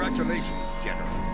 Congratulations, General.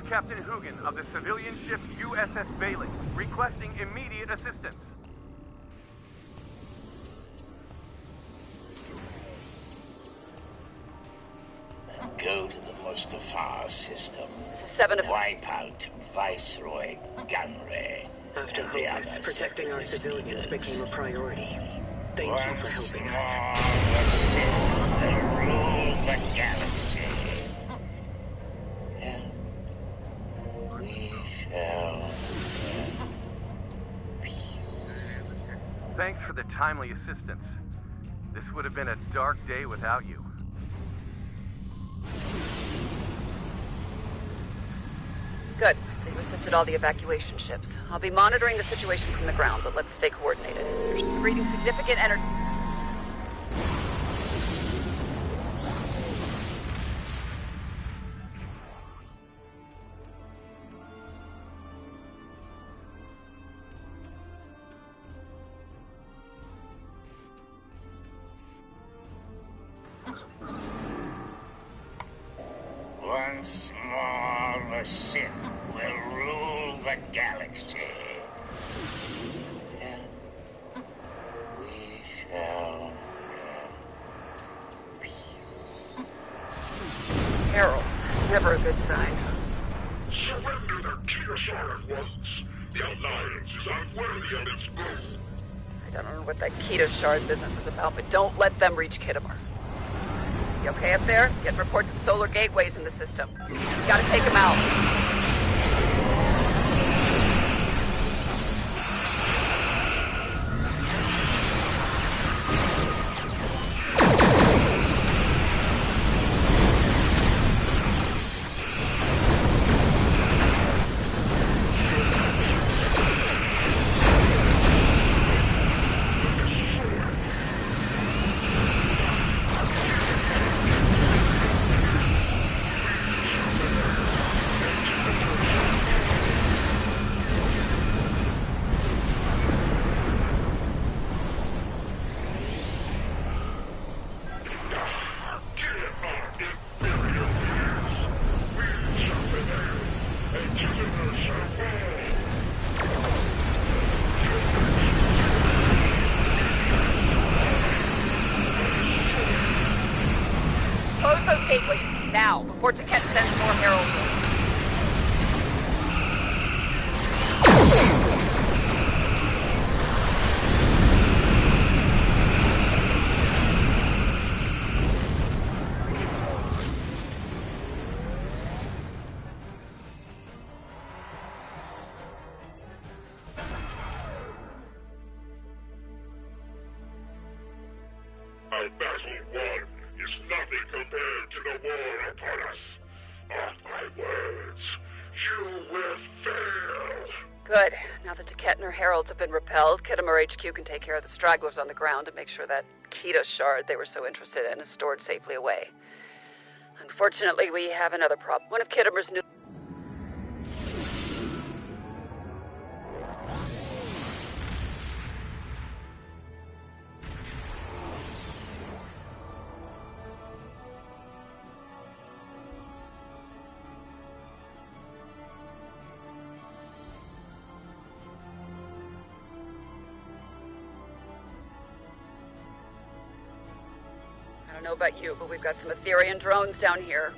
Captain Hugin of the civilian ship USS Bailey, requesting immediate assistance. Go to the Mustafar system. This is 7 of... Wipe out Viceroy Gunray. After Hopeless, protecting our civilians became a priority. Thank you for helping us. The Sith will rule the galaxy. And we shall Thanks for the timely assistance. This would have been a dark day without you. Good. So you assisted all the evacuation ships. I'll be monitoring the situation from the ground, but let's stay coordinated. There's creating significant energy... Once more, the Sith will rule the galaxy. And we shall be. Heralds. Never a good sign. Surrender the Keto at once. The Alliance is unworthy of its boon. I don't know what that Keto Shard business is about, but don't let them reach Kittimer. You okay up there? Getting reports of solar gateways in the system. You gotta take them out. Close those gateways now, before Taket sends more heralds. Our battle won is nothing compared to the war upon us. Mark my words, you will fail. Good. Now that Taket and her heralds have been repelled, Kittimer HQ can take care of the stragglers on the ground and make sure that Keto Shard they were so interested in is stored safely away. Unfortunately, we have another problem. One of Kittimer's new... I don't know about you, but we've got some Etherian drones down here.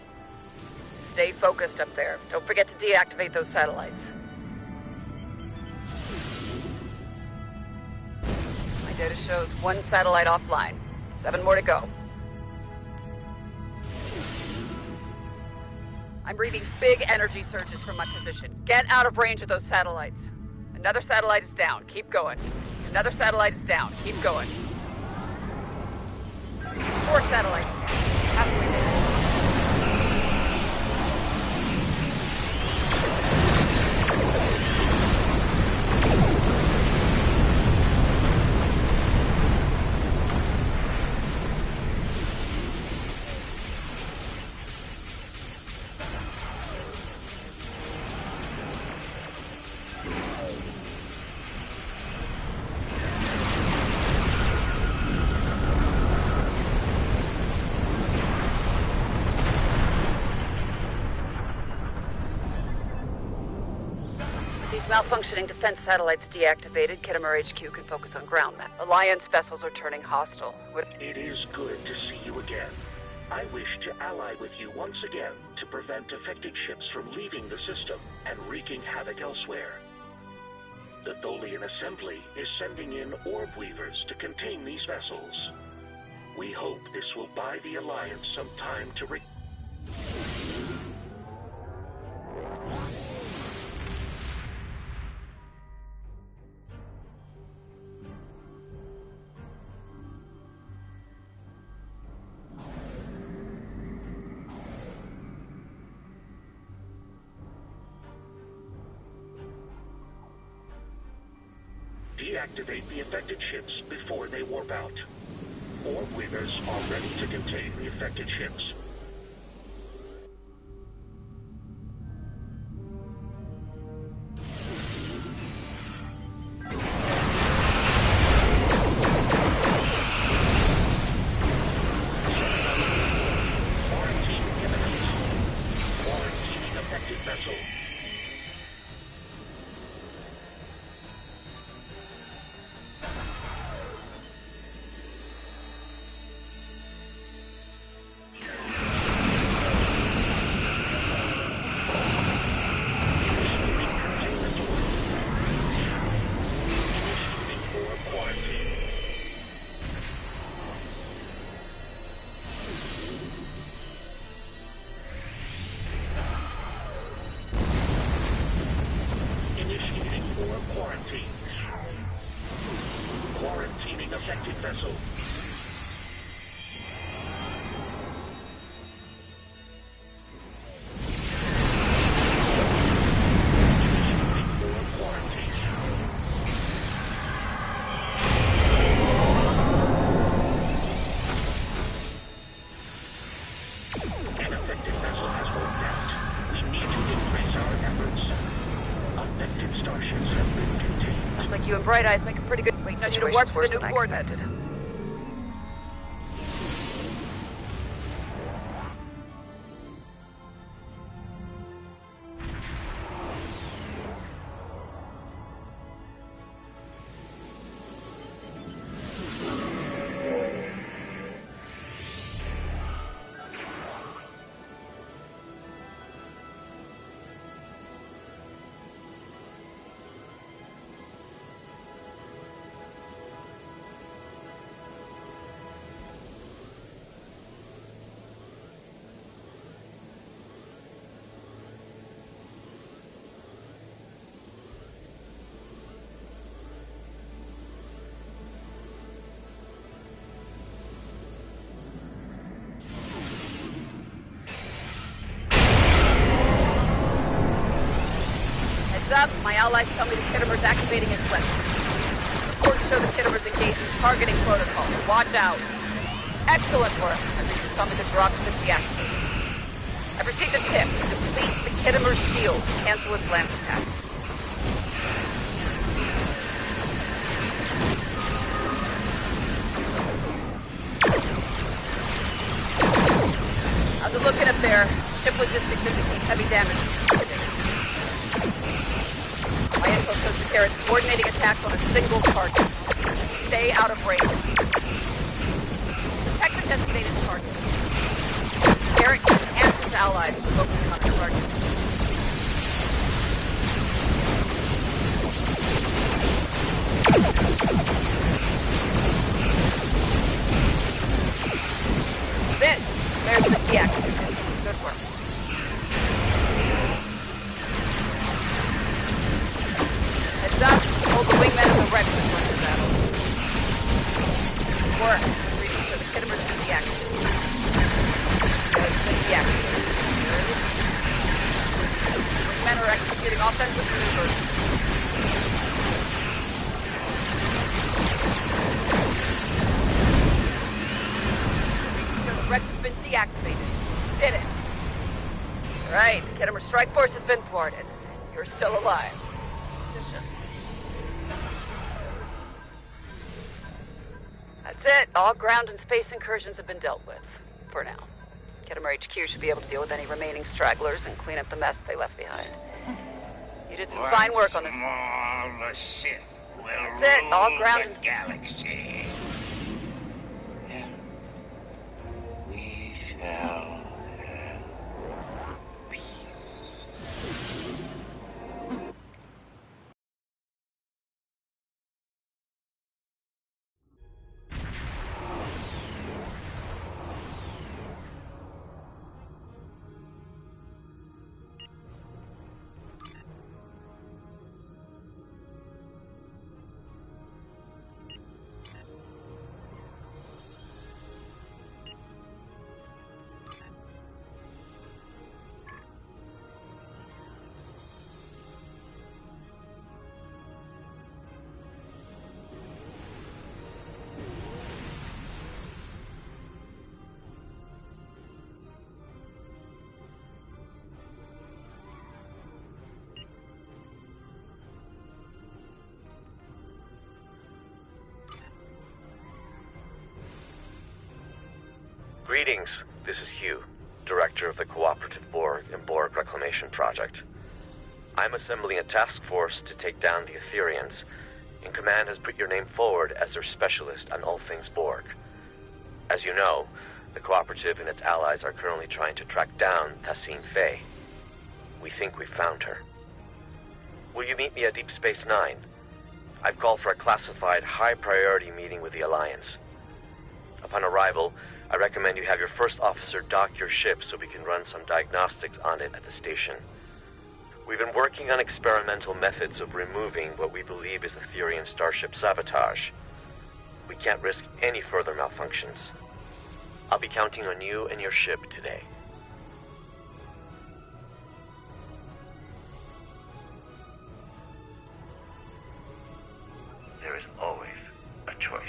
Stay focused up there. Don't forget to deactivate those satellites. My data shows 1 satellite offline. 7 more to go. I'm reading big energy surges from my position. Get out of range of those satellites. Another satellite is down. Keep going. Another satellite is down. Keep going. 4 satellites down. Halfway there. These malfunctioning defense satellites deactivated, Kittimer HQ can focus on ground map. Alliance vessels are turning hostile. It is good to see you again. I wish to ally with you once again to prevent affected ships from leaving the system and wreaking havoc elsewhere. The Tholian Assembly is sending in orb weavers to contain these vessels. We hope this will buy the Alliance some time to deactivate the affected ships before they warp out. Orb weavers are ready to contain the affected ships. Quarantine imminent. Quarantining affected vessel. Quarantining affected vessel. An affected vessel has warped out. We need to increase our efforts. Affected starships have been contained. Sounds like you and Bright Eyes make a pretty good situation's worse than I expected. Up, my allies tell me the Kittimer's activating its weapon. Reports show the Kittimer's engaging targeting protocol. Watch out. Excellent work. I think you tell me the drop's been deactivated. I've received a tip. Deplete the Kittimer's shield to cancel its lance attack. How's it looking up there? Ship logistics indicates heavy damage. My info shows the Garrett's coordinating attacks on a single target. Stay out of range. Protect the designated target. Garrett and his allies focusing on the target. There's the deactivation. Good work. Heads up, hold the wingmen and the Rex in front of the battle. Good work. Reading for the Kittimer's been deactivated. It's been deactivated. Wingmen are executing offensive maneuvers. Rex has been deactivated. Did it. Right, the Kittimer strike force has been thwarted. You're still alive. Position. That's it. All ground and space incursions have been dealt with. For now. Kittimer HQ should be able to deal with any remaining stragglers and clean up the mess they left behind. You did some fine work on the... More, the Sith will That's it, all rule ground the is... galaxy. We shall have peace. Greetings, this is Hugh, Director of the Cooperative Borg and Borg Reclamation Project. I'm assembling a task force to take down the Etherians, and Command has put your name forward as their specialist on all things Borg. As you know, the Cooperative and its allies are currently trying to track down Tassine Faye. We think we've found her. Will you meet me at Deep Space Nine? I've called for a classified, high-priority meeting with the Alliance. Upon arrival, I recommend you have your first officer dock your ship so we can run some diagnostics on it at the station. We've been working on experimental methods of removing what we believe is Etherian starship sabotage. We can't risk any further malfunctions. I'll be counting on you and your ship today. There is always a choice.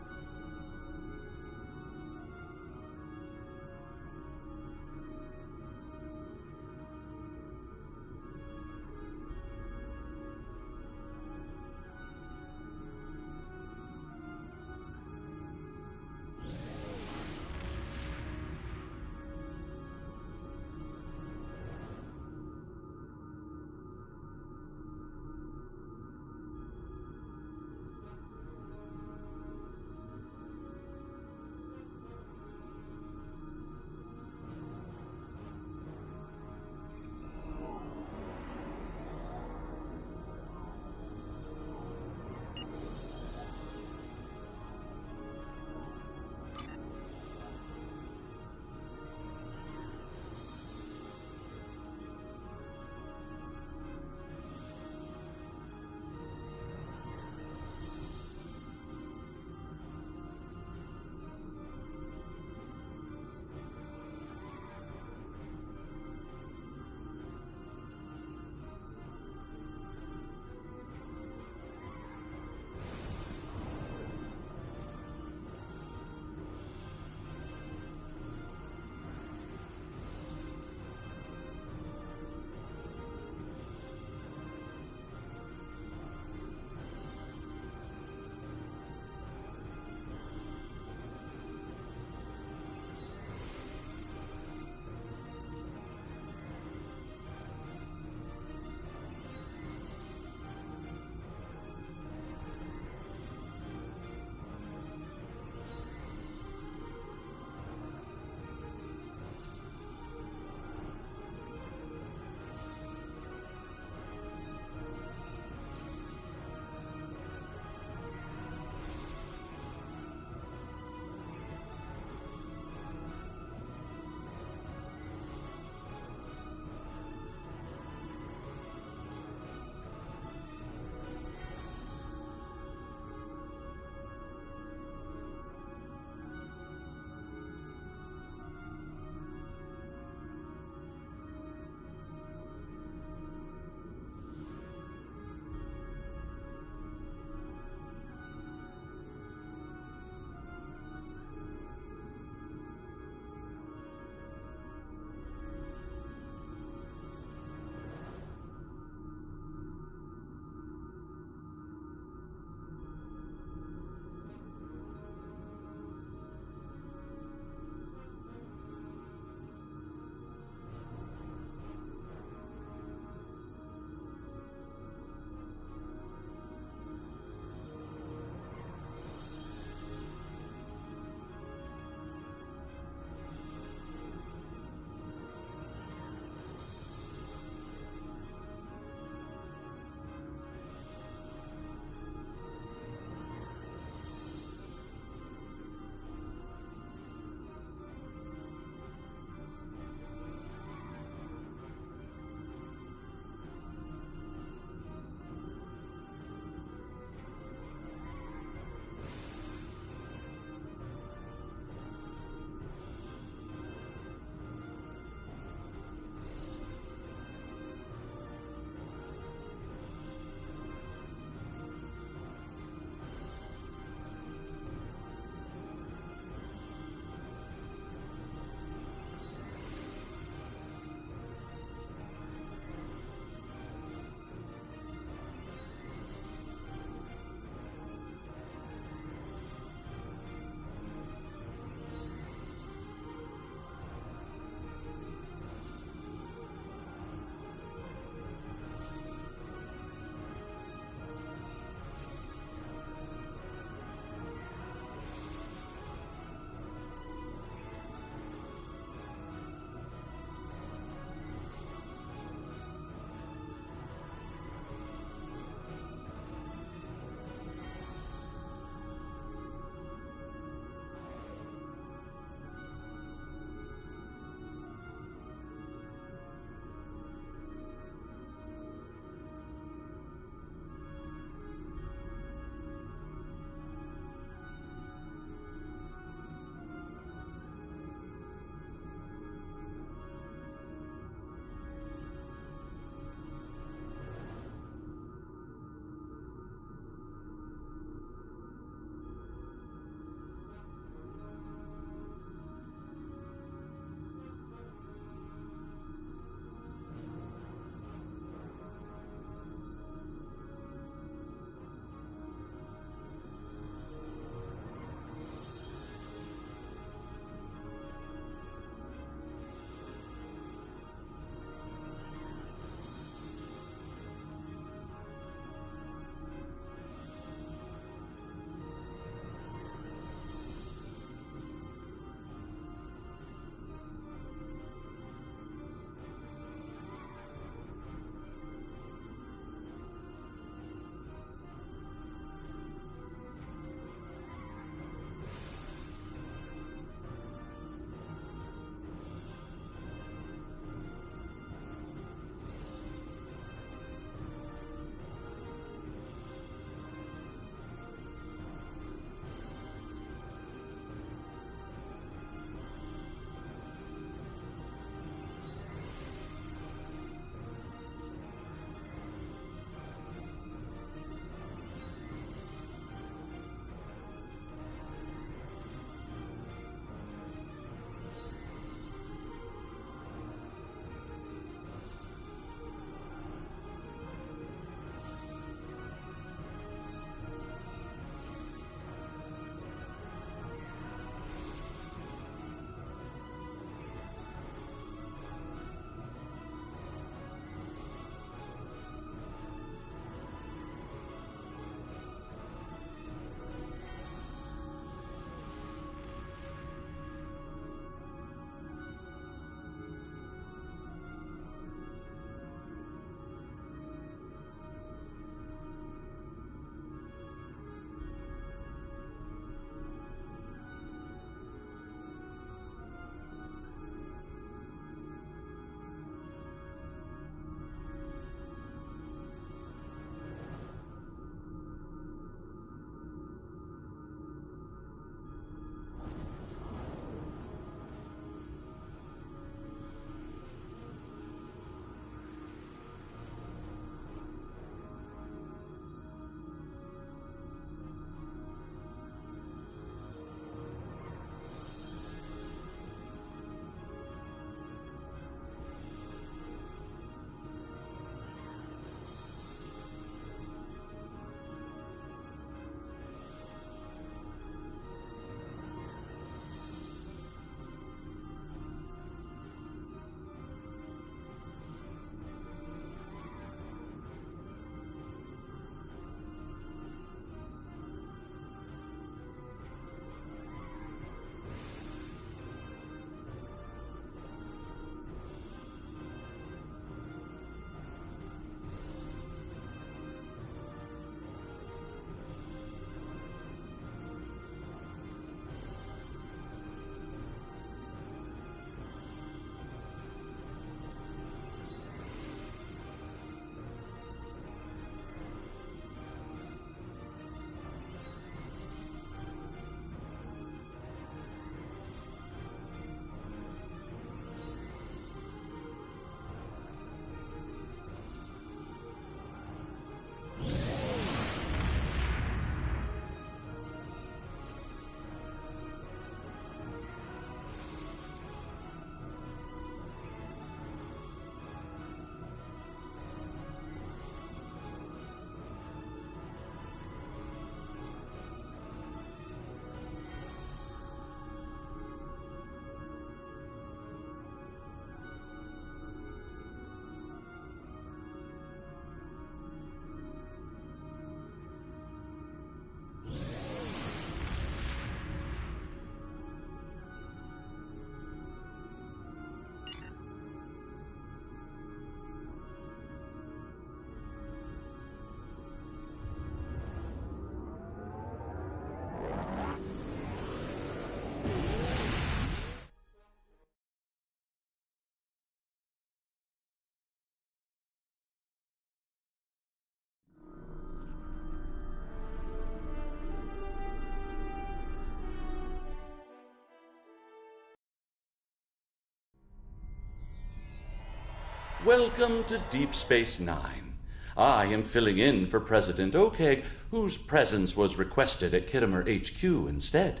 Welcome to Deep Space Nine. I am filling in for President Okeg, whose presence was requested at Kittimer HQ instead.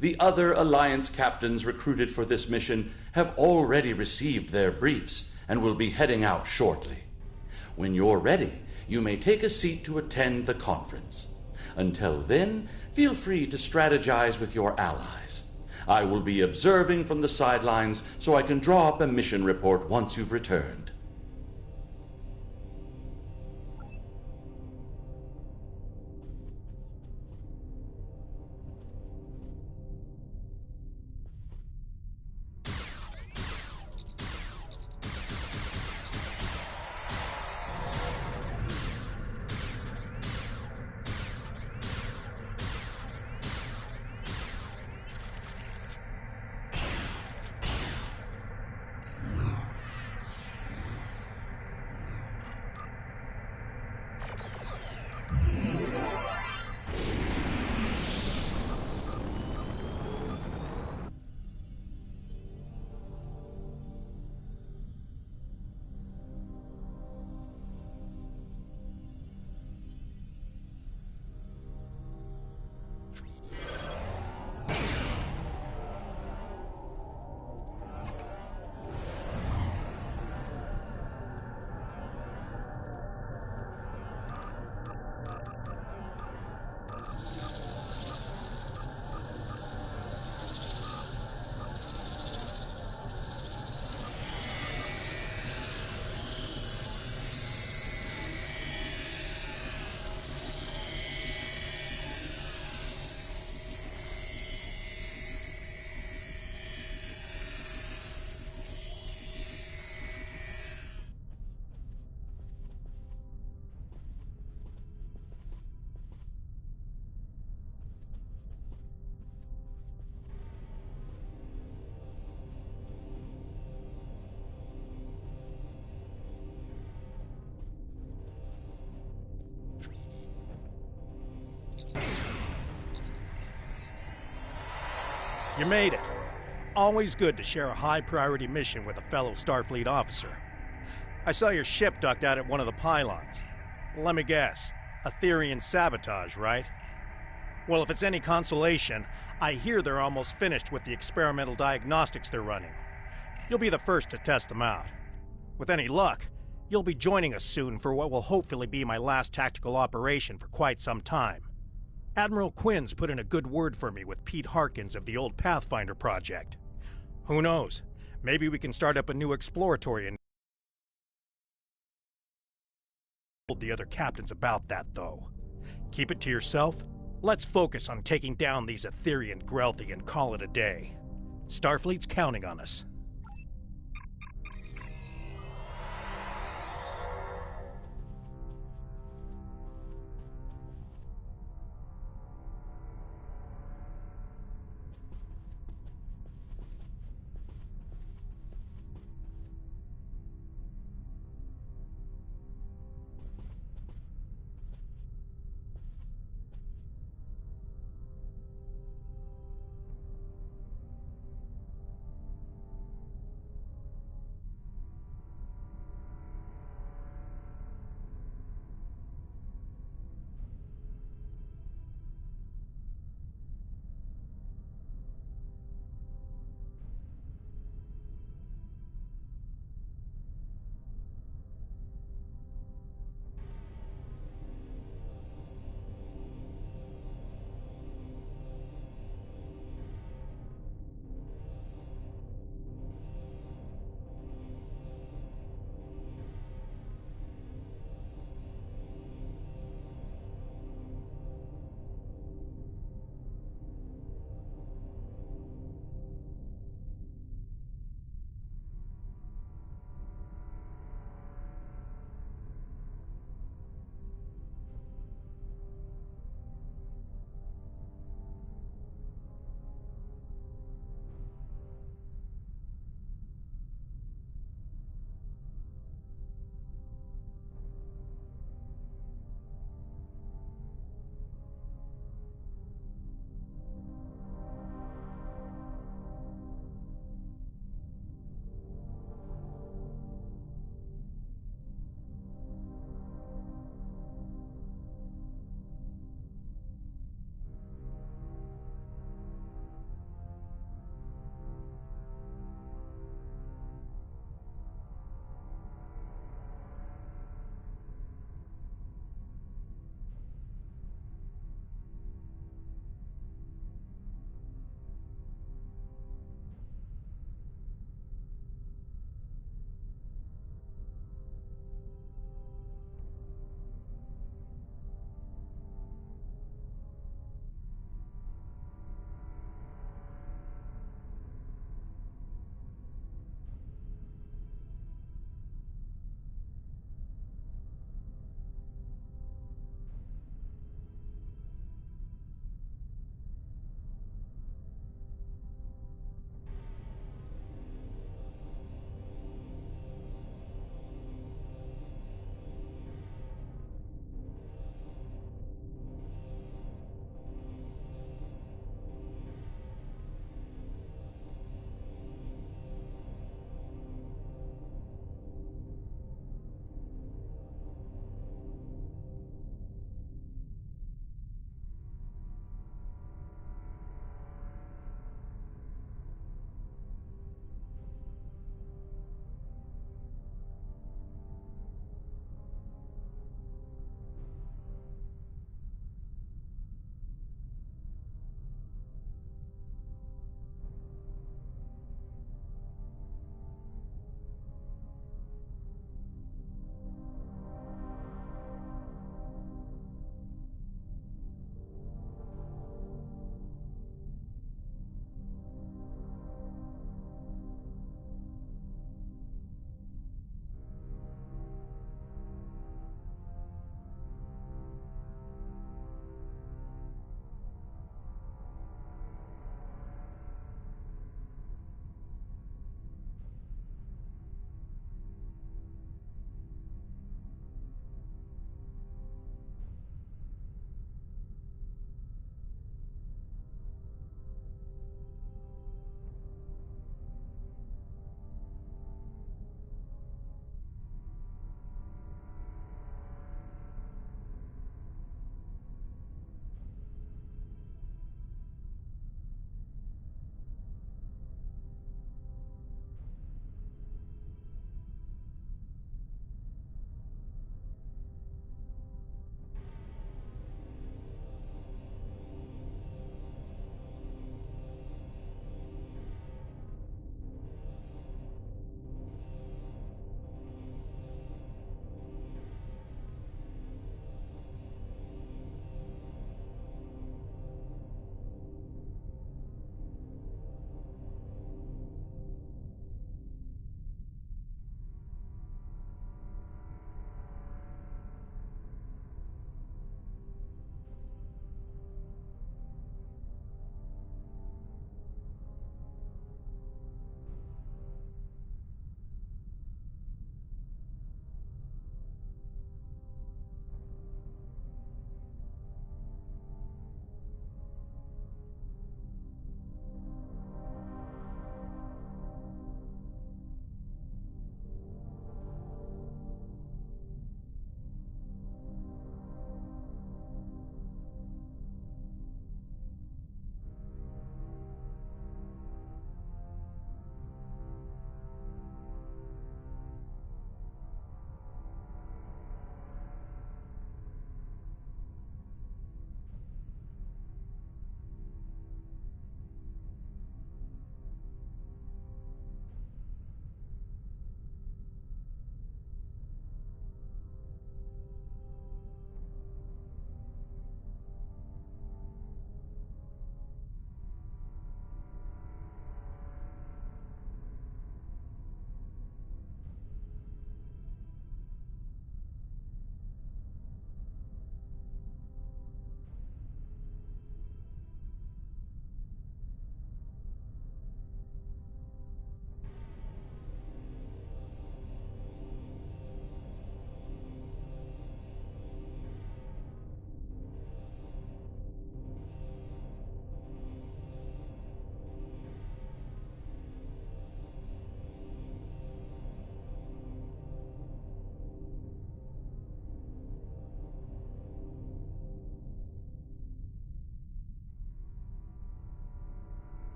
The other Alliance captains recruited for this mission have already received their briefs and will be heading out shortly. When you're ready, you may take a seat to attend the conference. Until then, feel free to strategize with your allies. I will be observing from the sidelines so I can draw up a mission report once you've returned. You made it. Always good to share a high-priority mission with a fellow Starfleet officer. I saw your ship docked out at one of the pylons. Let me guess, Aetherian sabotage, right? Well, if it's any consolation, I hear they're almost finished with the experimental diagnostics they're running. You'll be the first to test them out. With any luck, you'll be joining us soon for what will hopefully be my last tactical operation for quite some time. Admiral Quinn's put in a good word for me with Pete Harkins of the old Pathfinder project. Who knows? Maybe we can start up a new exploratory and told the other captains about that, though. Keep it to yourself. Let's focus on taking down these Aetherian Grelthi and call it a day. Starfleet's counting on us.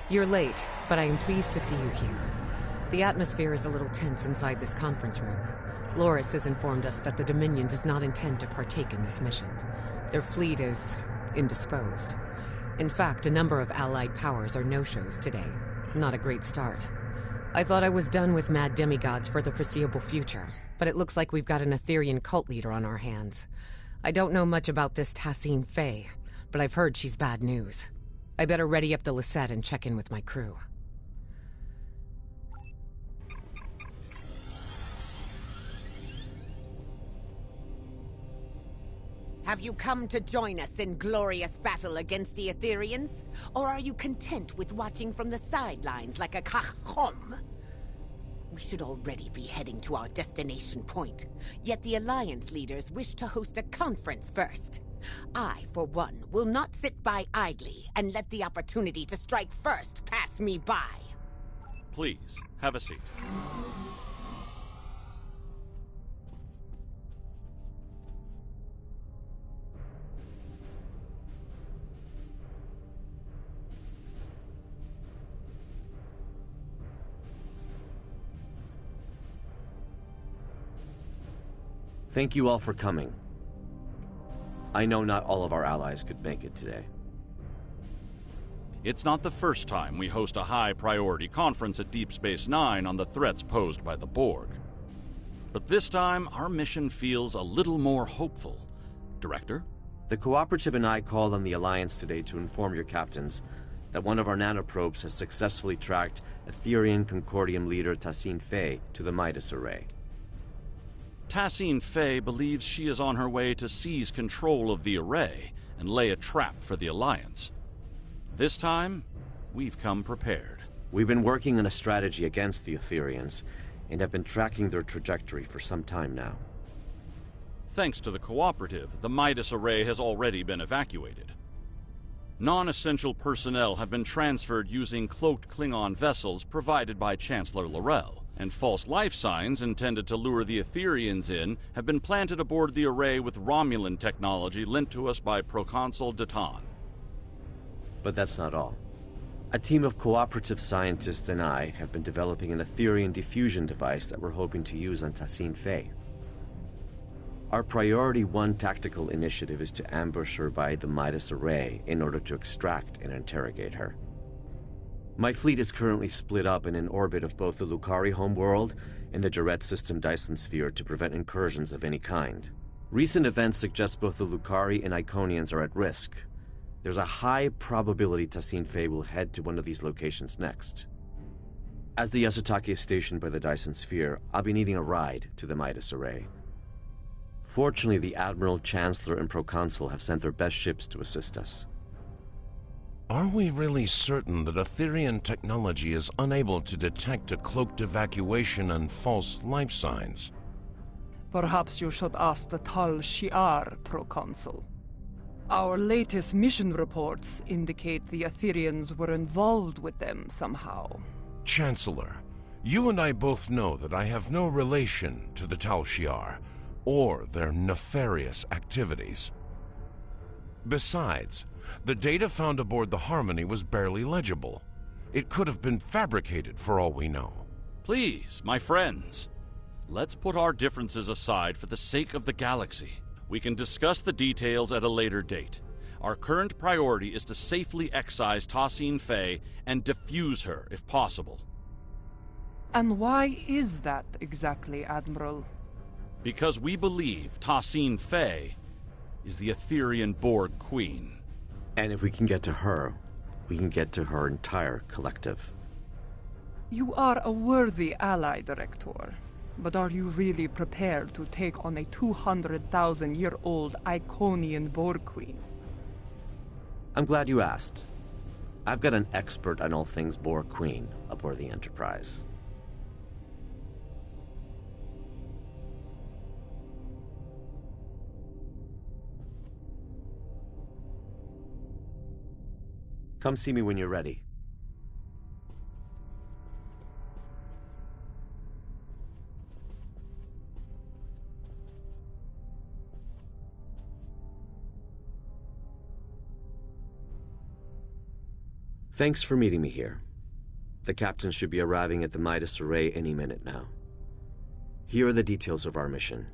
You're late, but I am pleased to see you here. The atmosphere is a little tense inside this conference room. Loris has informed us that the Dominion does not intend to partake in this mission. Their fleet is indisposed. In fact, a number of allied powers are no-shows today. Not a great start. I thought I was done with mad demigods for the foreseeable future, but it looks like we've got an Etherian cult leader on our hands. I don't know much about this Tassine Faye, but I've heard she's bad news. I better ready up the Lisette and check in with my crew. Have you come to join us in glorious battle against the Etherians? Or are you content with watching from the sidelines like a kachom? We should already be heading to our destination point, yet the Alliance leaders wish to host a conference first. I, for one, will not sit by idly and let the opportunity to strike first pass me by. Please, have a seat. Thank you all for coming. I know not all of our allies could make it today. It's not the first time we host a high-priority conference at Deep Space Nine on the threats posed by the Borg. But this time, our mission feels a little more hopeful. Director? The Cooperative and I called on the Alliance today to inform your captains that one of our nanoprobes has successfully tracked Etherian Concordium leader Tassine Faye to the Midas Array. Tassine Faye believes she is on her way to seize control of the array and lay a trap for the Alliance. This time, we've come prepared. We've been working on a strategy against the Etherians and have been tracking their trajectory for some time now. Thanks to the Cooperative, the Midas Array has already been evacuated. Non-essential personnel have been transferred using cloaked Klingon vessels provided by Chancellor L'Rell, and false life signs intended to lure the Etherians in have been planted aboard the array with Romulan technology lent to us by Proconsul Datan. But that's not all. A team of Cooperative scientists and I have been developing an Etherian diffusion device that we're hoping to use on Tassine Faye. Our Priority 1 tactical initiative is to ambush her by the Midas Array in order to extract and interrogate her. My fleet is currently split up in an orbit of both the Lucari homeworld and the Jarrett System Dyson Sphere to prevent incursions of any kind. Recent events suggest both the Lucari and Iconians are at risk. There's a high probability Tassine Faye will head to one of these locations next. As the Yasutake is stationed by the Dyson Sphere, I'll be needing a ride to the Midas Array. Fortunately, the Admiral, Chancellor, and Proconsul have sent their best ships to assist us. Are we really certain that Etherian technology is unable to detect a cloaked evacuation and false life signs? Perhaps you should ask the Tal Shi'ar, Proconsul. Our latest mission reports indicate the Etherians were involved with them somehow. Chancellor, you and I both know that I have no relation to the Tal Shi'ar or their nefarious activities. Besides, the data found aboard the Harmony was barely legible. It could have been fabricated for all we know. Please, my friends, let's put our differences aside for the sake of the galaxy. We can discuss the details at a later date. Our current priority is to safely excise Tassine Faye and defuse her, if possible. And why is that exactly, Admiral? Because we believe Tassine Faye is the Etherian Borg Queen. And if we can get to her, we can get to her entire collective. You are a worthy ally, Director. But are you really prepared to take on a 200,000-year-old Iconian Borg Queen? I'm glad you asked. I've got an expert on all things Borg Queen aboard the Enterprise. Come see me when you're ready. Thanks for meeting me here. The captain should be arriving at the Midas Array any minute now. Here are the details of our mission.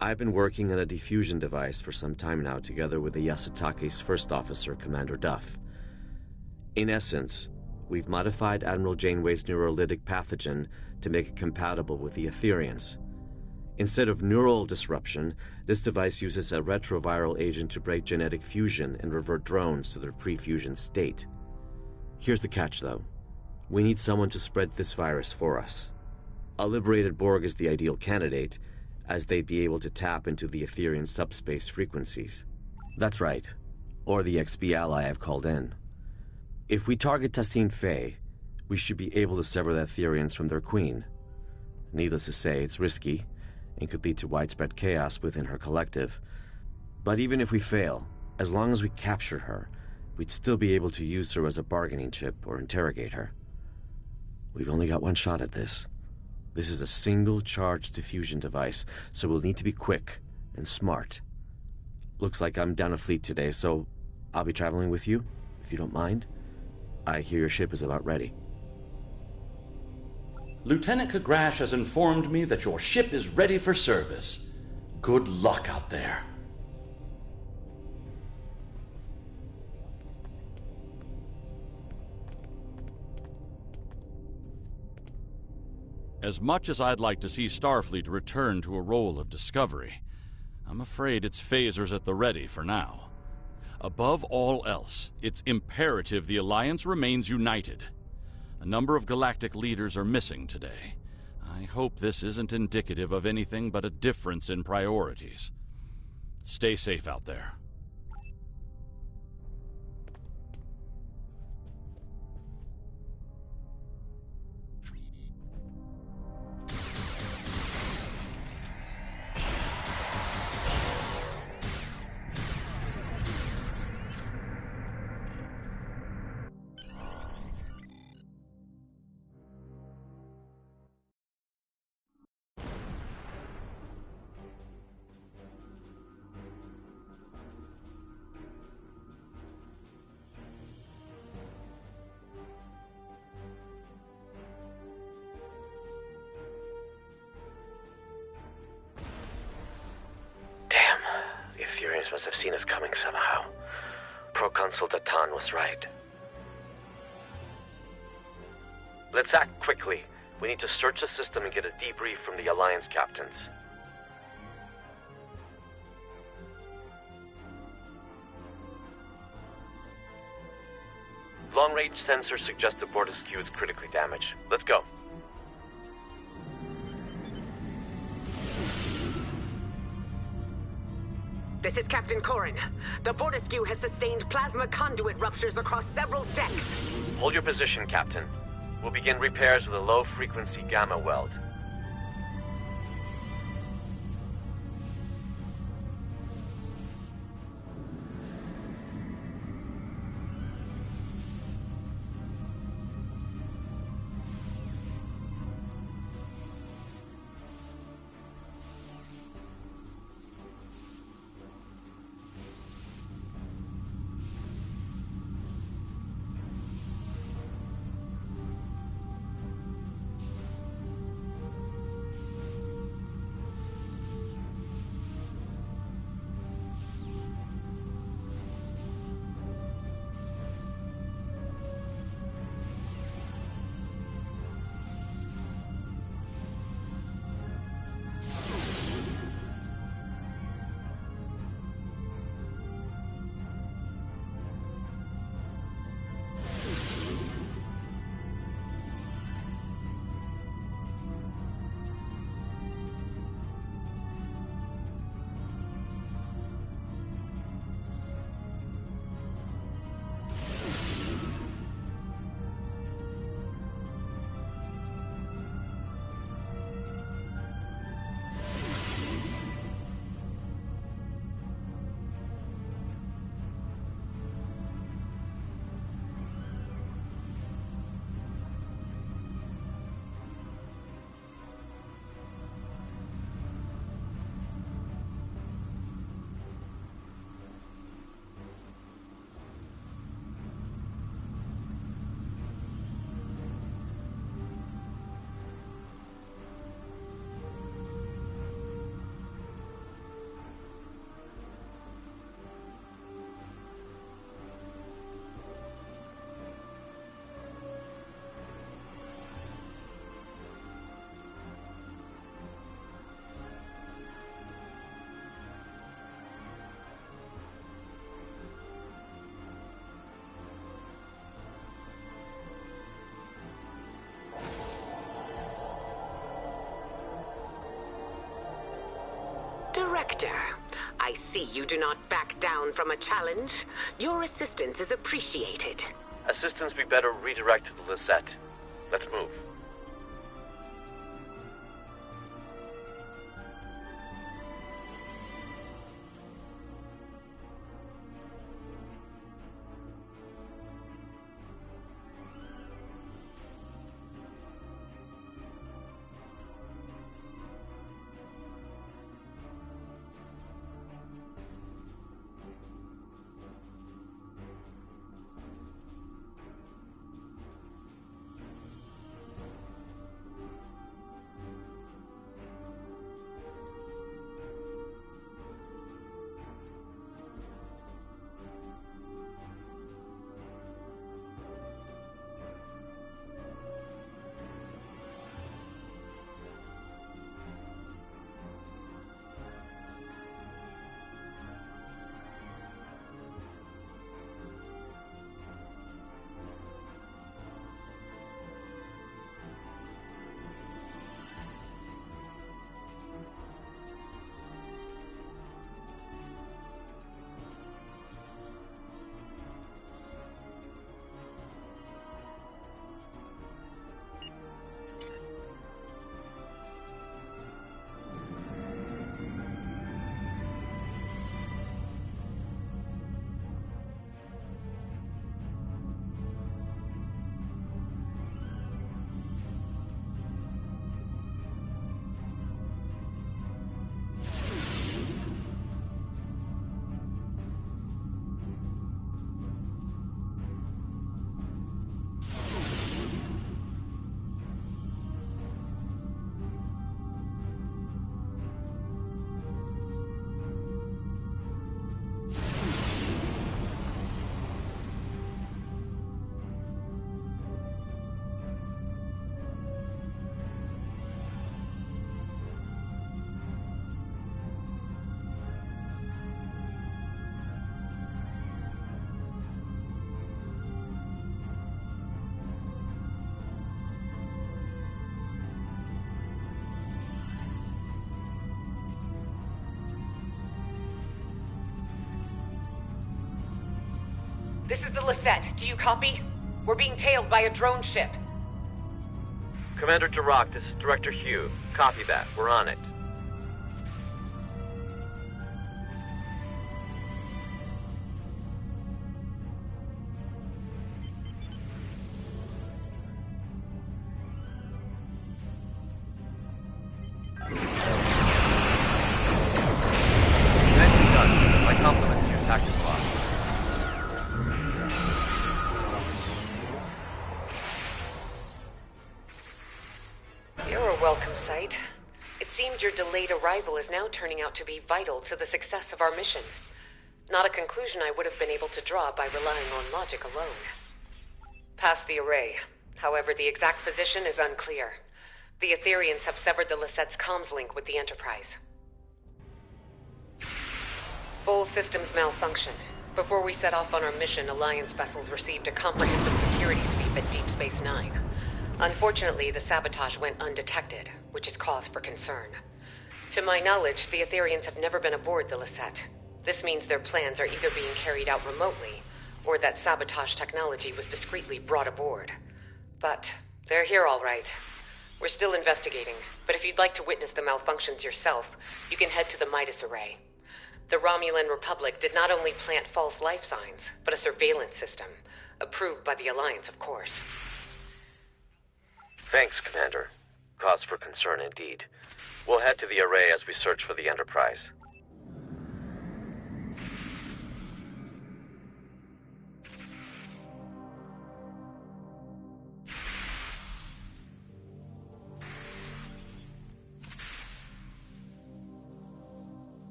I've been working on a diffusion device for some time now together with the Yasutake's first officer, Commander Duff. In essence, we've modified Admiral Janeway's neurolytic pathogen to make it compatible with the Etherians. Instead of neural disruption, this device uses a retroviral agent to break genetic fusion and revert drones to their pre-fusion state. Here's the catch, though. We need someone to spread this virus for us. A liberated Borg is the ideal candidate, as they'd be able to tap into the Etherian subspace frequencies. That's right, or the XB ally I've called in. If we target Tassine Faye, we should be able to sever the Etherians from their queen. Needless to say, it's risky, and could lead to widespread chaos within her collective. But even if we fail, as long as we capture her, we'd still be able to use her as a bargaining chip or interrogate her. We've only got one shot at this. This is a single-charge diffusion device, so we'll need to be quick and smart. Looks like I'm down a fleet today, so I'll be traveling with you, if you don't mind. I hear your ship is about ready. Lieutenant Kagrash has informed me that your ship is ready for service. Good luck out there. As much as I'd like to see Starfleet return to a role of discovery, I'm afraid its phasers at the ready for now. Above all else, it's imperative the Alliance remains united. A number of galactic leaders are missing today. I hope this isn't indicative of anything but a difference in priorities. Stay safe out there. Etherians must have seen us coming somehow. Proconsul Datan was right. Let's act quickly. We need to search the system and get a debrief from the Alliance captains. Long-range sensors suggest the Bortesque is critically damaged. Let's go. This is Captain Corrin. The Bortesque has sustained plasma conduit ruptures across several decks. Hold your position, Captain. We'll begin repairs with a low-frequency gamma weld. Director, I see you do not back down from a challenge. Your assistance is appreciated. Assistance be better redirect to the Lisette. Let's move. This is the Lisette. Do you copy? We're being tailed by a drone ship. Commander Duroc, this is Director Hugh. Copy that. We're on it. Nicely done. My compliments to your tactical eye. You're a welcome sight. It seemed your delayed arrival is now turning out to be vital to the success of our mission. Not a conclusion I would have been able to draw by relying on logic alone. Past the array. However, the exact position is unclear. The Etherians have severed the Lisette's comms link with the Enterprise. Full systems malfunction. Before we set off on our mission, Alliance vessels received a comprehensive security sweep at Deep Space Nine. Unfortunately, the sabotage went undetected, which is cause for concern. To my knowledge, the Etherians have never been aboard the Lisette. This means their plans are either being carried out remotely, or that sabotage technology was discreetly brought aboard. But they're here all right. We're still investigating, but if you'd like to witness the malfunctions yourself, you can head to the Midas Array. The Romulan Republic did not only plant false life signs, but a surveillance system. Approved by the Alliance, of course. Thanks, Commander. Cause for concern indeed. We'll head to the array as we search for the Enterprise.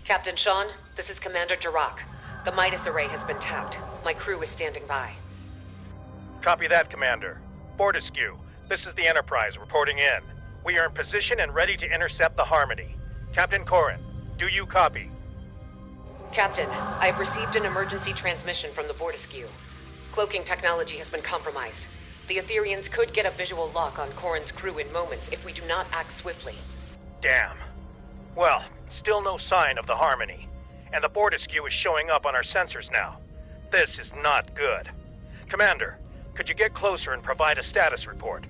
Captain Sean, this is Commander Jirok. The Midas array has been tapped. My crew is standing by. Copy that, Commander. Fortescue, this is the Enterprise reporting in. We are in position and ready to intercept the Harmony. Captain Corrin, do you copy? Captain, I have received an emergency transmission from the Fortescue. Cloaking technology has been compromised. The Aetherians could get a visual lock on Corrin's crew in moments if we do not act swiftly. Damn. Well, still no sign of the Harmony. And the Fortescue is showing up on our sensors now. This is not good. Commander, could you get closer and provide a status report?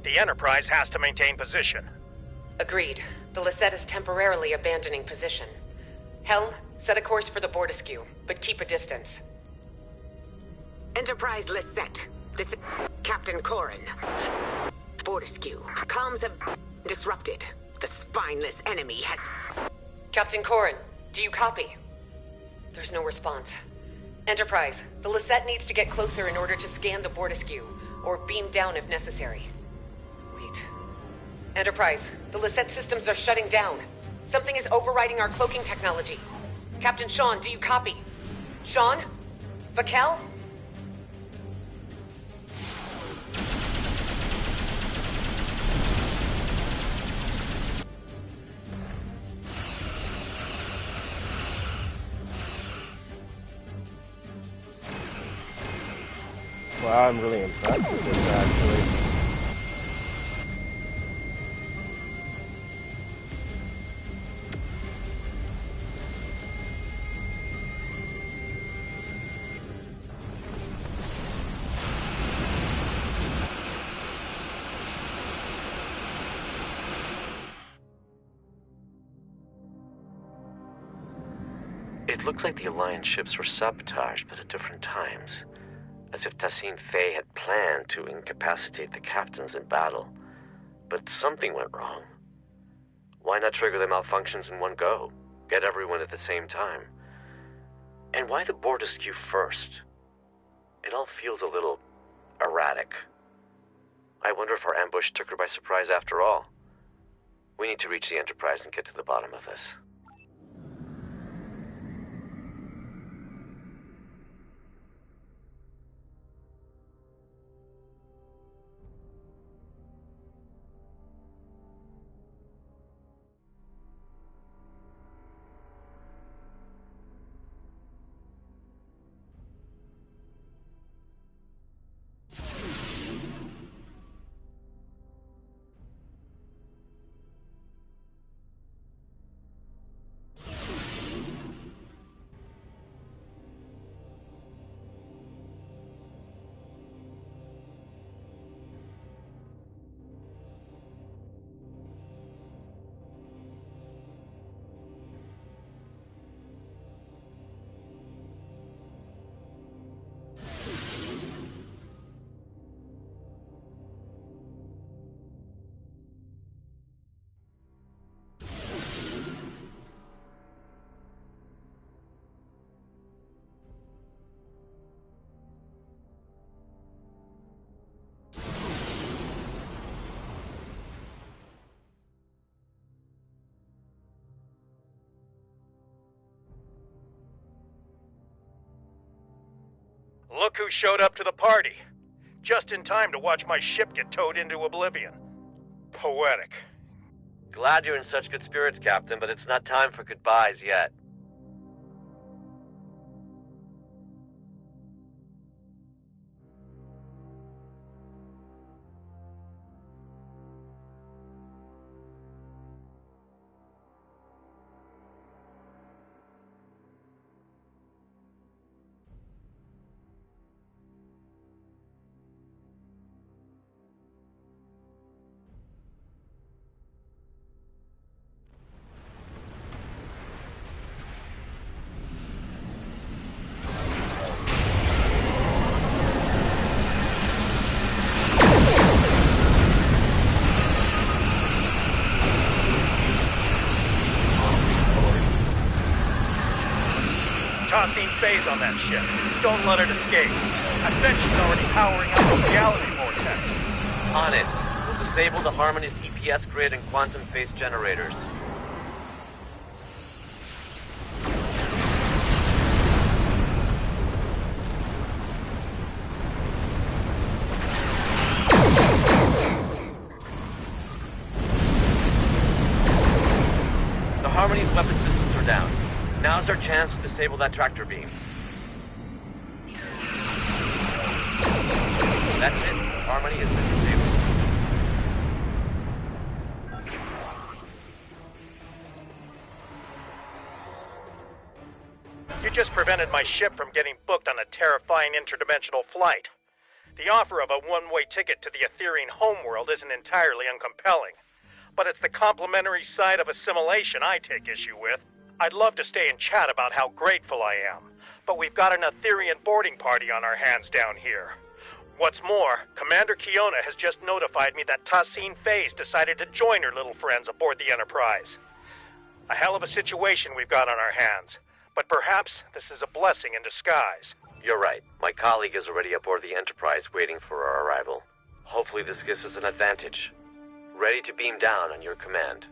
The Enterprise has to maintain position. Agreed. The Lisette is temporarily abandoning position. Helm, set a course for the Fortescue, but keep a distance. Enterprise Lisette. This is Captain Corrin. Fortescue. Comms have disrupted. The spineless enemy has... Captain Corrin, do you copy? There's no response. Enterprise, the Lisette needs to get closer in order to scan the Fortescue, or beam down if necessary. Wait. Enterprise, the Lisette systems are shutting down. Something is overriding our cloaking technology. Captain Sean, do you copy? Sean? Vakel? Wow, I'm really impressed with this, actually. It looks like the Alliance ships were sabotaged, but at different times. As if Tassine Faye had planned to incapacitate the captains in battle. But something went wrong. Why not trigger the malfunctions in one go? Get everyone at the same time? And why the Fortescue first? It all feels a little erratic. I wonder if our ambush took her by surprise after all. We need to reach the Enterprise and get to the bottom of this. Look who showed up to the party. Just in time to watch my ship get towed into oblivion. Poetic. Glad you're in such good spirits, Captain, but it's not time for goodbyes yet. Tassine Faye's on that ship. Don't let it escape. I bet she's already powering up the reality vortex. On it. We'll disable the Harmony's EPS grid and quantum phase generators. chance to disable that tractor beam. That's it. Harmony has been disabled. You just prevented my ship from getting booked on a terrifying interdimensional flight. The offer of a one-way ticket to the Etherian homeworld isn't entirely uncompelling, but it's the complementary side of assimilation I take issue with. I'd love to stay and chat about how grateful I am, but we've got an Etherian boarding party on our hands down here. What's more, Commander Kiona has just notified me that Tassine Faze decided to join her little friends aboard the Enterprise. A hell of a situation we've got on our hands, but perhaps this is a blessing in disguise. You're right. My colleague is already aboard the Enterprise waiting for our arrival. Hopefully this gives us an advantage. Ready to beam down on your command.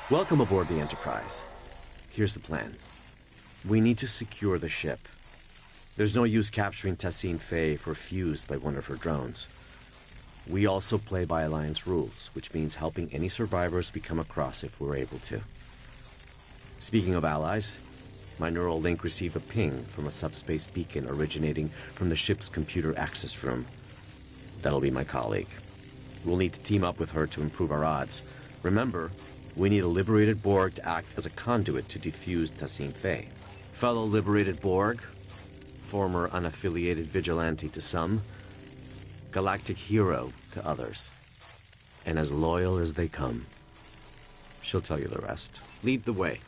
Welcome aboard the Enterprise. Here's the plan. We need to secure the ship. There's no use capturing Tassine Faye if we're fused by one of her drones. We also play by Alliance rules, which means helping any survivors we come across if we're able to. Speaking of allies, my neural link received a ping from a subspace beacon originating from the ship's computer access room. That'll be my colleague. We'll need to team up with her to improve our odds. Remember, we need a liberated Borg to act as a conduit to defuse Tassine Faye. Fellow liberated Borg, former unaffiliated vigilante to some, galactic hero to others, and as loyal as they come. She'll tell you the rest. Lead the way.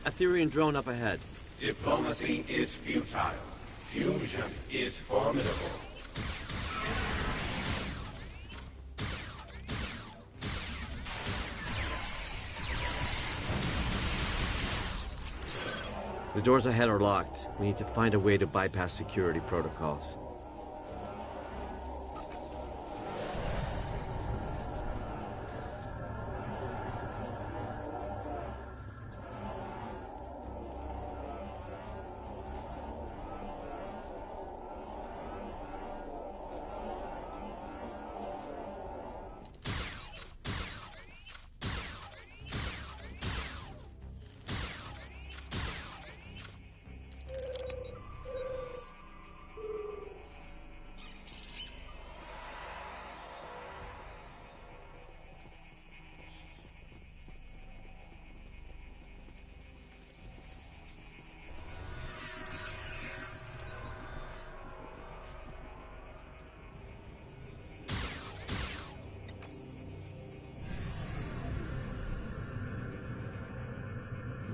Etherean drone up ahead. Diplomacy is futile. Fusion is formidable. The doors ahead are locked. We need to find a way to bypass security protocols.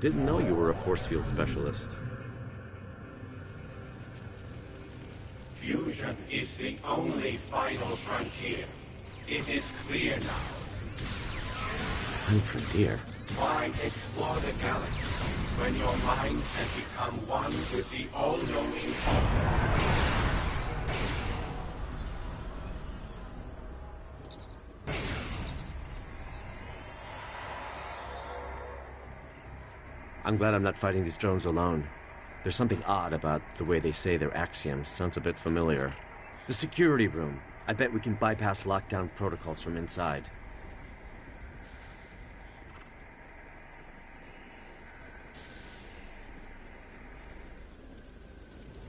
Didn't know you were a force field specialist. Fusion is the only final frontier. It is clear now. Final frontier? Why explore the galaxy when your mind can become one with the all-knowing cosmos? I'm glad I'm not fighting these drones alone. There's something odd about the way they say their axioms. Sounds a bit familiar. The security room. I bet we can bypass lockdown protocols from inside.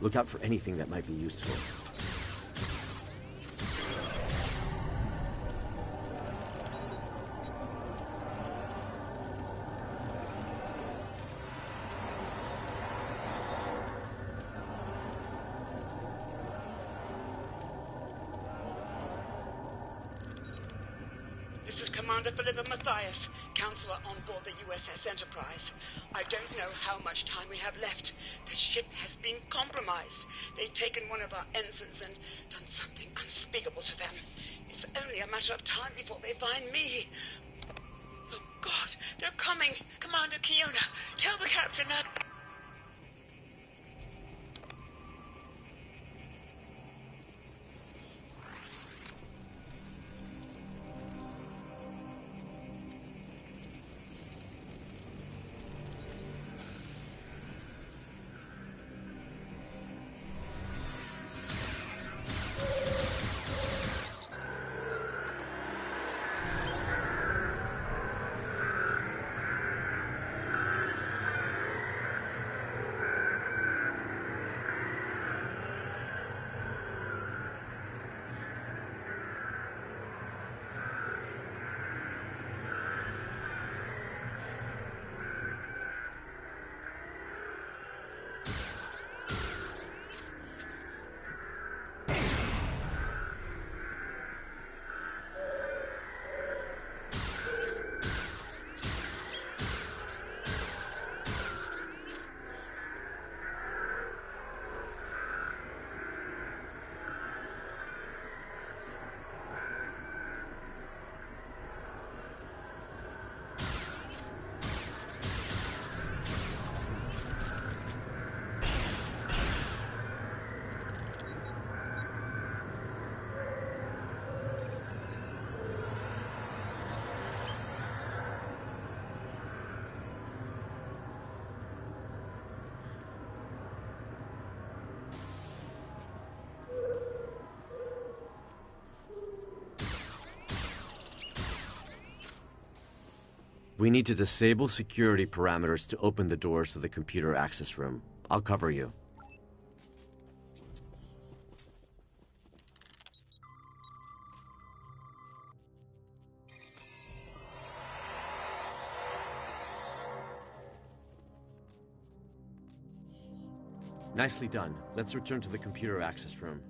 Look out for anything that might be useful. Matthias, counselor on board the USS Enterprise. I don't know how much time we have left. The ship has been compromised. They've taken one of our ensigns and done something unspeakable to them. It's only a matter of time before they find me. Oh, God, they're coming. Commander Kiona, tell the captain that... We need to disable security parameters to open the doors to the computer access room. I'll cover you. Nicely done. Let's return to the computer access room.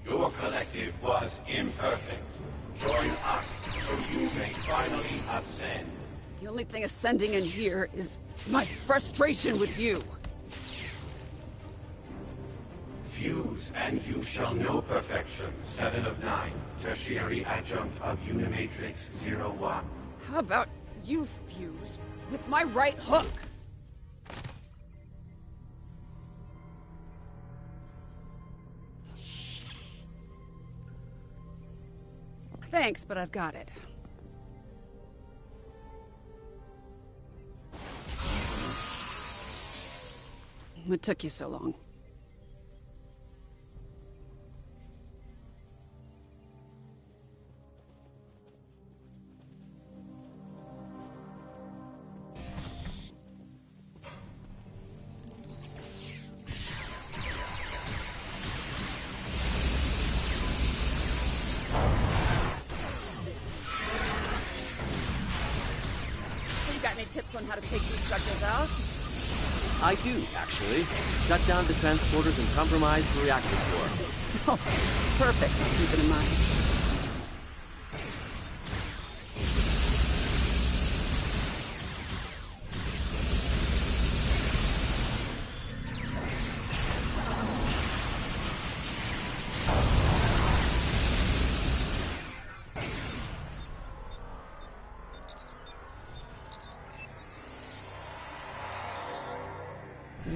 Your collective was imperfect. Join us so you may finally ascend. The only thing ascending in here is my frustration with you. Fuse and you shall know perfection. 7 of 9. Tertiary adjunct of Unimatrix 01. How about you fuse with my right hook? Thanks, but I've got it. What took you so long? Tips on how to take these structures out? I do, actually. Shut down the transporters and compromise the reactor core. Oh, perfect. I'll keep it in mind.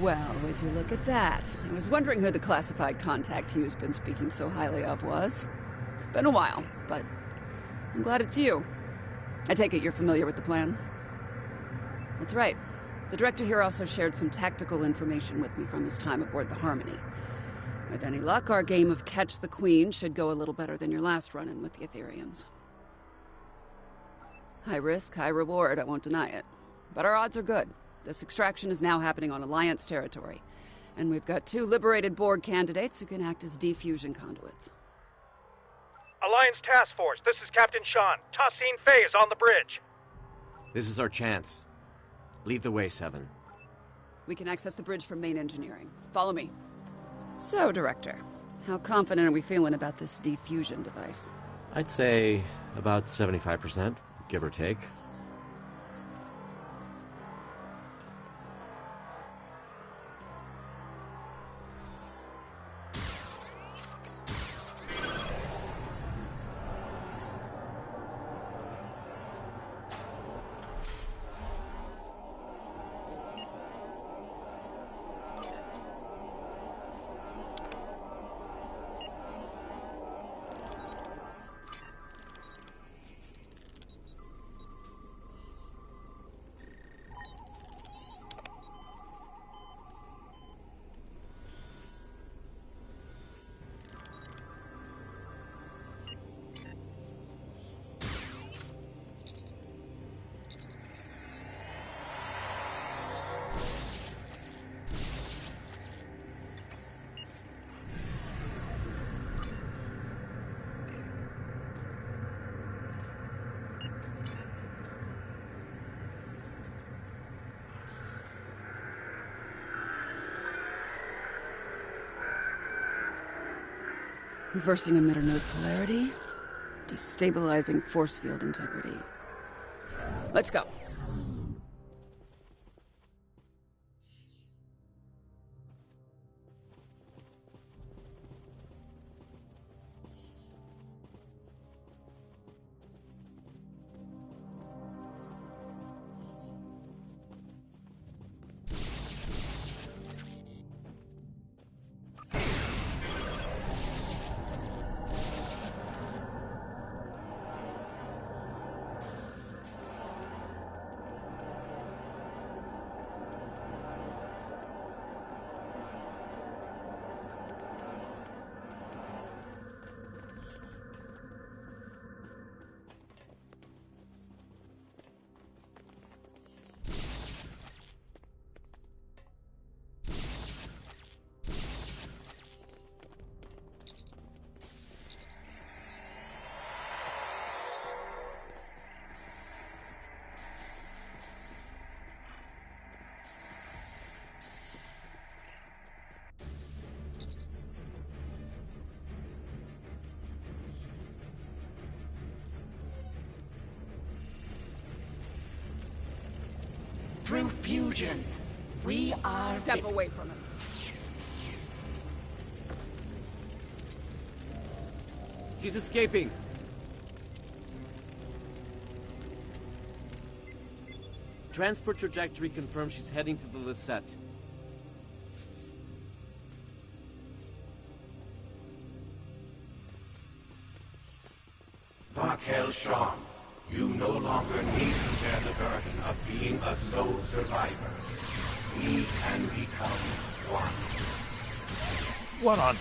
Well, would you look at that? I was wondering who the classified contact Hugh's been speaking so highly of was. It's been a while, but I'm glad it's you. I take it you're familiar with the plan? That's right. The director here also shared some tactical information with me from his time aboard the Harmony. With any luck, our game of Catch the Queen should go a little better than your last run-in with the Etherians. High risk, high reward, I won't deny it. But our odds are good. This extraction is now happening on Alliance territory, and we've got 2 liberated Borg candidates who can act as diffusion conduits. Alliance Task Force, this is Captain Sean. Tassine Faye is on the bridge. This is our chance. Lead the way, 7. We can access the bridge from main engineering. Follow me. So, Director, how confident are we feeling about this diffusion device? I'd say about 75%, give or take. Reversing emitter node polarity. Destabilizing force field integrity. Let's go. Through fusion, we are... Step away from him. She's escaping. Transport trajectory confirms she's heading to the Lisette. Vakel Sean, you no longer need to bear the burden of being a sole survivor. We can become one. What on...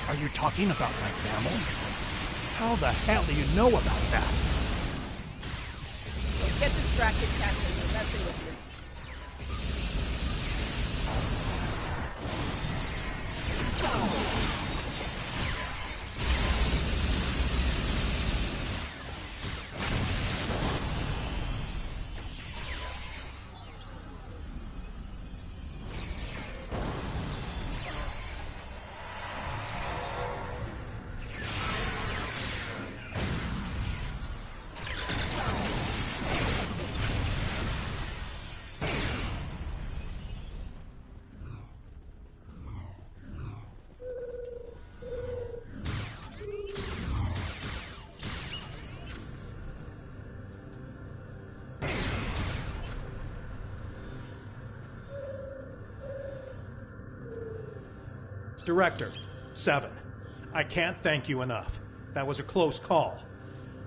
Are you talking about my family? How the hell do you know about that? Don't get distracted, Captain. We're messing with you. Director, 7. I can't thank you enough. That was a close call.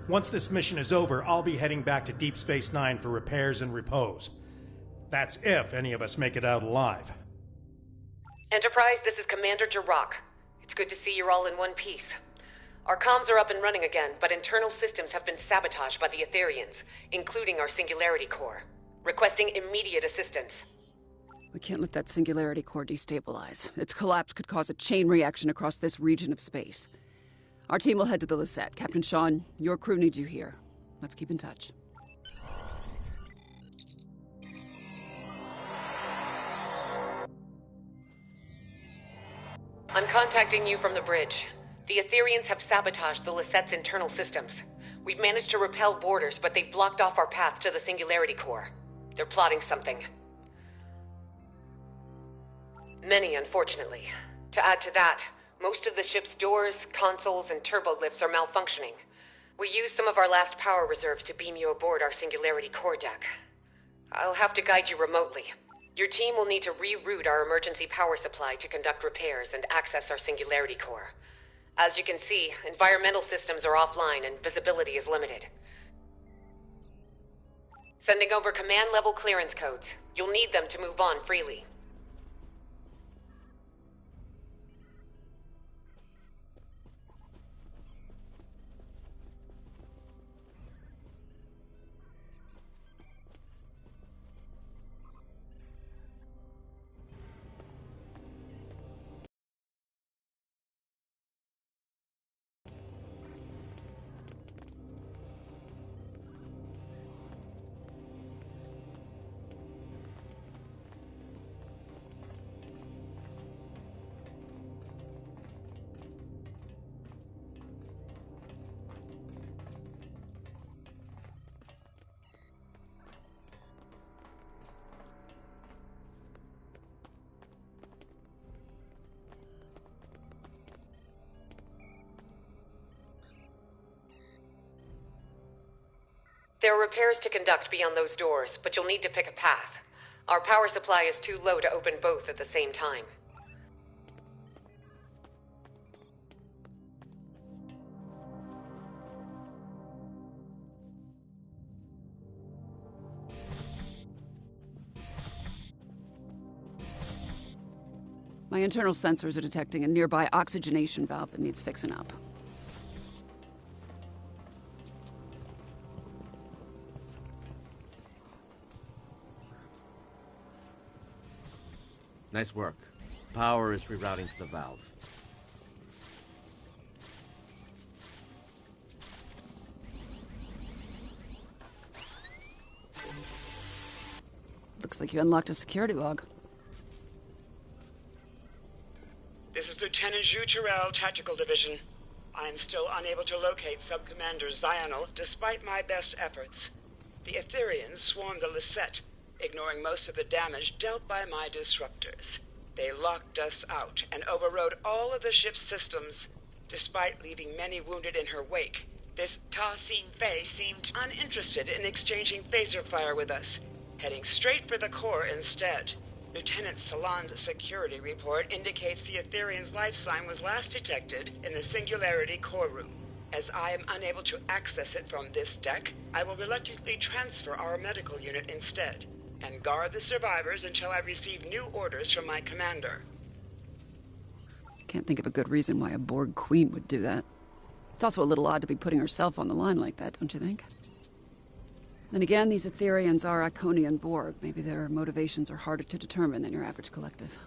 Once this mission is over, I'll be heading back to Deep Space Nine for repairs and repose. That's if any of us make it out alive. Enterprise, this is Commander Jirok. It's good to see you're all in one piece. Our comms are up and running again, but internal systems have been sabotaged by the Etherians, including our Singularity Core. Requesting immediate assistance. We can't let that Singularity Core destabilize. Its collapse could cause a chain reaction across this region of space. Our team will head to the Lisette. Captain Sean, your crew needs you here. Let's keep in touch. I'm contacting you from the bridge. The Etherians have sabotaged the Lisette's internal systems. We've managed to repel boarders, but they've blocked off our path to the Singularity Core. They're plotting something. Many, unfortunately. To add to that, most of the ship's doors, consoles, and turbo lifts are malfunctioning. We used some of our last power reserves to beam you aboard our Singularity Core deck. I'll have to guide you remotely. Your team will need to reroute our emergency power supply to conduct repairs and access our Singularity Core. As you can see, environmental systems are offline and visibility is limited. Sending over command-level clearance codes. You'll need them to move on freely. There are repairs to conduct beyond those doors, but you'll need to pick a path. Our power supply is too low to open both at the same time. My internal sensors are detecting a nearby oxygenation valve that needs fixing up. Nice work. Power is rerouting to the valve. Looks like you unlocked a security log. This is Lieutenant Zhu Terrell, Tactical Division. I am still unable to locate Sub-Commander Zionel, despite my best efforts. The Ethereans swarmed the Lisette, ignoring most of the damage dealt by my disruptors. They locked us out and overrode all of the ship's systems, despite leaving many wounded in her wake. This Ta Sing Fei seemed uninterested in exchanging phaser fire with us, heading straight for the core instead. Lieutenant Salon's security report indicates the Etherean's life sign was last detected in the Singularity core room. As I am unable to access it from this deck, I will reluctantly transfer our medical unit instead, and guard the survivors until I receive new orders from my commander. Can't think of a good reason why a Borg queen would do that. It's also a little odd to be putting herself on the line like that, don't you think? Then again, these Ethereans are Iconian Borg. Maybe their motivations are harder to determine than your average collective.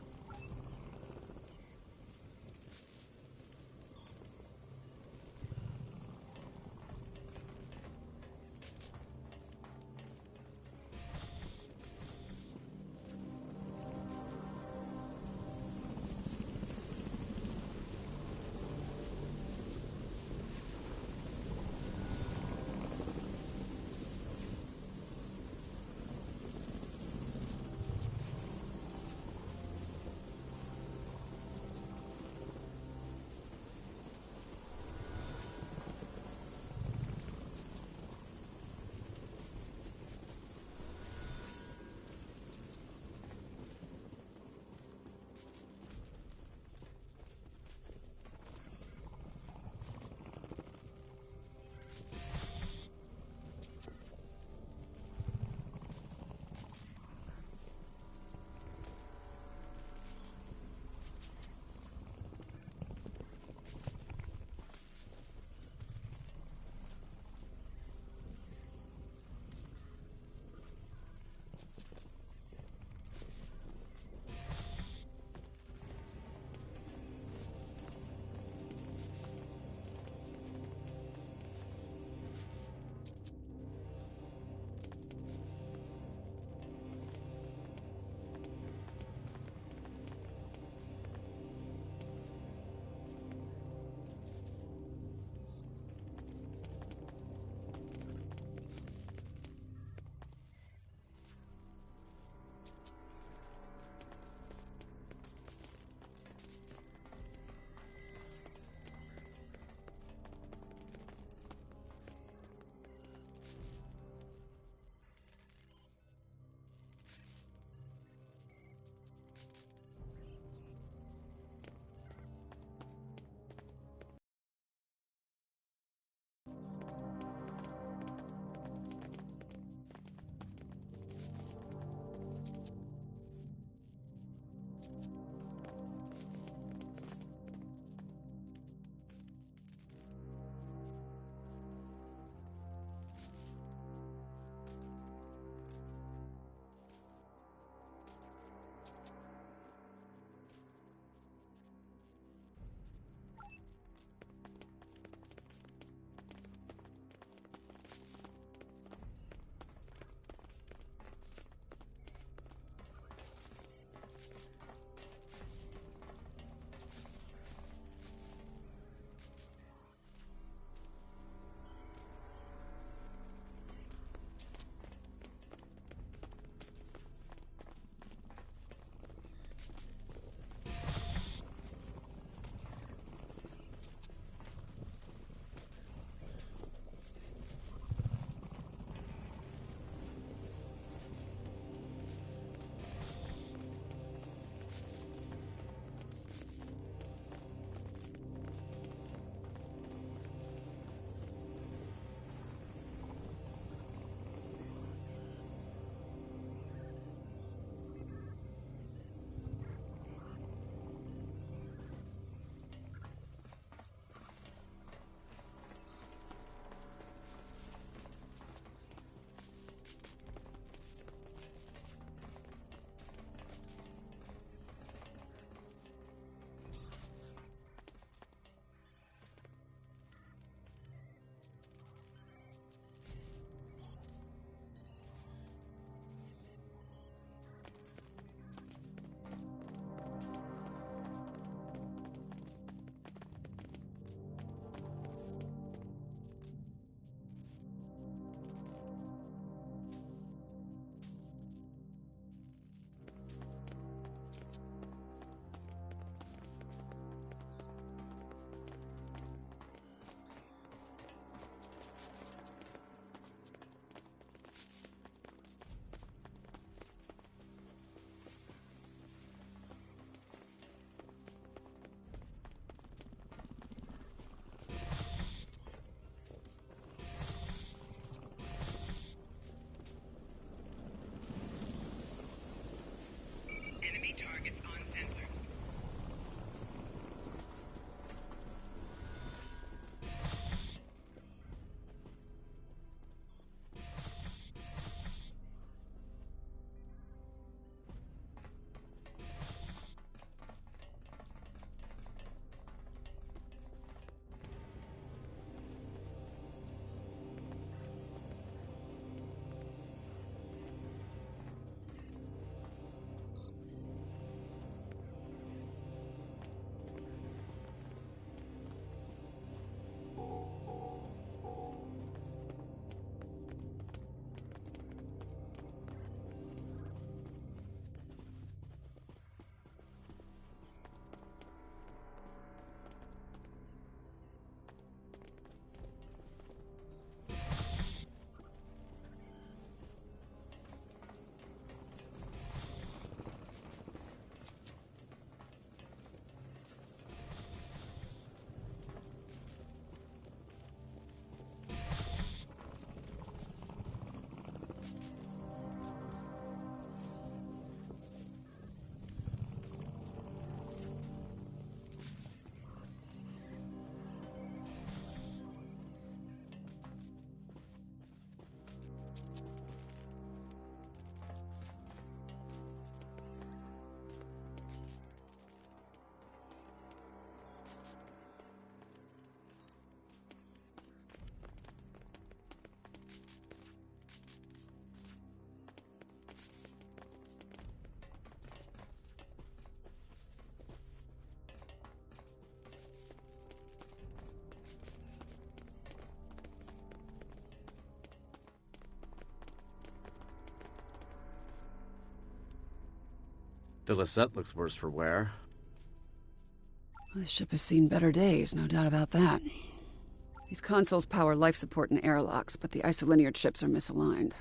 The Lisette looks worse for wear. The ship has seen better days, no doubt about that. These consoles power life support and airlocks, but the isolinear chips are misaligned.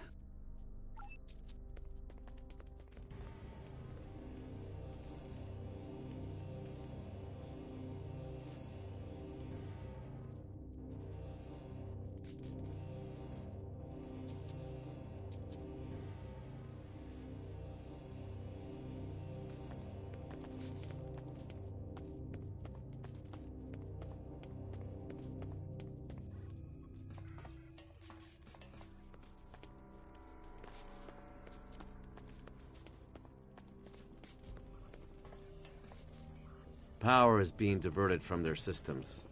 Power is being diverted from their systems.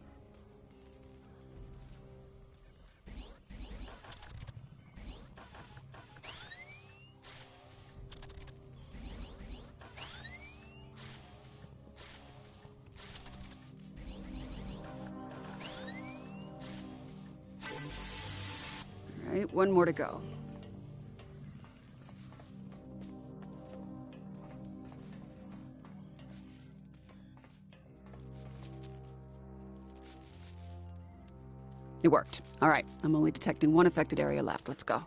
All right, one more to go. It worked. All right, I'm only detecting one affected area left. Let's go.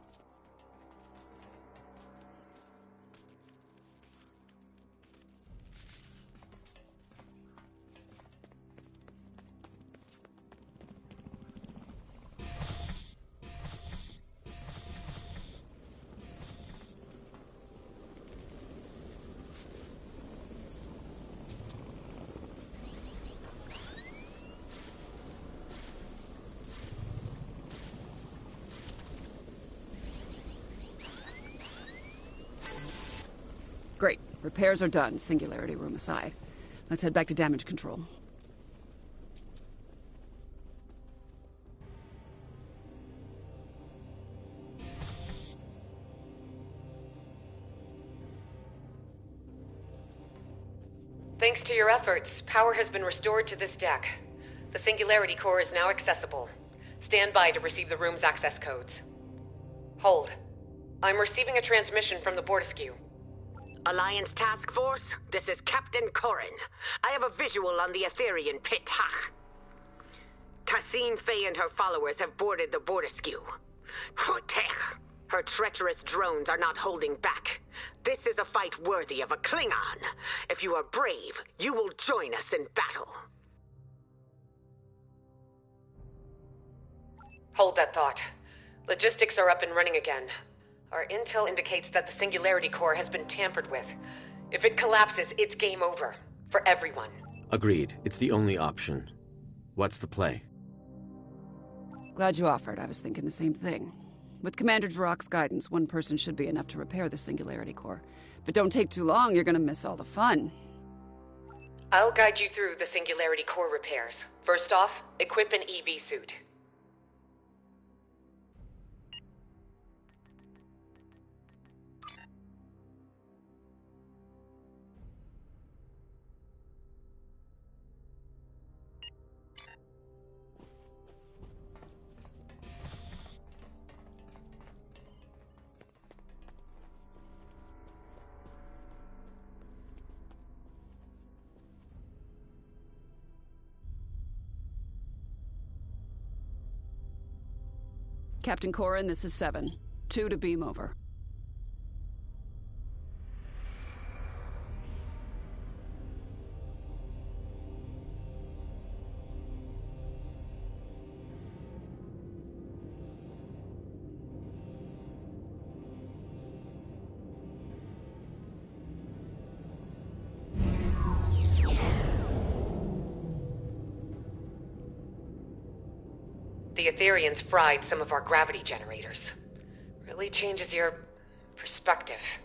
Great. Repairs are done, singularity room aside. Let's head back to damage control. Thanks to your efforts, power has been restored to this deck. The Singularity Core is now accessible. Stand by to receive the room's access codes. Hold. I'm receiving a transmission from the Bortiskew. Alliance Task Force, this is Captain Corrin. I have a visual on the Aetherian pit. Tassine Faye and her followers have boarded the Bortiskew. Her treacherous drones are not holding back. This is a fight worthy of a Klingon. If you are brave, you will join us in battle. Hold that thought. Logistics are up and running again. Our intel indicates that the Singularity Core has been tampered with. If it collapses, it's game over. For everyone. Agreed. It's the only option. What's the play? Glad you offered. I was thinking the same thing. With Commander Jirok's guidance, one person should be enough to repair the Singularity Core. But don't take too long, you're gonna miss all the fun. I'll guide you through the Singularity Core repairs. First off, equip an EV suit. Captain Corrin, this is 7. 2 to beam over. The Aetherians fried some of our gravity generators. Really changes your perspective.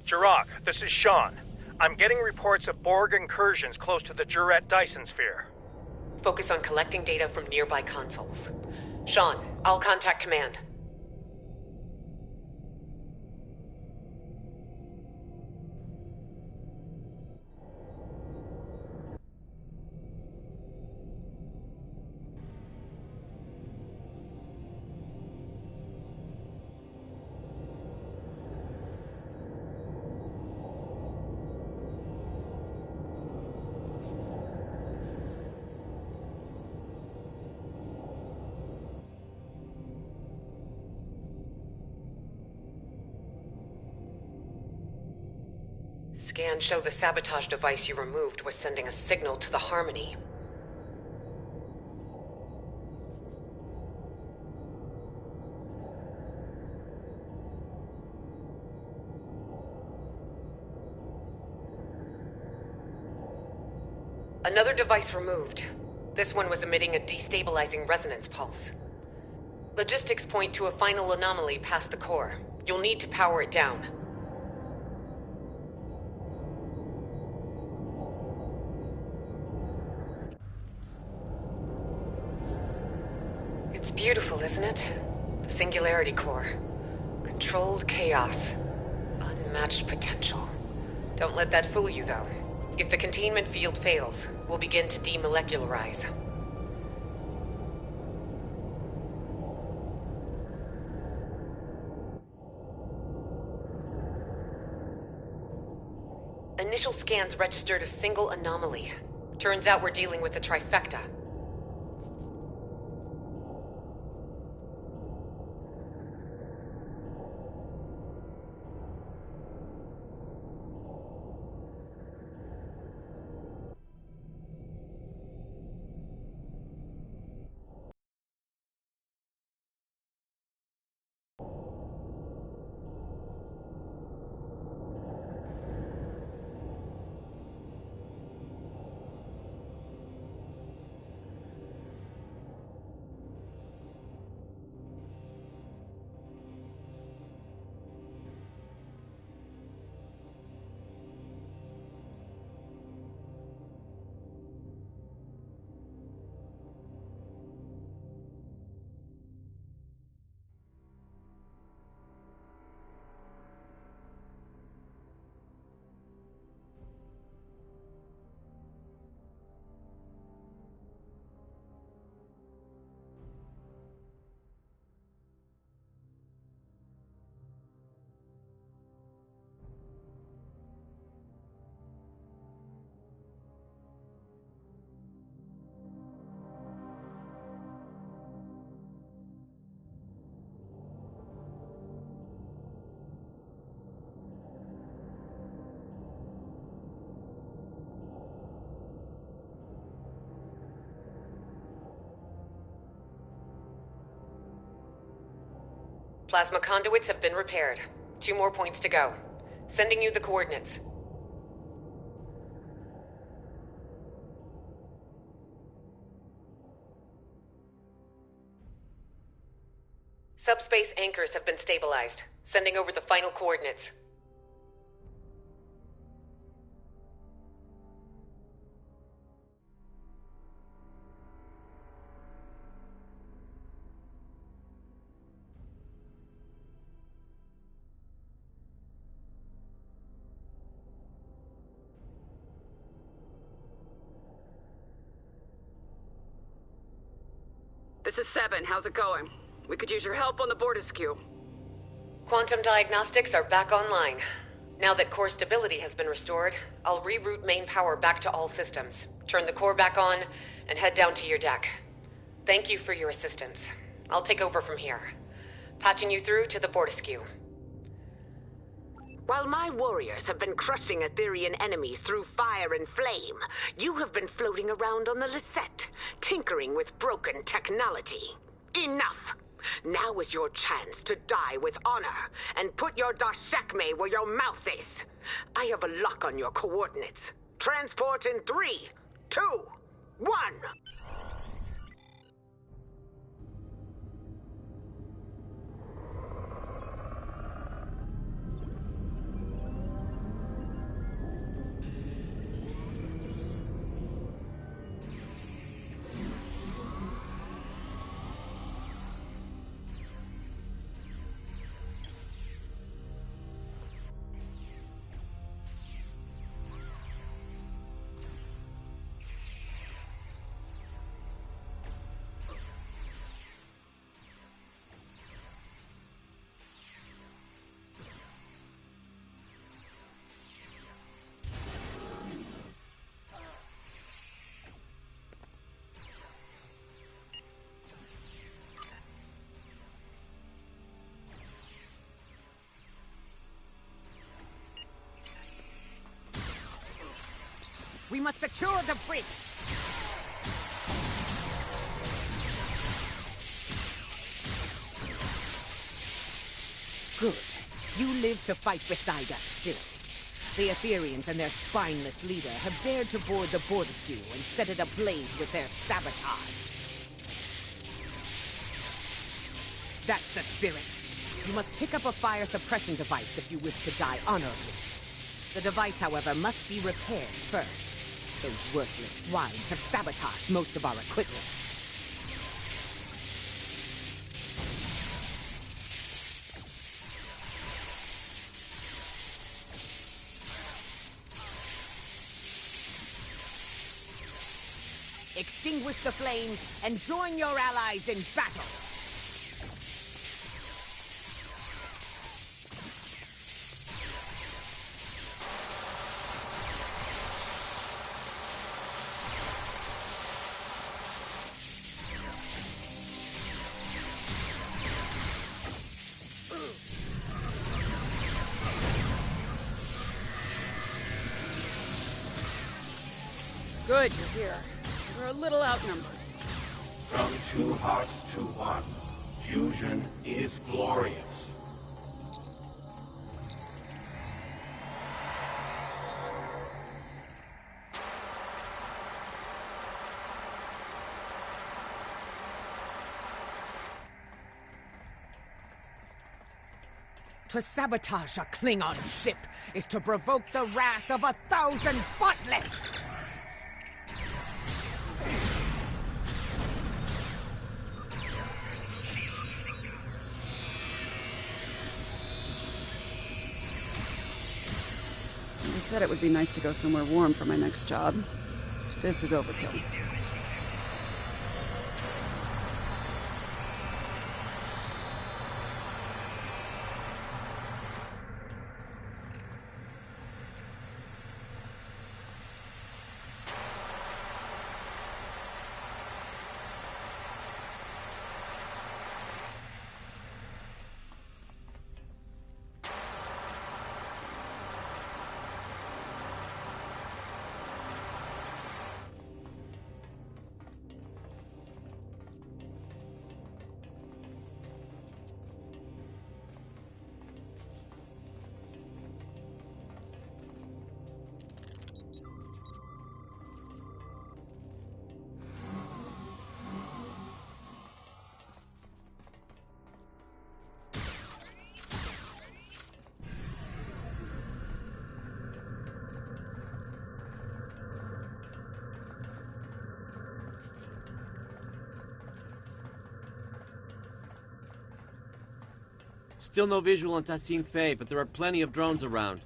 Jirok, this is Sean. I'm getting reports of Borg incursions close to the Juret Dyson sphere. Focus on collecting data from nearby consoles. Sean, I'll contact command. Scans show the sabotage device you removed was sending a signal to the Harmony. Another device removed. This one was emitting a destabilizing resonance pulse. Logistics point to a final anomaly past the core. You'll need to power it down. It's beautiful, isn't it? The Singularity Core. Controlled chaos. Unmatched potential. Don't let that fool you, though. If the containment field fails, we'll begin to demolecularize. Initial scans registered a single anomaly. Turns out we're dealing with a trifecta. Plasma conduits have been repaired. 2 more points to go. Sending you the coordinates. Subspace anchors have been stabilized. Sending over the final coordinates. This is 7. How's it going? We could use your help on the Bortisque. Quantum diagnostics are back online. Now that core stability has been restored, I'll reroute main power back to all systems, turn the core back on, and head down to your deck. Thank you for your assistance. I'll take over from here. Patching you through to the Bortisque. While my warriors have been crushing Aetherian enemies through fire and flame, you have been floating around on the Lisette, tinkering with broken technology. Enough! Now is your chance to die with honor, and put your Darshekme where your mouth is. I have a lock on your coordinates. Transport in 3, 2, 1! must secure the bridge! Good. You live to fight beside us still. The Aetherians and their spineless leader have dared to board the Borderskew and set it ablaze with their sabotage. That's the spirit. You must pick up a fire suppression device if you wish to die honorably. The device, however, must be repaired first. Those worthless swines have sabotaged most of our equipment. Extinguish the flames and join your allies in battle! Good, you're here. We're a little outnumbered. From 2 hearts to 1, fusion is glorious. To sabotage a Klingon ship is to provoke the wrath of 1,000 butlets! I said it would be nice to go somewhere warm for my next job. This is overkill. Still no visual on Tassine Faye, but there are plenty of drones around.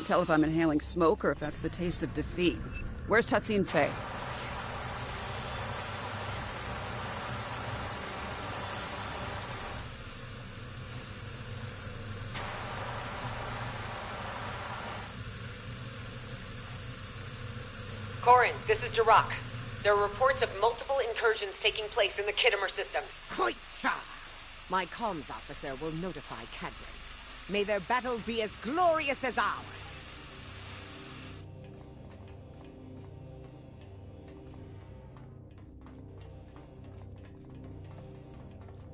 Tell if I'm inhaling smoke or if that's the taste of defeat. Where's Tassine Faye? Corin, this is Jirok. There are reports of multiple incursions taking place in the Kittimer system. Hoitcha! My comms officer will notify Cadron. May their battle be as glorious as ours.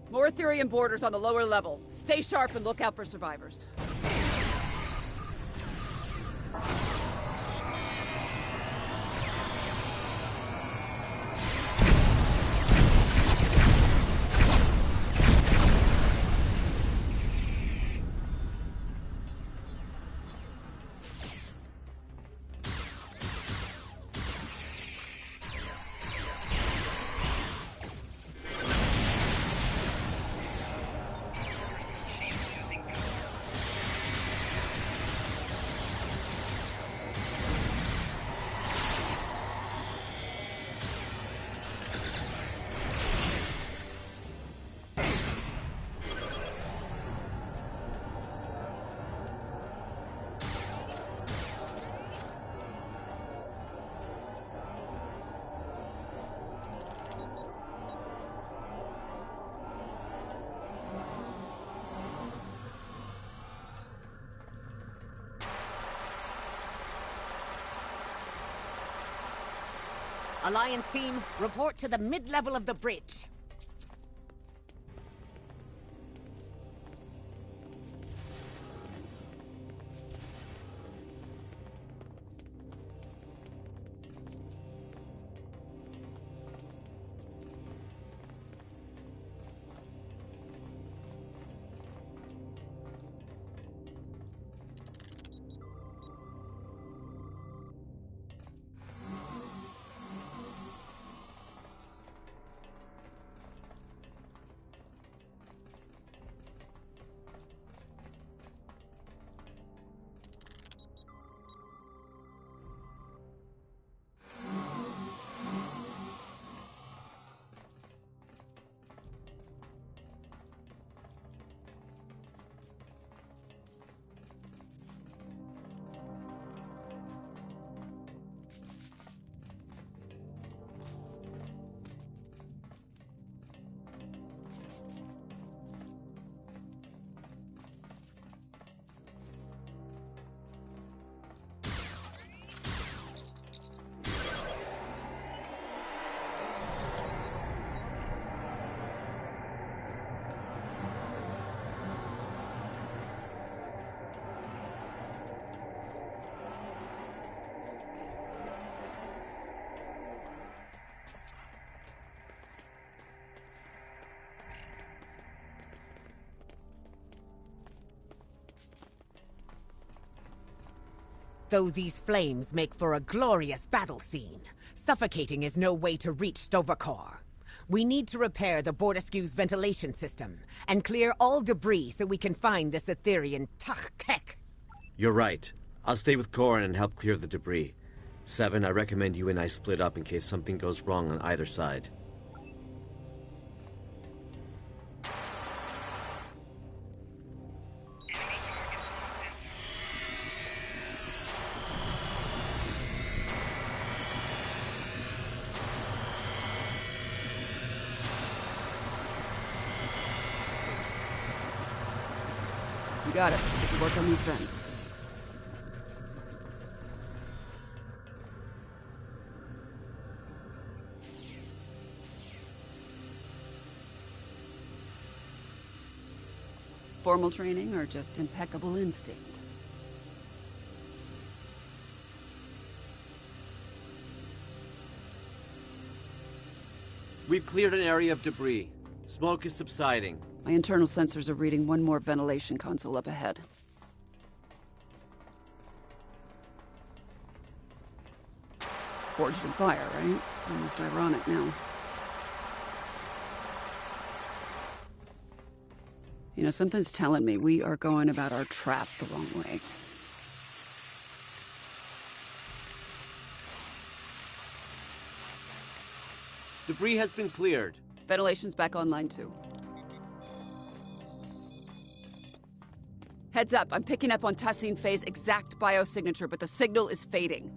More Aetherian borders on the lower level. Stay sharp and look out for survivors. Alliance team, report to the mid-level of the bridge. Though these flames make for a glorious battle scene, suffocating is no way to reach Stovercore. We need to repair the Bordeskiew's ventilation system and clear all debris so we can find this Etherean Tach-Kek. You're right. I'll stay with Corin and help clear the debris. Seven, I recommend you and I split up in case something goes wrong on either side. You got it. Let's get to work on these vents. Formal training or just impeccable instinct? We've cleared an area of debris. Smoke is subsiding. My internal sensors are reading one more ventilation console up ahead. Forged in fire, right? It's almost ironic now. You know, something's telling me we are going about our trap the wrong way. Debris has been cleared. Ventilation's back online, too. Heads up, I'm picking up on Tassine Faye's exact biosignature, but the signal is fading.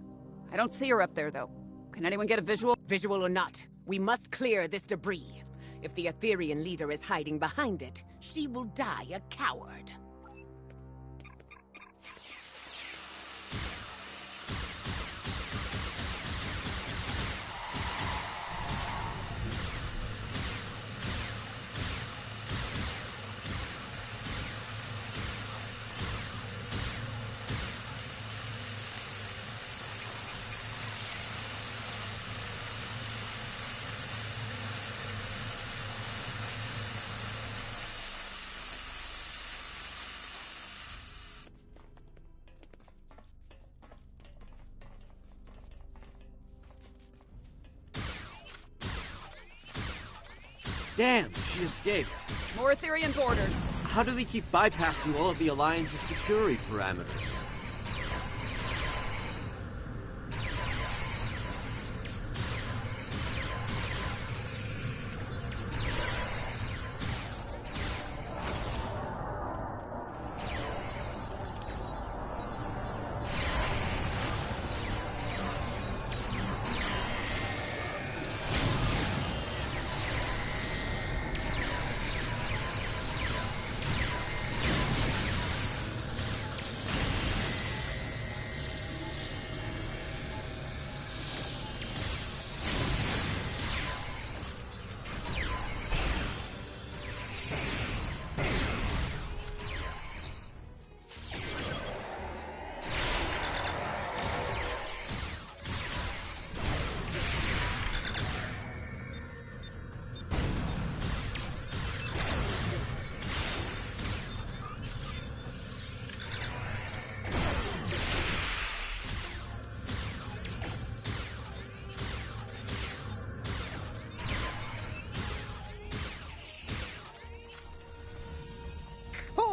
I don't see her up there, though. Can anyone get a visual? Visual or not, we must clear this debris. If the Etherean leader is hiding behind it, she will die a coward. Damn, she escaped. More Etherean borders. How do they keep bypassing all of the Alliance's security parameters?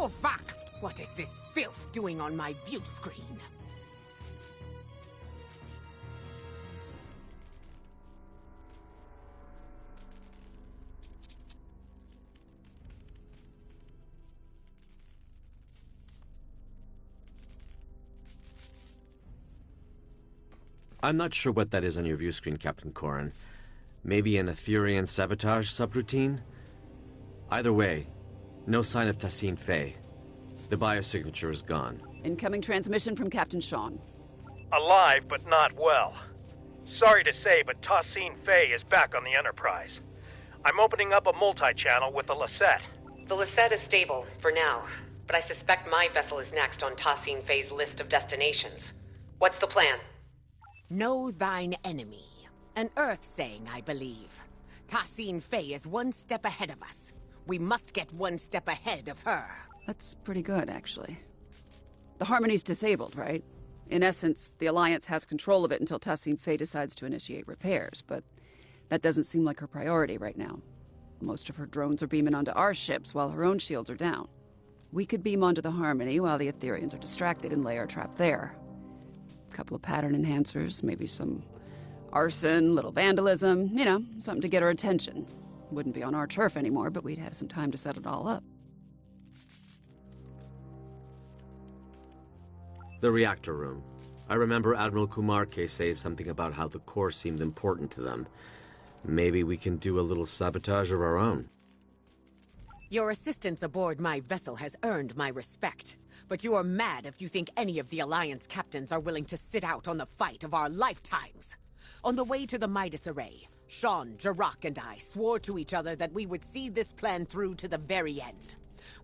fuck! What is this filth doing on my view screen? I'm not sure what that is on your view screen, Captain Corrin. Maybe an Aetherian sabotage subroutine? Either way, no sign of Tassine Fey. The biosignature is gone. Incoming transmission from Captain Sean. Alive, but not well. Sorry to say, but Tassine Fey is back on the Enterprise. I'm opening up a multi-channel with the Lassette. The Lassette is stable, for now. But I suspect my vessel is next on Tassine Fey's list of destinations. What's the plan? Know thine enemy. An Earth saying, I believe. Tassine Fey is one step ahead of us. We must get one step ahead of her. That's pretty good, actually. The Harmony's disabled, right? In essence, the Alliance has control of it until Tassine Fey decides to initiate repairs, but that doesn't seem like her priority right now. Most of her drones are beaming onto our ships while her own shields are down. We could beam onto the Harmony while the Aetherians are distracted and lay our trap there. A couple of pattern enhancers, maybe some arson, little vandalism, you know, something to get her attention. Wouldn't be on our turf anymore, but we'd have some time to set it all up. The reactor room. I remember Admiral Kumarke say something about how the core seemed important to them. Maybe we can do a little sabotage of our own. Your assistance aboard my vessel has earned my respect. But you are mad if you think any of the Alliance captains are willing to sit out on the fight of our lifetimes. On the way to the Midas Array, Sean, Jirok, and I swore to each other that we would see this plan through to the very end.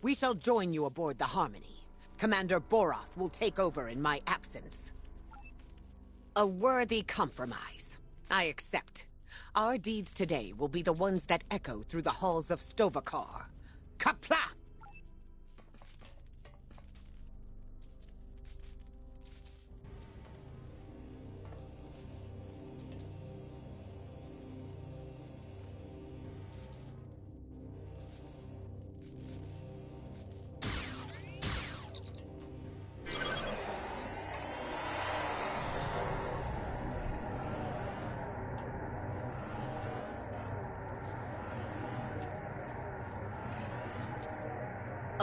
We shall join you aboard the Harmony. Commander Boroth will take over in my absence. A worthy compromise. I accept. Our deeds today will be the ones that echo through the halls of Stovakar. Kapla!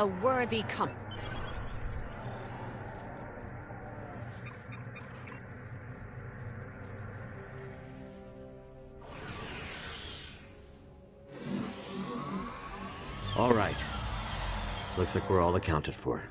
A worthy All right. Looks like we're all accounted for.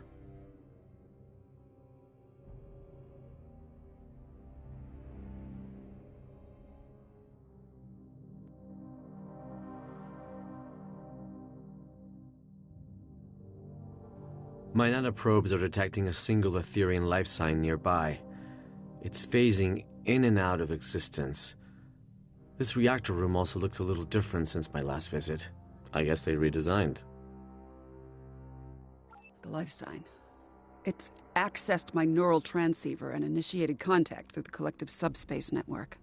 My nanoprobes are detecting a single Aetherian life sign nearby. It's phasing in and out of existence. This reactor room also looks a little different since my last visit. I guess they redesigned. The life sign. It's accessed my neural transceiver and initiated contact through the collective subspace network.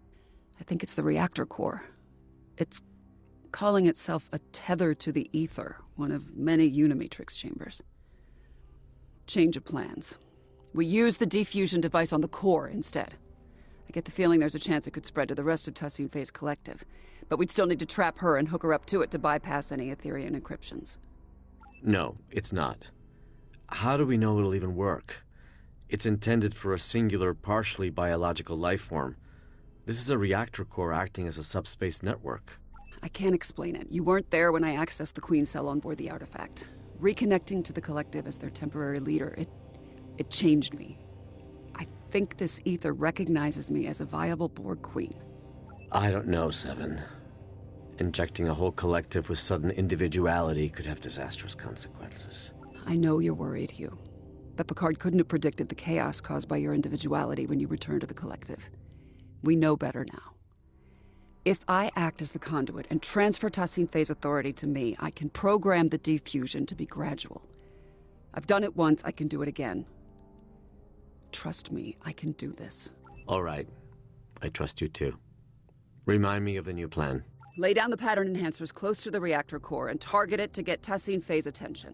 I think it's the reactor core. It's calling itself a tether to the ether, one of many Unimatrix chambers. Change of plans. We use the diffusion device on the core instead. I get the feeling there's a chance it could spread to the rest of Tassine Fey's collective, but we'd still need to trap her and hook her up to it to bypass any Aetherian encryptions. No, it's not. How do we know it'll even work? It's intended for a singular, partially biological life form. This is a reactor core acting as a subspace network. I can't explain it. You weren't there when I accessed the Queen cell on board the artifact. Reconnecting to the collective as their temporary leader, it changed me. I think this ether recognizes me as a viable Borg queen. I don't know, Seven. Injecting a whole collective with sudden individuality could have disastrous consequences. I know you're worried, Hugh. But Picard couldn't have predicted the chaos caused by your individuality when you returned to the collective. We know better now. If I act as the conduit and transfer Tassine Fey's authority to me, I can program the diffusion to be gradual. I've done it once, I can do it again. Trust me, I can do this. All right. I trust you too. Remind me of the new plan. Lay down the pattern enhancers close to the reactor core and target it to get Tassine Fey's attention.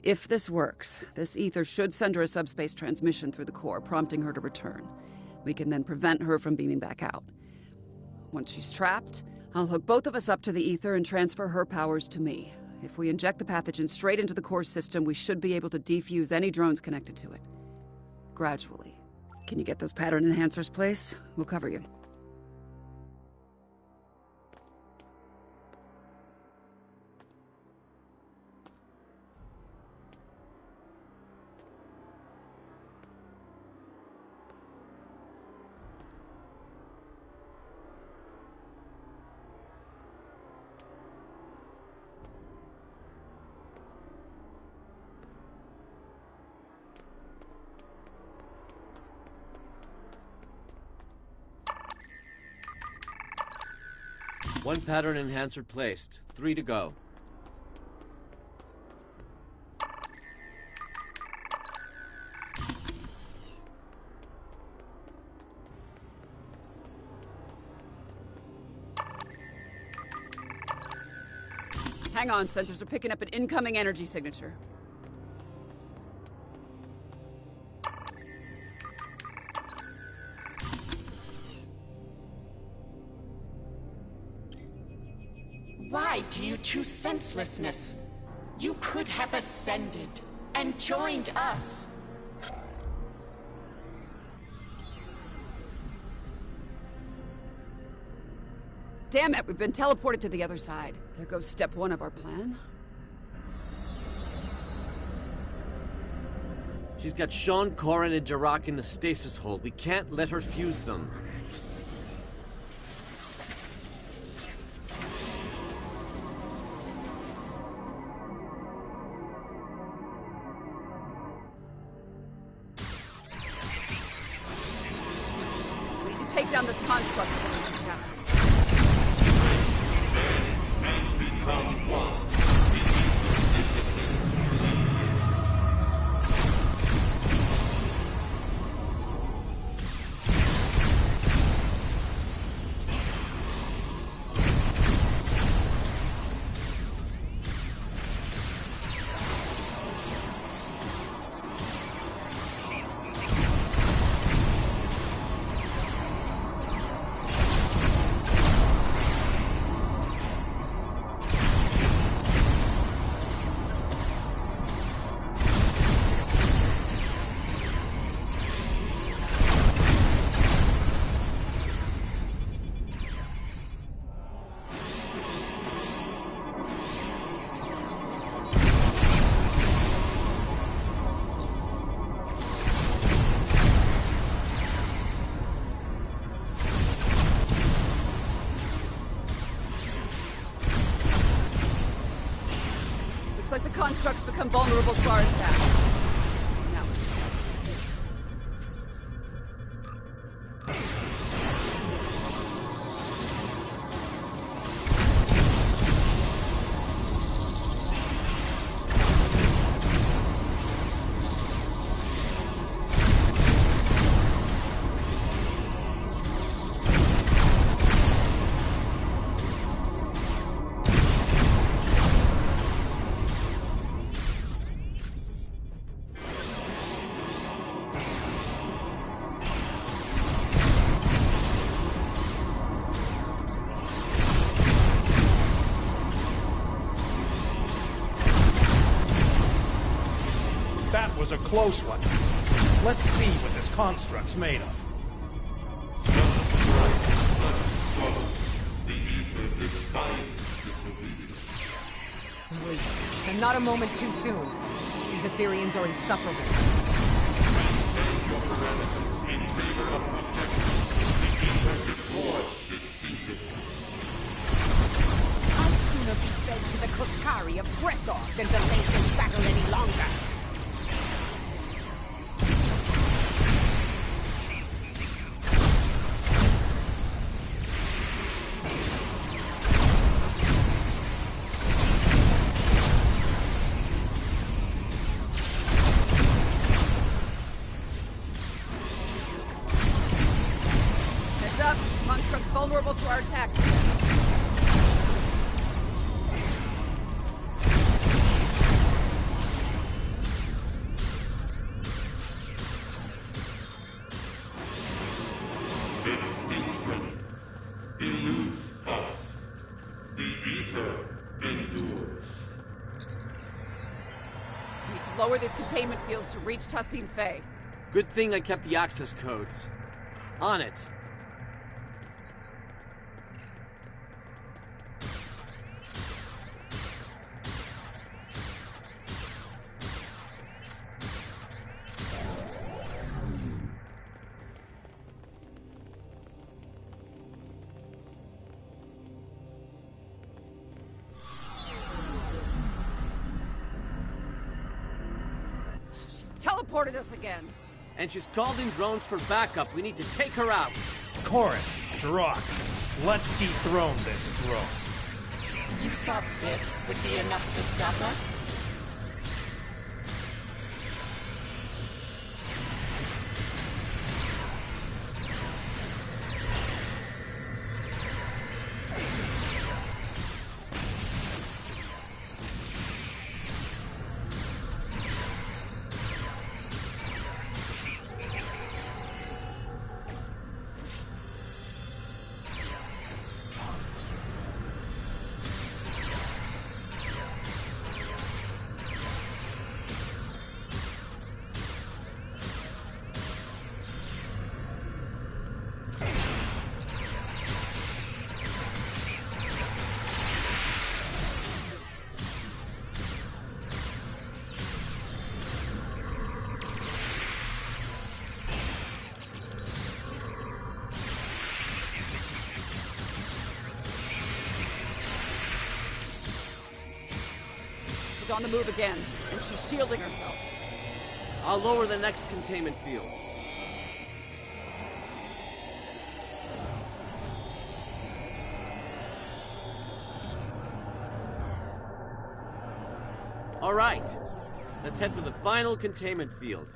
If this works, this ether should send her a subspace transmission through the core, prompting her to return. We can then prevent her from beaming back out. Once she's trapped, I'll hook both of us up to the ether and transfer her powers to me. If we inject the pathogen straight into the core system, we should be able to defuse any drones connected to it. Gradually. Can you get those pattern enhancers placed? We'll cover you. One pattern enhancer placed. 3 to go. Hang on, sensors are picking up an incoming energy signature. Why do you choose senselessness? You could have ascended and joined us. Damn it, we've been teleported to the other side. There goes step 1 of our plan. She's got Sean, Corin, and Jarak in the stasis hold. We can't let her fuse them. We need to take down this construct. And become one. Looks like the constructs become vulnerable to our attack. Now. That was a close one. Let's see what this construct's made of. Released. And not a moment too soon. These Ethereans are insufferable. I'd sooner be fed to the Kuskari of Breathor than delay this battle any longer. Heads up, constructs vulnerable to our attacks. lower these containment fields to reach Tassin Fey. Good thing I kept the access codes. On it. Teleported us again. And she's called in drones for backup. We need to take her out. Corin, Jirok, let's dethrone this drone. You thought this would be enough to stop us? She's on the move again, and she's shielding herself. I'll lower the next containment field. All right, let's head for the final containment field.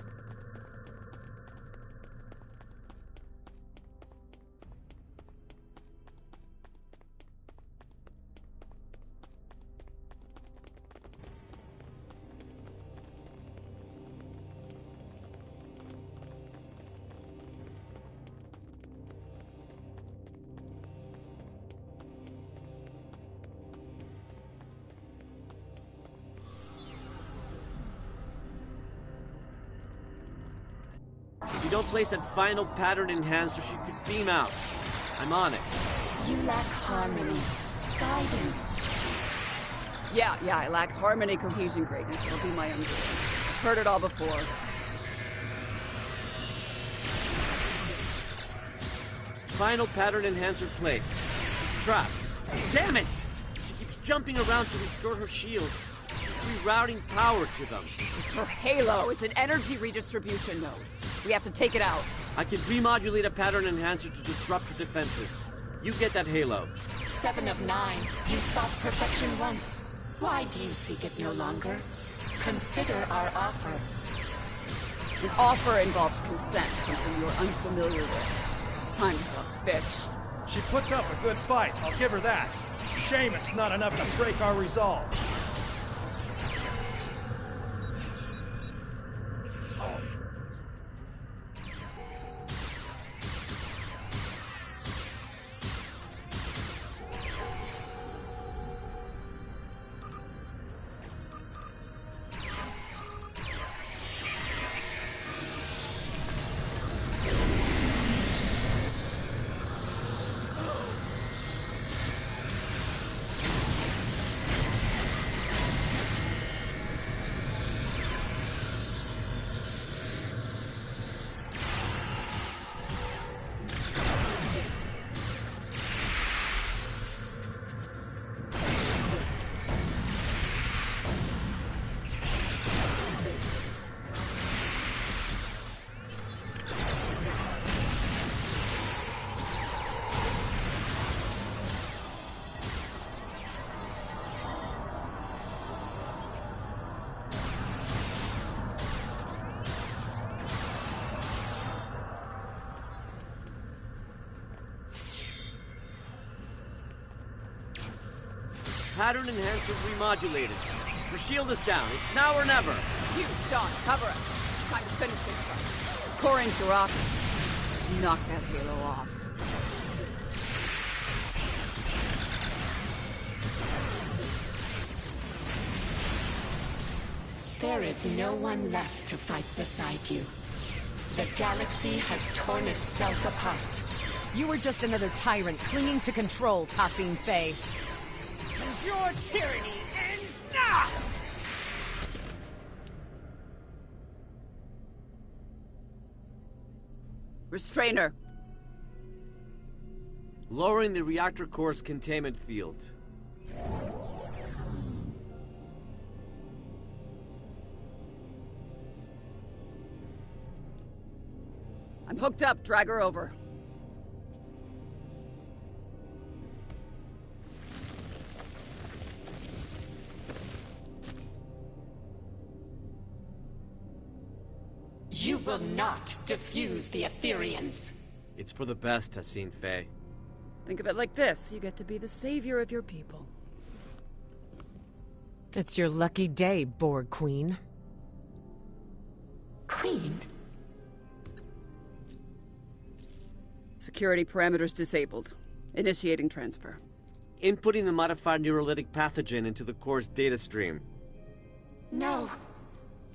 If you don't place that final pattern enhancer, she could beam out. I'm on it. You lack harmony, guidance. Yeah, I lack harmony, cohesion, greatness. It'll be my undoing. I've heard it all before. Final pattern enhancer placed. She's trapped. Damn it! She keeps jumping around to restore her shields. She's rerouting power to them. It's her halo. It's an energy redistribution node. We have to take it out. I can remodulate a pattern enhancer to disrupt her defenses. You get that halo. 7 of 9. You sought perfection once. Why do you seek it no longer? Consider our offer. An offer involves consent, something you're unfamiliar with. Time's up, bitch. She puts up a good fight, I'll give her that. Shame it's not enough to break our resolve. Pattern enhancer remodulated. Her shield is down. It's now or never. You, Sean, cover us. Time to finish this fight. Corin, Jirok, knock that halo off. There is no one left to fight beside you. The galaxy has torn itself apart. You were just another tyrant clinging to control, Tassine Faye. And your tyranny ends now! Restrainer. Lowering the reactor core's containment field. I'm hooked up. Drag her over. You will not defuse the Aetherians. It's for the best, Tassine Faye. Think of it like this. You get to be the savior of your people. It's your lucky day, Borg Queen. Queen? Security parameters disabled. Initiating transfer. Inputting the modified neurolytic pathogen into the core's data stream. No.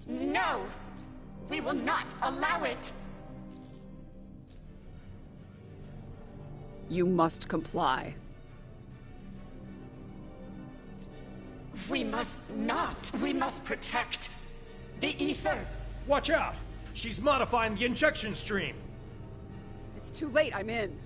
No! We will not allow it! You must comply. We must not. We must protect the ether. Watch out! She's modifying the injection stream. It's too late. I'm in.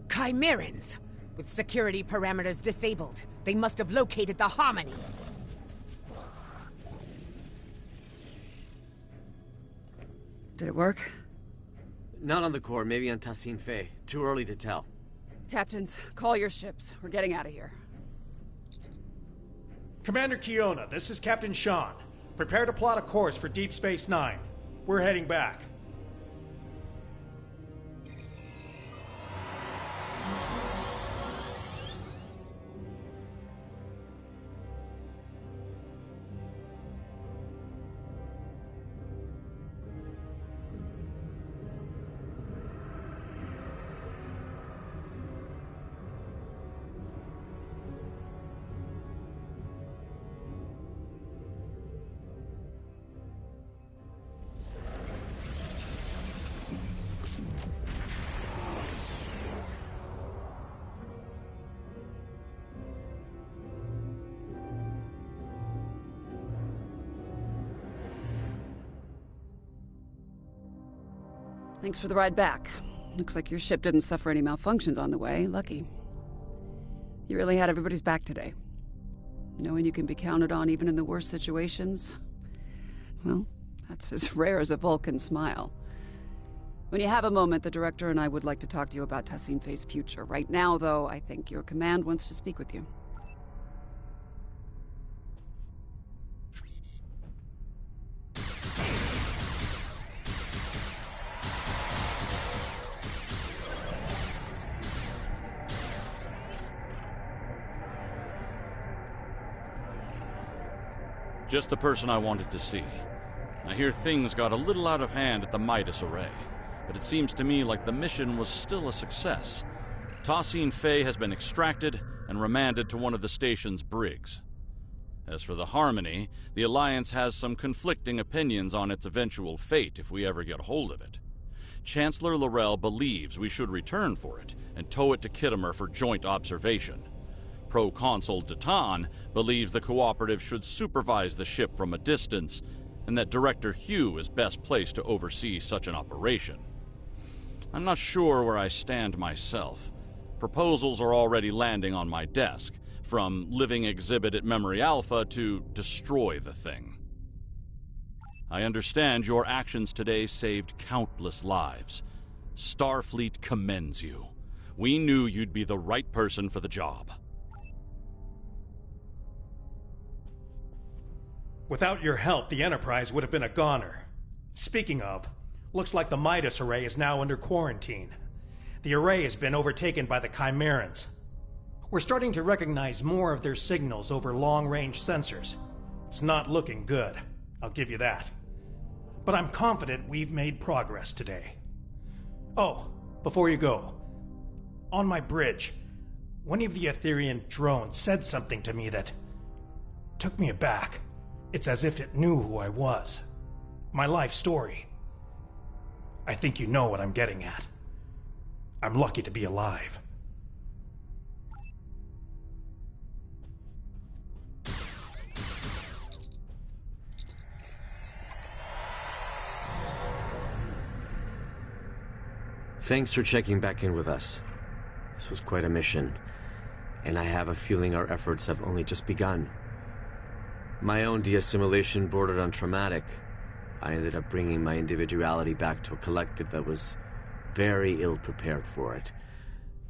Chimerans! With security parameters disabled, they must have located the Harmony. Did it work? Not on the core, maybe on Tassine Faye. Too early to tell. Captains, call your ships. We're getting out of here. Commander Kiona, this is Captain Sean. Prepare to plot a course for Deep Space Nine. We're heading back. Thanks for the ride back. Looks like your ship didn't suffer any malfunctions on the way. Lucky. You really had everybody's back today. Knowing you can be counted on even in the worst situations, well, that's as rare as a Vulcan smile. When you have a moment, the director and I would like to talk to you about Tassine Faye's future. Right now, though, I think your command wants to speak with you. Just the person I wanted to see. I hear things got a little out of hand at the Midas Array, but it seems to me like the mission was still a success. Tassine Faye has been extracted and remanded to one of the station's brigs. As for the Harmony, the Alliance has some conflicting opinions on its eventual fate if we ever get hold of it. Chancellor Laurel believes we should return for it and tow it to Kittimer for joint observation. Proconsul Datan believes the Cooperative should supervise the ship from a distance, and that Director Hugh is best placed to oversee such an operation. I'm not sure where I stand myself. Proposals are already landing on my desk, from living exhibit at Memory Alpha to destroy the thing. I understand your actions today saved countless lives. Starfleet commends you. We knew you'd be the right person for the job. Without your help, the Enterprise would have been a goner. Speaking of, looks like the Midas Array is now under quarantine. The array has been overtaken by the Chimerans. We're starting to recognize more of their signals over long-range sensors. It's not looking good, I'll give you that. But I'm confident we've made progress today. Oh, before you go, on my bridge, one of the Etherean drones said something to me that took me aback. It's as if it knew who I was. My life story. I think you know what I'm getting at. I'm lucky to be alive. Thanks for checking back in with us. This was quite a mission, and I have a feeling our efforts have only just begun. My own de-assimilation bordered on traumatic. I ended up bringing my individuality back to a collective that was very ill-prepared for it.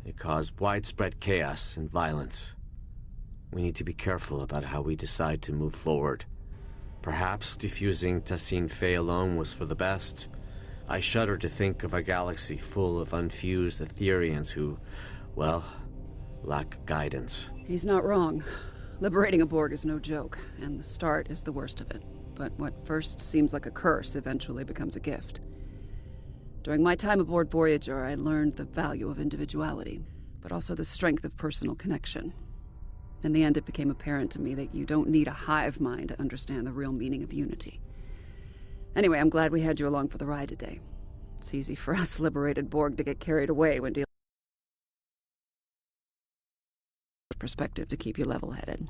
It caused widespread chaos and violence. We need to be careful about how we decide to move forward. Perhaps defusing Tassine Fey alone was for the best. I shudder to think of a galaxy full of unfused Etherians who, well, lack guidance. He's not wrong. Liberating a Borg is no joke, and the start is the worst of it. But what first seems like a curse eventually becomes a gift. During my time aboard Voyager, I learned the value of individuality, but also the strength of personal connection. In the end, it became apparent to me that you don't need a hive mind to understand the real meaning of unity. Anyway, I'm glad we had you along for the ride today. It's easy for us liberated Borg to get carried away when dealing with perspective to keep you level-headed.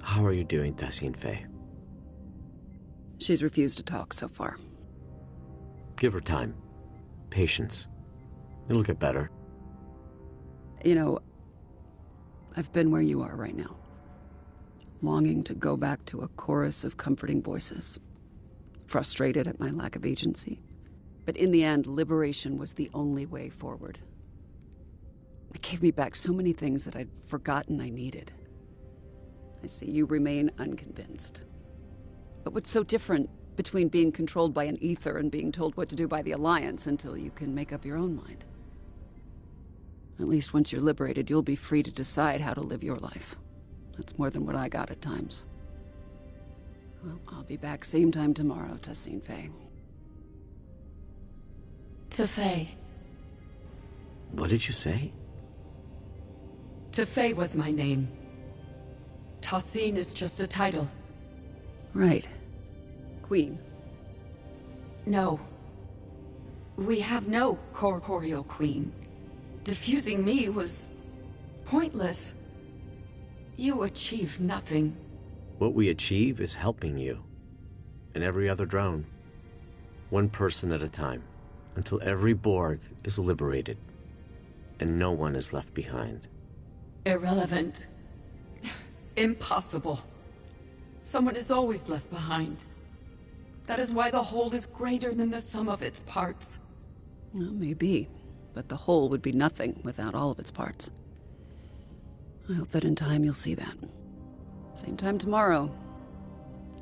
How are you doing, Tassine Fey? She's refused to talk so far. Give her time. Patience. It'll get better. You know, I've been where you are right now. Longing to go back to a chorus of comforting voices. Frustrated at my lack of agency. But in the end, liberation was the only way forward. It gave me back so many things that I'd forgotten I needed. I see you remain unconvinced. But what's so different between being controlled by an ether and being told what to do by the Alliance until you can make up your own mind? At least once you're liberated, you'll be free to decide how to live your life. That's more than what I got at times. Well, I'll be back same time tomorrow, Tassine Fey. Tefay. What did you say? Tefay was my name. Tassine is just a title. Right. Queen. No. We have no corporeal queen. Defusing me was pointless. You achieved nothing. What we achieve is helping you. And every other drone. One person at a time. Until every Borg is liberated. And no one is left behind. Irrelevant. Impossible. Someone is always left behind. That is why the whole is greater than the sum of its parts. Well, maybe. But the whole would be nothing without all of its parts. I hope that in time you'll see that. Same time tomorrow,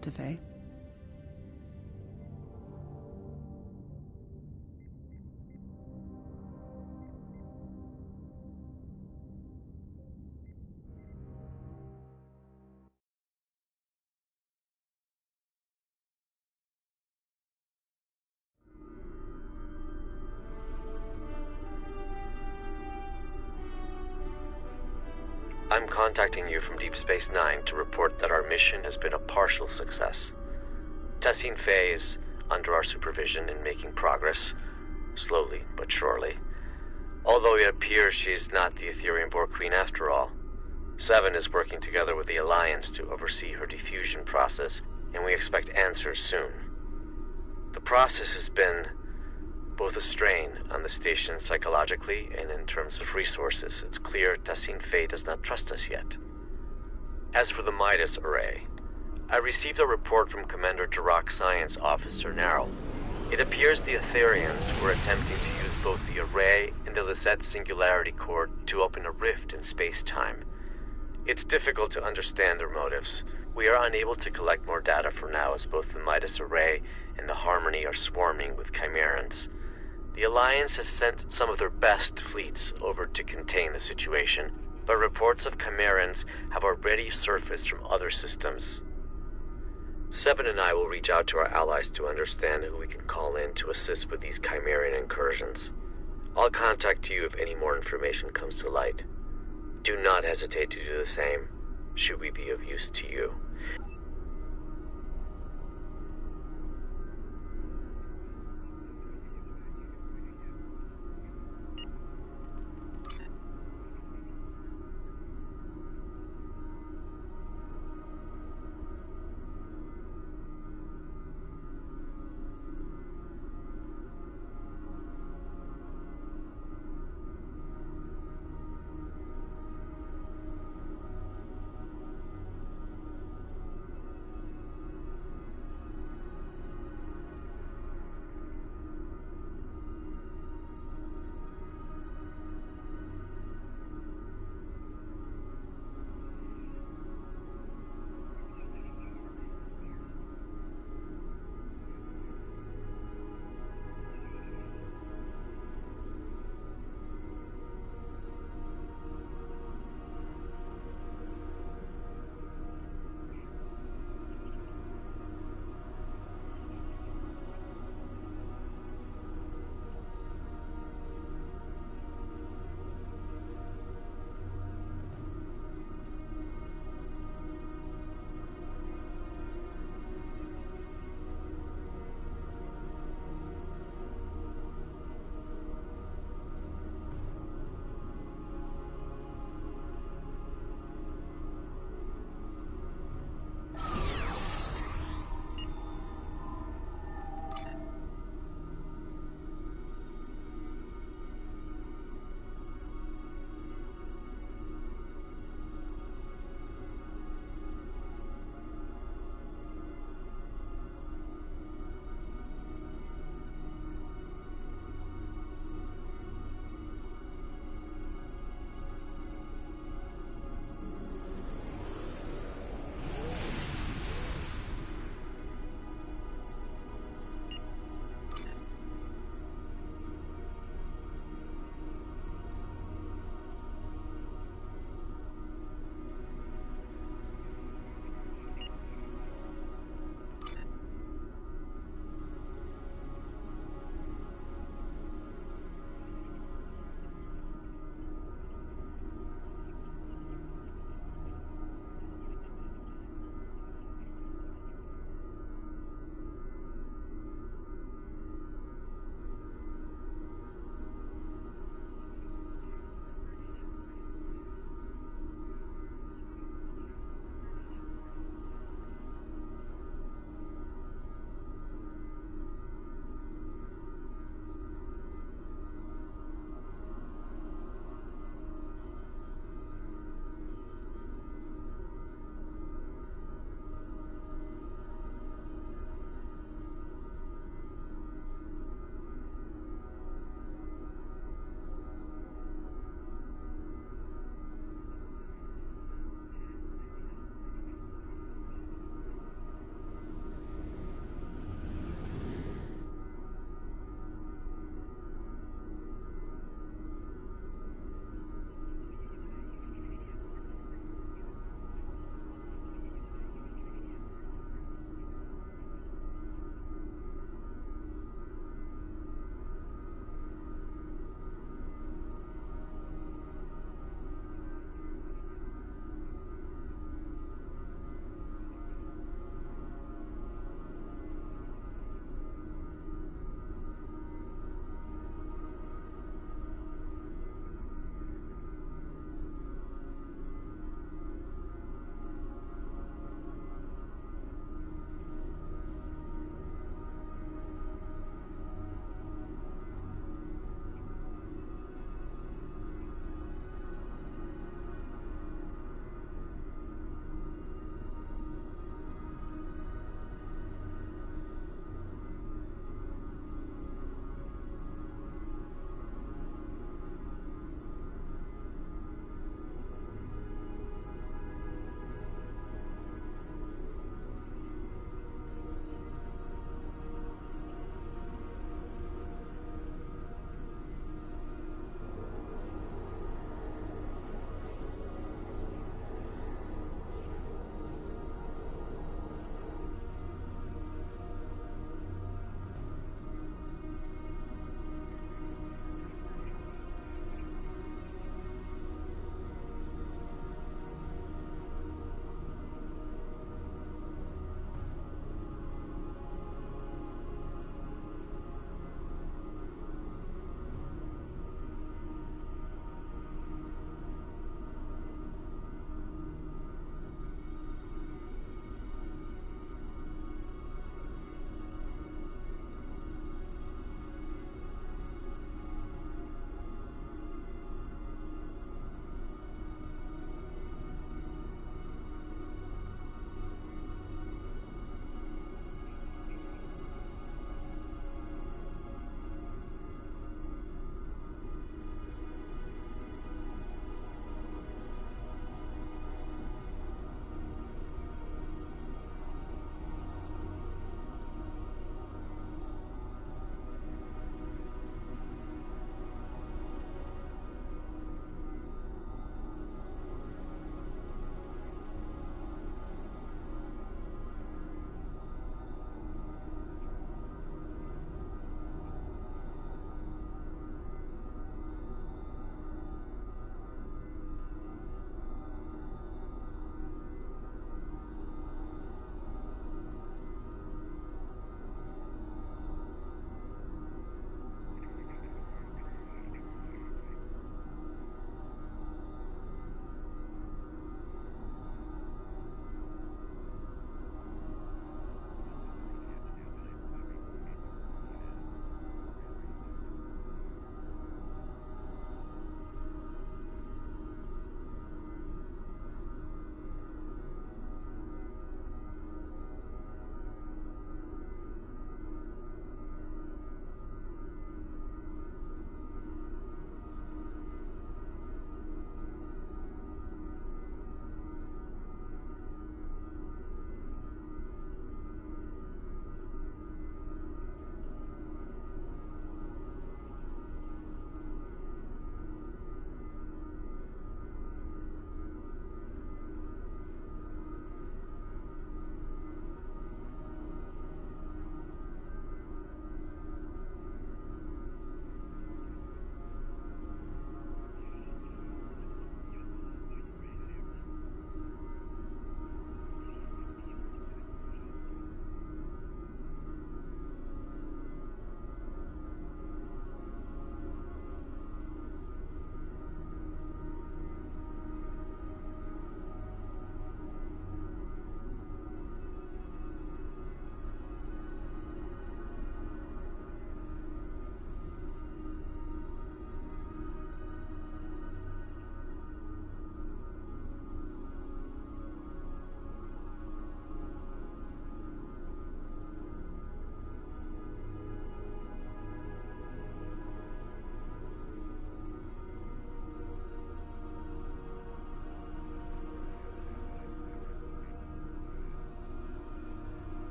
Tefay. I'm contacting you from Deep Space Nine to report that our mission has been a partial success. Tassine Fey is under our supervision and making progress, slowly but surely. Although it appears she's not the Etherian Borg Queen after all. Seven is working together with the Alliance to oversee her diffusion process, and we expect answers soon. The process has been both a strain on the station psychologically and in terms of resources. It's clear Tassine Fey does not trust us yet. As for the Midas array, I received a report from Commander Jirok Science Officer Narrow. It appears the Etherians were attempting to use both the array and the Lisette singularity core to open a rift in space-time. It's difficult to understand their motives. We are unable to collect more data for now, as both the Midas array and the Harmony are swarming with Chimerans. The Alliance has sent some of their best fleets over to contain the situation, but reports of Chimerans have already surfaced from other systems. Seven and I will reach out to our allies to understand who we can call in to assist with these Chimeran incursions. I'll contact you if any more information comes to light. Do not hesitate to do the same, should we be of use to you.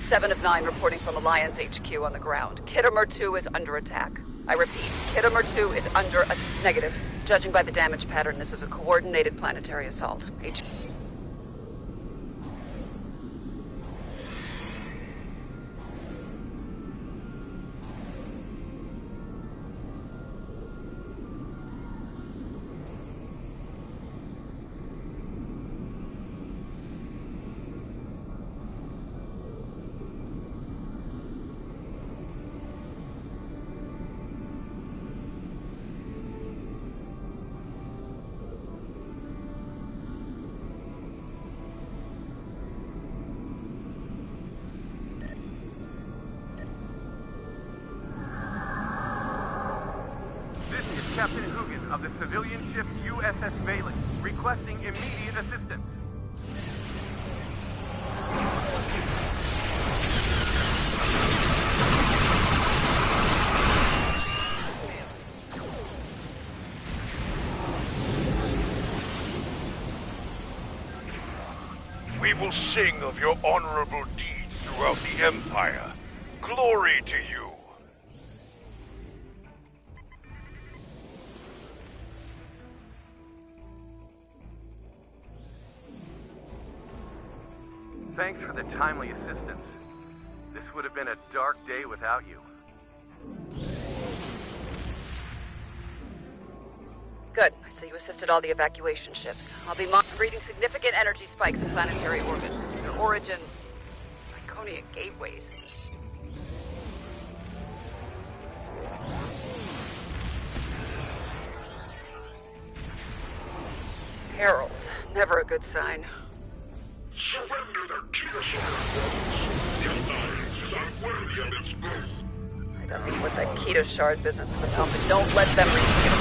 7 of 9 reporting from Alliance HQ on the ground. Kittimer 2 is under attack. I repeat, Kittimer 2 is under attack. Negative. Judging by the damage pattern, this is a coordinated planetary assault. Captain Hugin of the civilian ship USS Bailey, requesting immediate assistance. We will sing of your honorable deeds throughout the Empire. Glory to you! Thanks for the timely assistance. This would have been a dark day without you. Good. I see you assisted all the evacuation ships. I'll be reading significant energy spikes in planetary orbit. Their origin... Iconian gateways. Heralds. Never a good sign. Surrender the Keto-Shard. The Alliance is unworthy of its oath. I don't know what that Keto-Shard business is about, but don't let them reach you.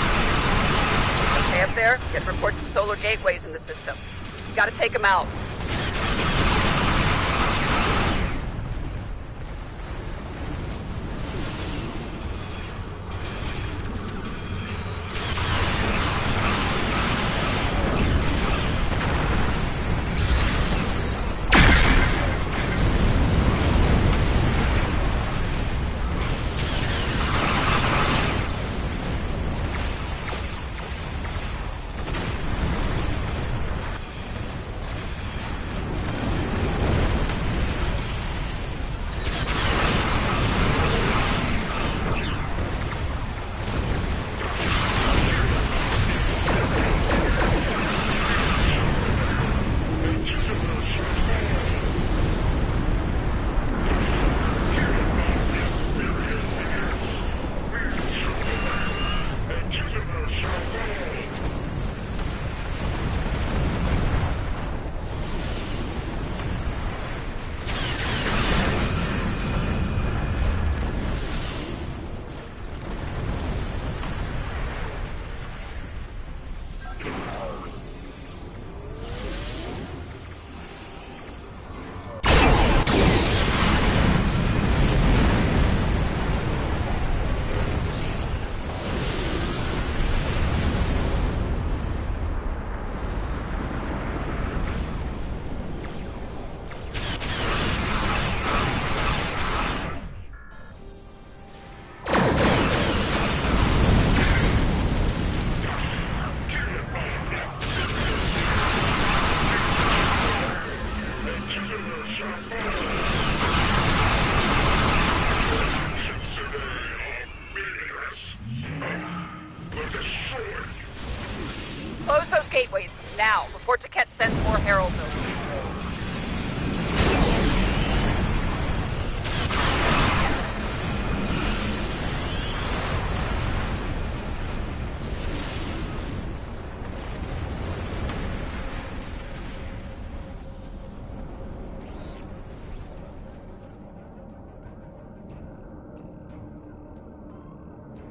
Okay up there? Get reports of solar gateways in the system. You gotta take them out. Close those gateways, now, before Taket sends more heralds over.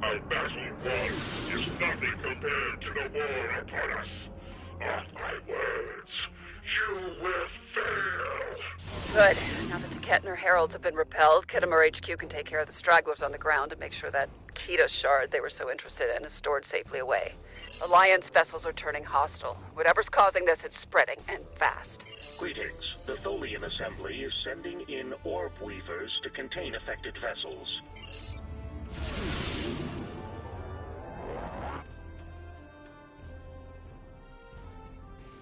Our battle won is nothing compared to the war upon us. Mark my words, you will fail. Good. Now that Taket and her heralds have been repelled, Kittimer HQ can take care of the stragglers on the ground and make sure that Keto shard they were so interested in is stored safely away. Alliance vessels are turning hostile. Whatever's causing this, it's spreading, and fast. Greetings. The Tholian Assembly is sending in orb weavers to contain affected vessels.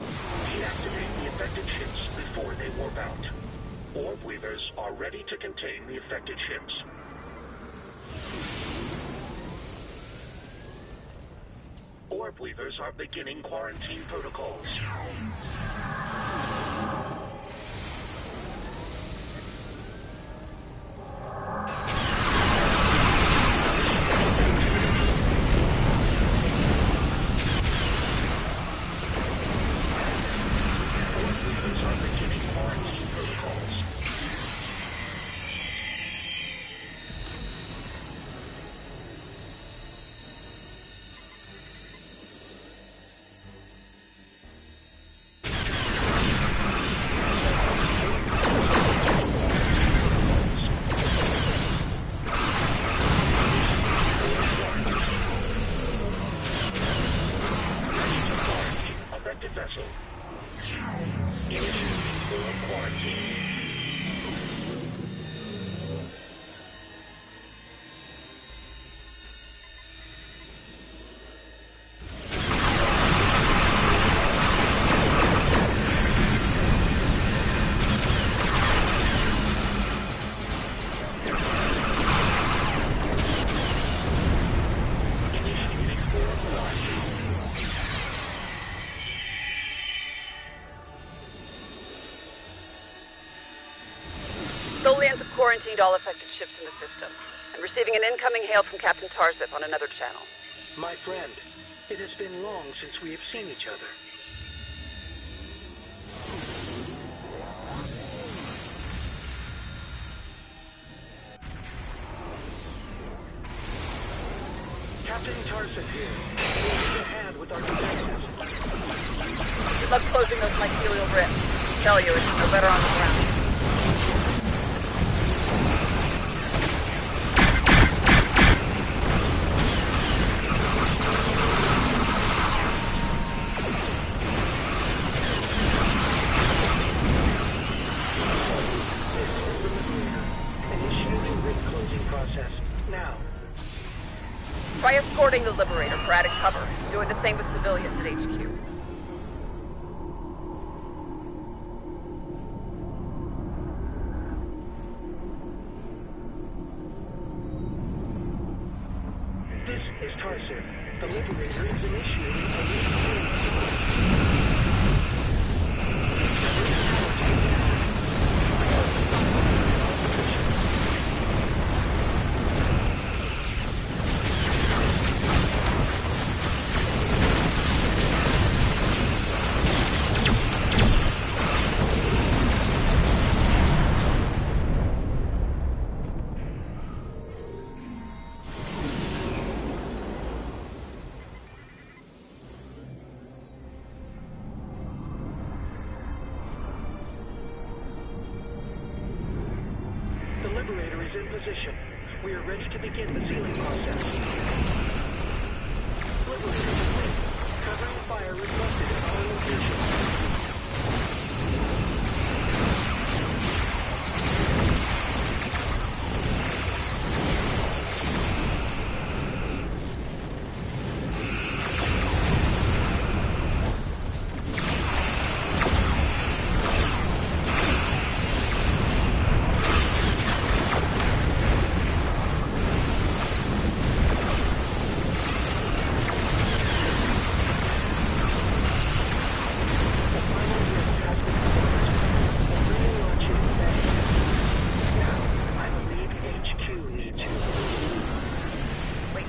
Deactivate the affected ships before they warp out. Orb weavers are ready to contain the affected ships. Orb weavers are beginning quarantine protocols. Vessel. Initiating for quarantine. Tholians have quarantined all affected ships in the system. I'm receiving an incoming hail from Captain Tarzip on another channel. My friend, it has been long since we have seen each other. Captain Tarzip here. We'll need a hand with our defenses. Good luck closing those mycelial rifts. I tell you, it's no better on the ground. Now. Try escorting the Liberator for added cover. Doing the same with civilians at HQ. This is Tarzip. The Liberator is initiating a new series. The Liberator is in position. We are ready to begin the sealing process. Liberator complete. Covering fire requested at our location.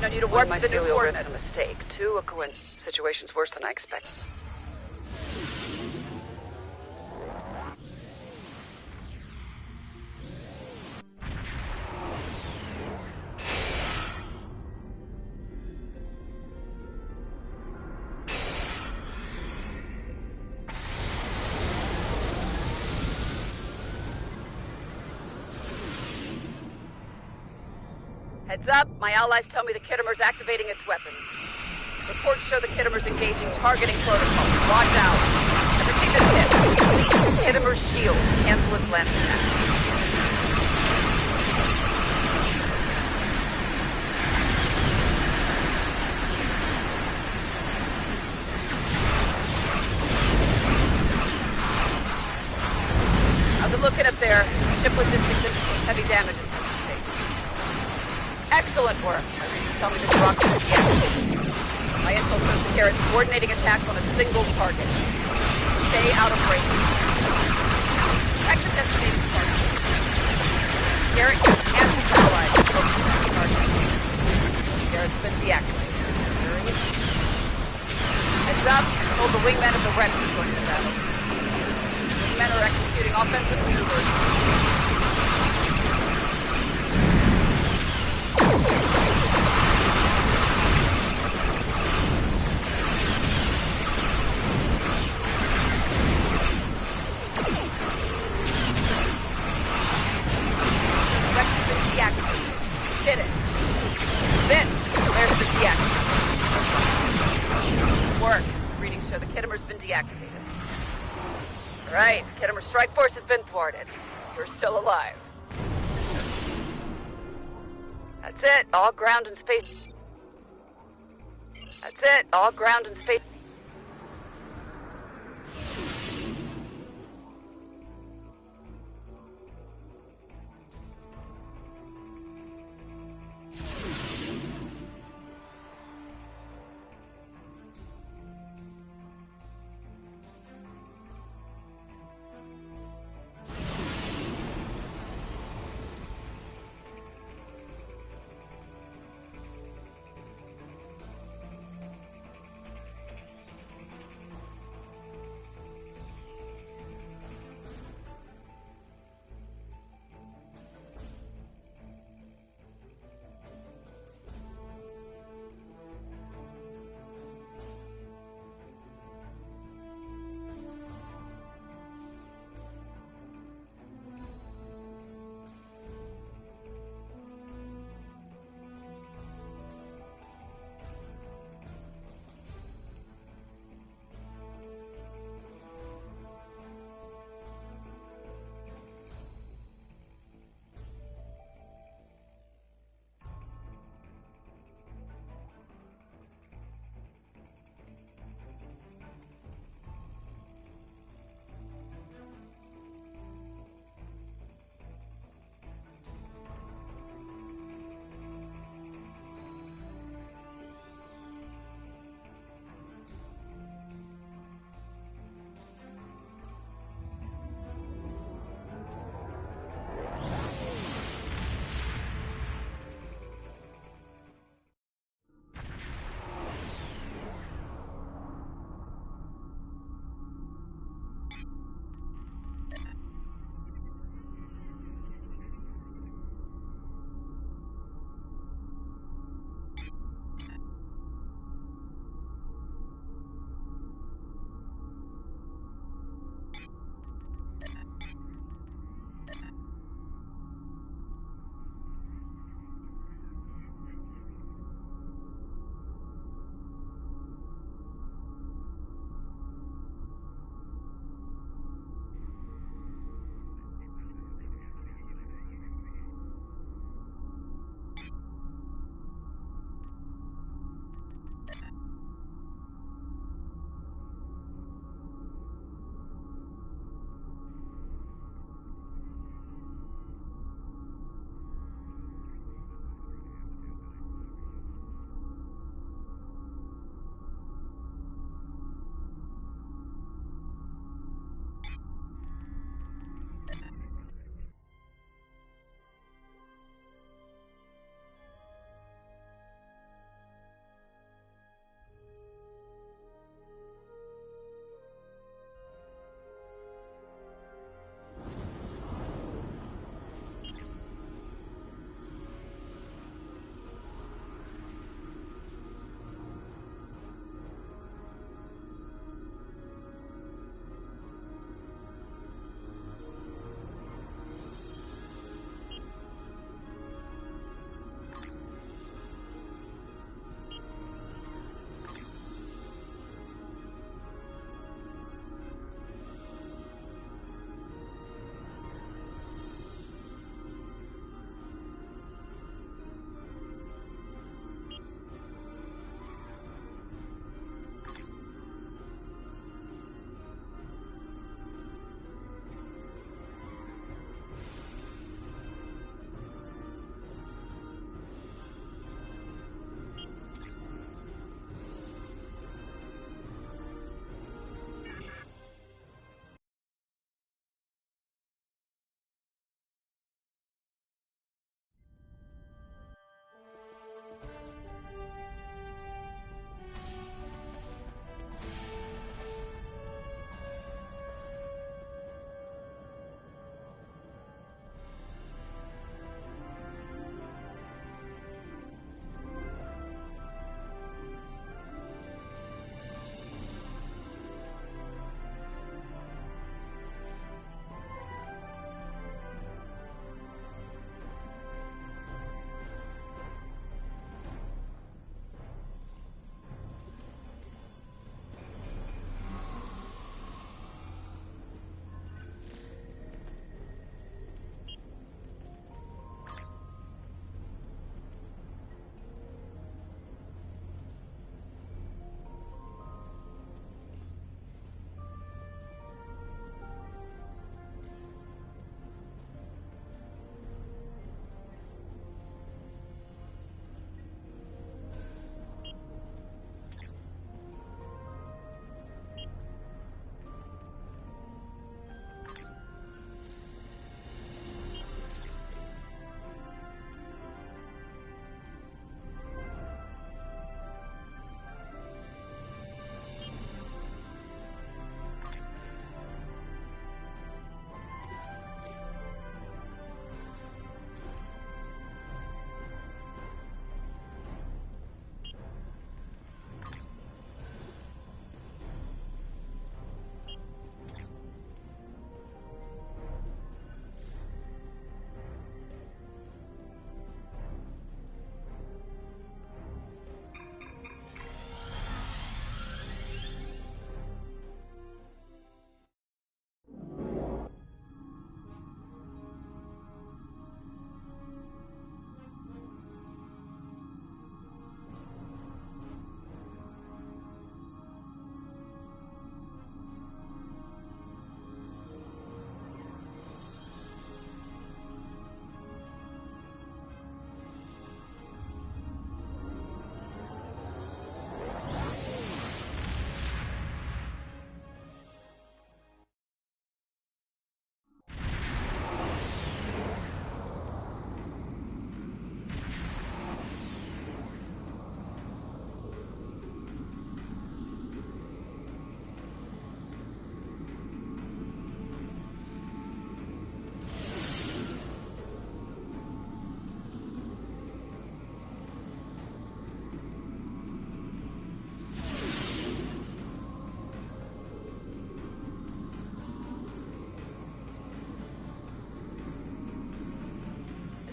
No need to warp the mycelial rift's a mistake. Two, a situation's worse than I expected. Heads up, my allies tell me the Kittimer's activating its weapons. Reports show the Kittimers engaging targeting protocols. Watch out. I've received a tip. Delete Kittimer's shield. Cancel its landing attack. How's it looking up there? Ship logistics indicates heavy damage in some states. Excellent work. My readings tell me this rock is deactivated. My intel shows the Garrett's coordinating attacks on a single target. Stay out of range. Check the destination target. Garrett and his allies are focused on the target. Garrett's been deactivated. Heads up, hold the wingmen of the Rex to join the battle. Men are executing offensive maneuvers. Rex has been deactivated. Hit it. Then, there's the deactivation. Work. Readings show the Kittimer's been deactivated. Right, Kittimer strike force has been thwarted. You're still alive. That's it, all ground and space. That's it, all ground and space.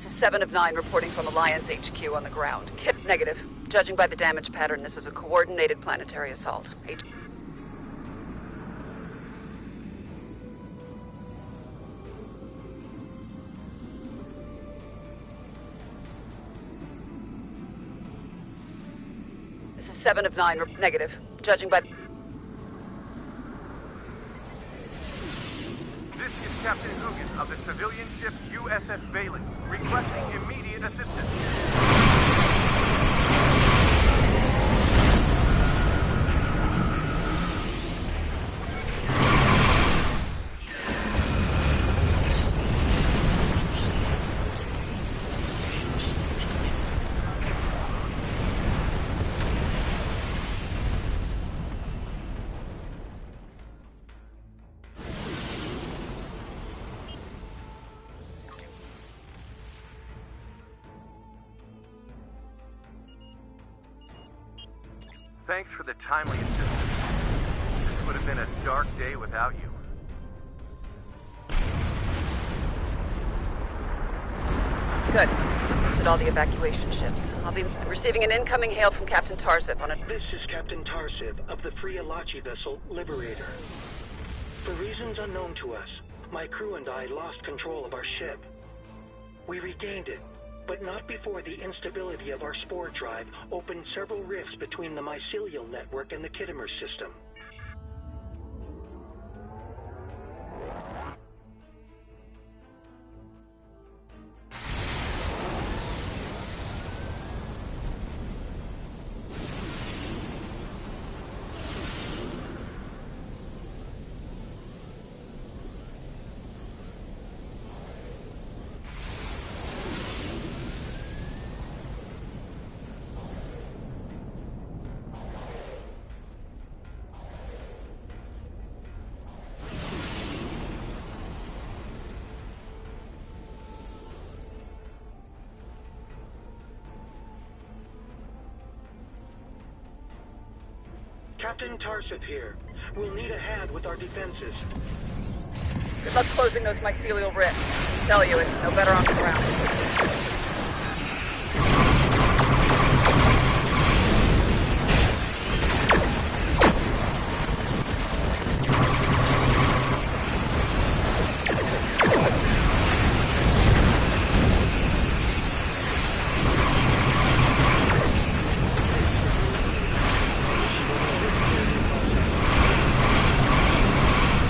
This is 7 of 9 reporting from Alliance HQ on the ground. Negative. Judging by the damage pattern, this is a coordinated planetary assault. This is 7 of 9 negative. Judging by... This is Captain Hoogan of the civilian ship USS Bailey, requesting immediate assistance. Thanks for the timely assistance. This would have been a dark day without you. Good. I've assisted all the evacuation ships. I'll be receiving an incoming hail from Captain Tarsiv on a... This is Captain Tarsiv of the Free Alachi vessel Liberator. For reasons unknown to us, my crew and I lost control of our ship. We regained it, but not before the instability of our spore drive opened several rifts between the mycelial network and the Kittimer system. Captain Tarsiv here. We'll need a hand with our defenses. Good luck closing those mycelial rifts. I tell you, it's no better on the ground.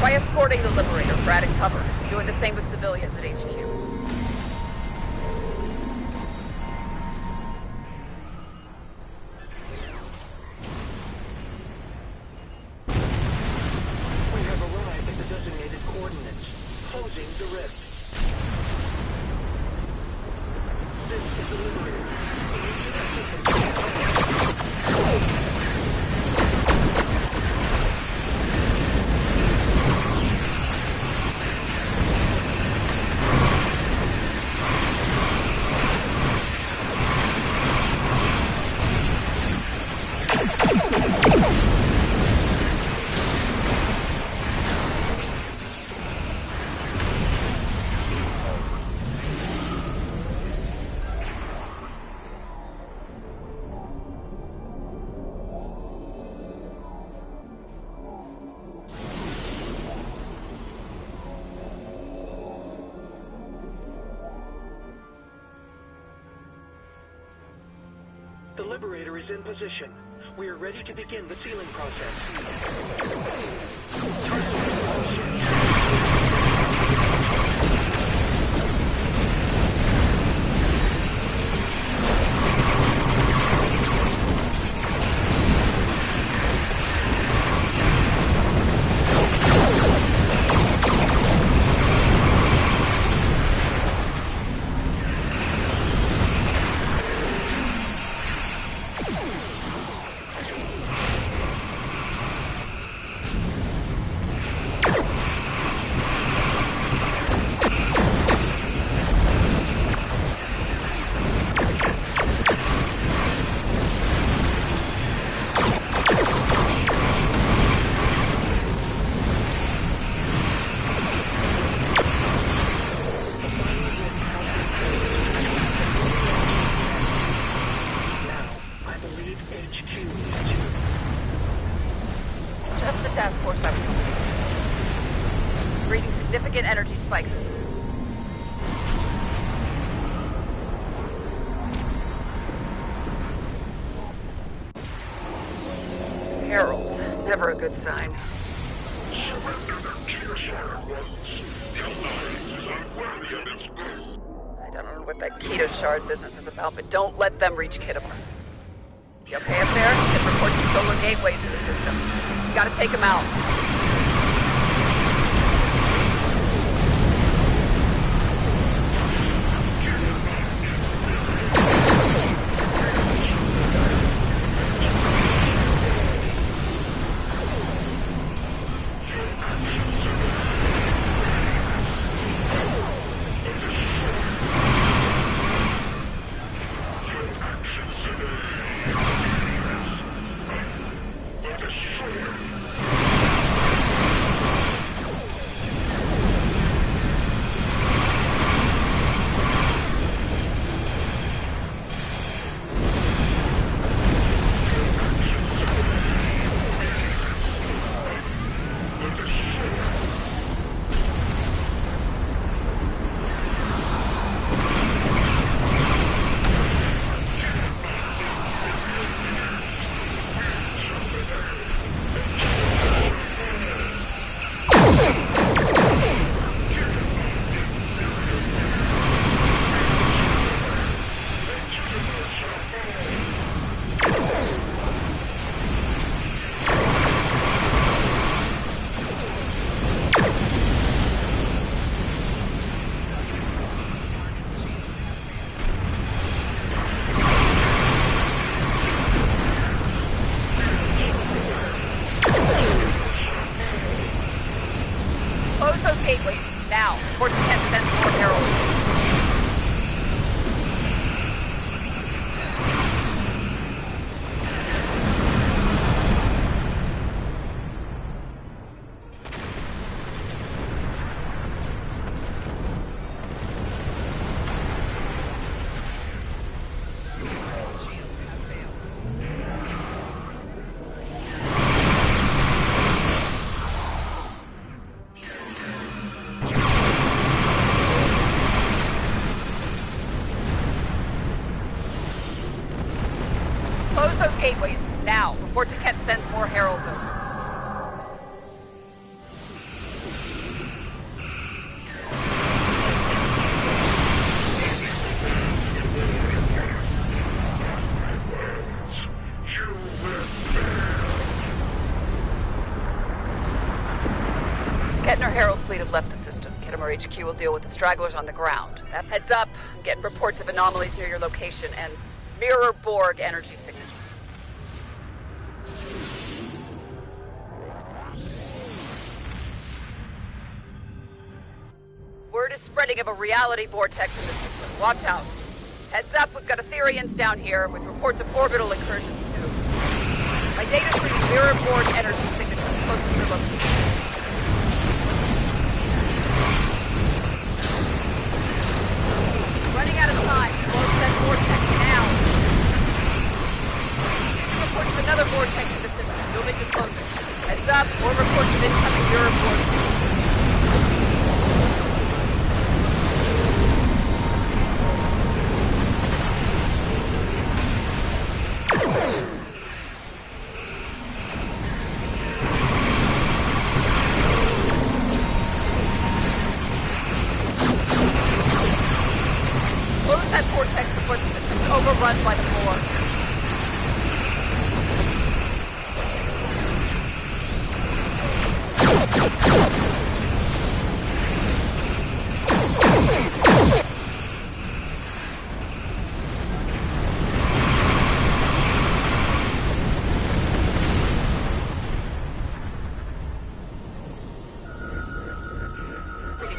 Try escorting the Liberator, Brad and cover. Doing the same with civilians at HQ. We have arrived at the designated coordinates, closing the rift. This is the Liberator. Immediate assistance. The Liberator is in position. We are ready to begin the sealing process. reading significant energy spikes. Heralds. Never a good sign. I don't know what that Keto Shard business is about, but don't let them reach Kittimer. You okay up there? Get reports of solar gateways in the system. You gotta take them out. Gateways, now, before Taket sends more heralds over. Taket and her herald fleet have left the system. Kittimer HQ will deal with the stragglers on the ground. Heads up, I'm getting reports of anomalies near your location and mirror Borg energy signatures. Word is spreading of a reality vortex in the system. Watch out. Heads up, we've got Ethereans down here with reports of orbital incursions too. My data's reading mirror Borg energy signatures close to your location. Running out of time. Close that vortex now. Reports of another vortex in the system. You'll need to close it. Heads up, more reports of incoming mirror Borg. Overrun by the Borg.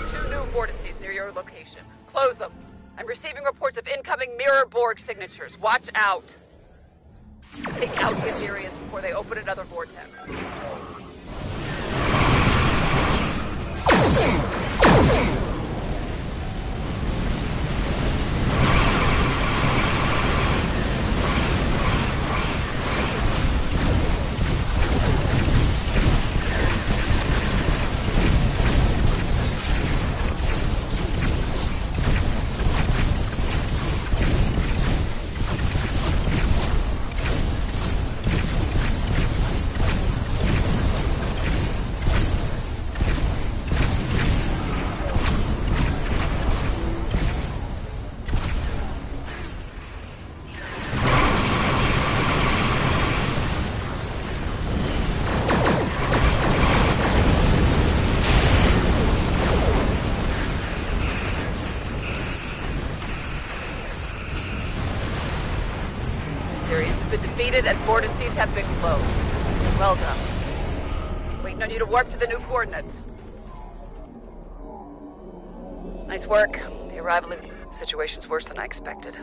Two new vortices near your location. Close them. I'm receiving reports of incoming mirror Borg signatures. Watch out. Take out the Ethereans before they open another vortex. completed and vortices have been closed. Well done. Waiting on you to warp to the new coordinates. Nice work. The arrival of the situation's worse than I expected.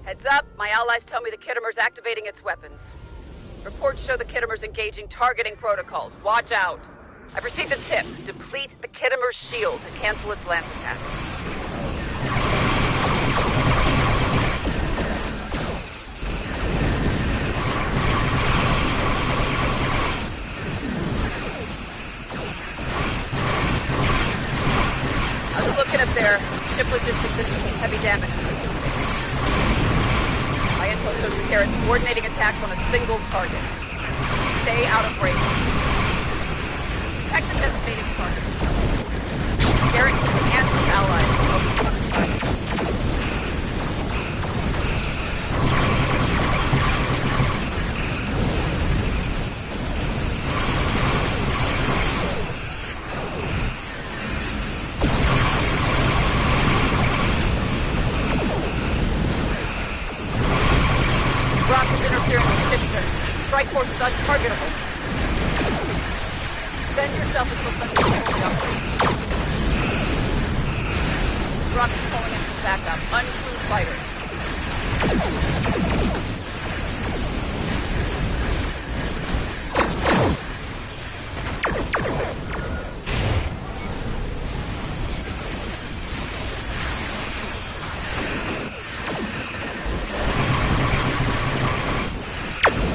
Heads up, my allies tell me the Kittimer's activating its weapons. Reports show the Kittimer's engaging targeting protocols. Watch out. I've received a tip. Deplete the Kittimer's shield to cancel its lance attack. I was looking up there. Ship logistics indicates heavy damage. My info shows the Garrett's coordinating attacks on a single target. Stay out of range. Detect the designated target. Garrett can enhance his allies. Rock is interfering with ship. Strike force is untargetable. Defend yourself until something fully operates. Rock is calling in for backup. Uncrewed fighters.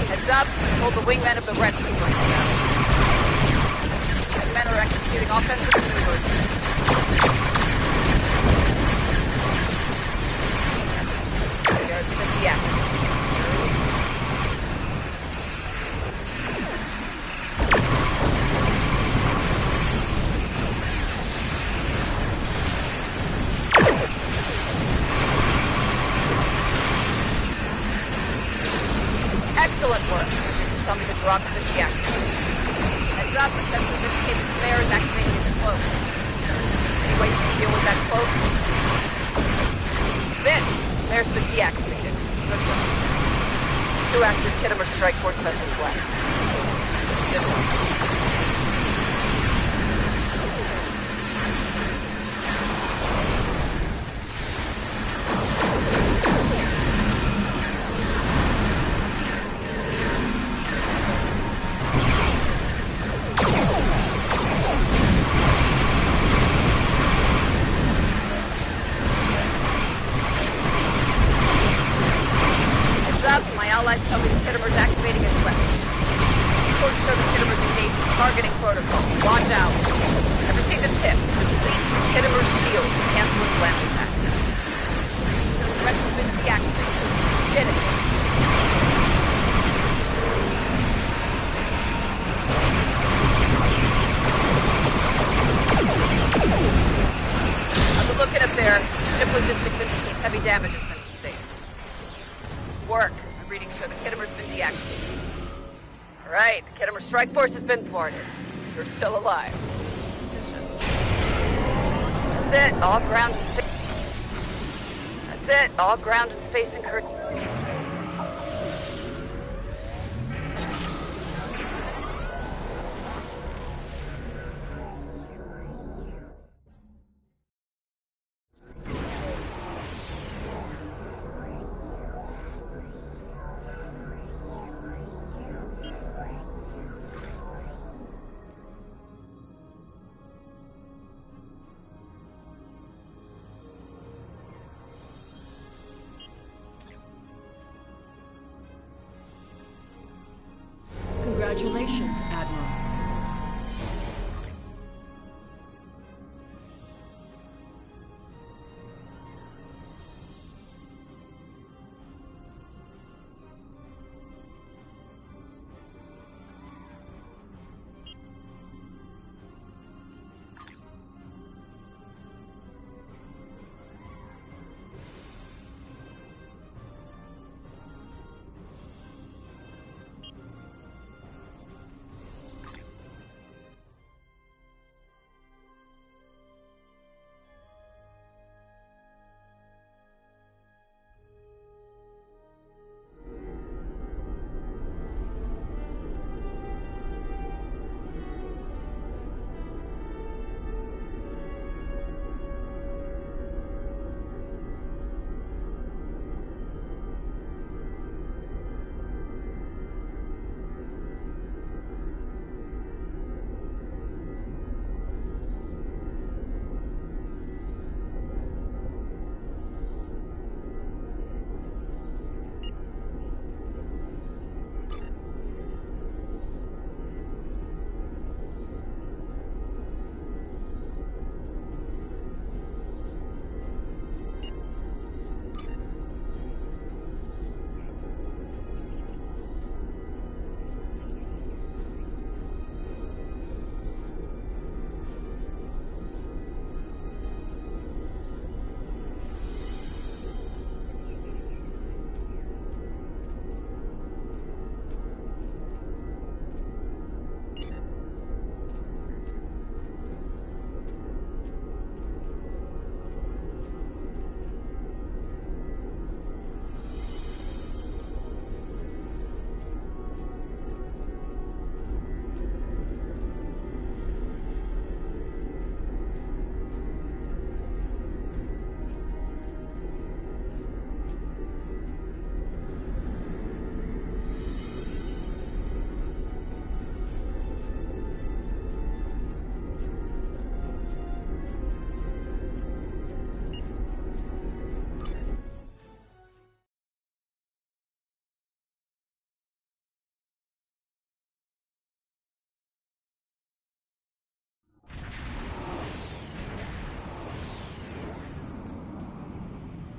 Heads up, hold the wingmen of the Red Team right now. Men are executing offensive maneuvers. Garrett's been deactivated. Excellent work. Tell me the drop has been deactivated. Heads up, the sensors indicate the flare is activating its cloak. Any way you can deal with that cloak? Then, flare's been deactivated. Good work. 2 active Kittimer Strike Force vessels left. Good work. Allies tell me the Kittimer's activating its weapons. Reports show the Kittimer's engaged in targeting protocol. Watch out. I've received a tip. Deplete Kittimer's shield to cancel its lance attack. The threat has been deactivated. Get it. I was looking up there. Ship logistics indicates heavy damage has been sustained. It's work. Readings show the Kittimer's been deactivated. Alright, the Kittimer Strike Force has been thwarted. You're still alive. That's it, all ground and space. That's it, all ground and space incurred. Congratulations, Admiral.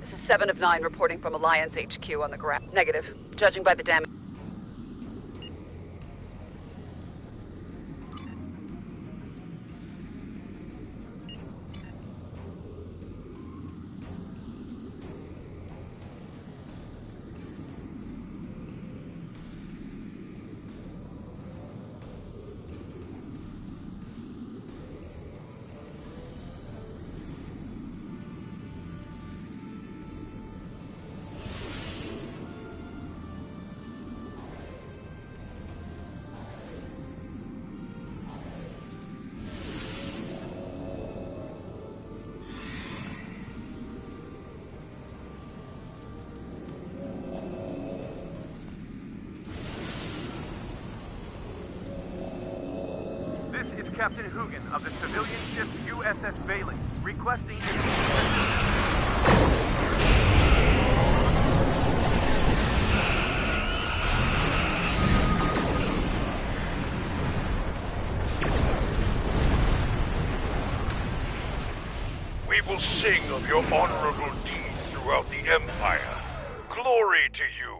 This is 7 of 9 reporting from Alliance HQ on the ground. Negative. Judging by the damage. Captain Hoogan of the civilian ship USS Bailey, requesting We will sing of your honorable deeds throughout the Empire. Glory to you!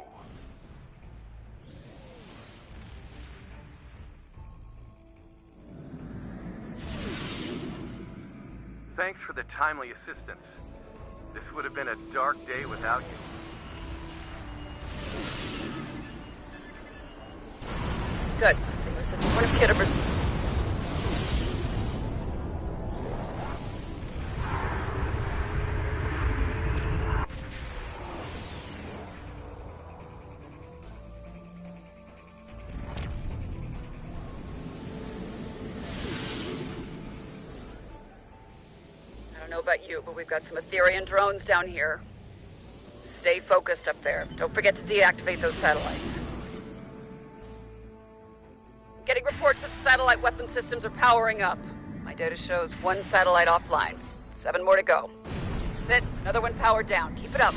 Thanks for the timely assistance. This would have been a dark day without you. Good. Saber system. One of Kittimer's... about you, but we've got some Etherian drones down here. Stay focused up there. Don't forget to deactivate those satellites. Getting reports that satellite weapon systems are powering up. My data shows 1 satellite offline. 7 more to go. That's it. Another one powered down. Keep it up.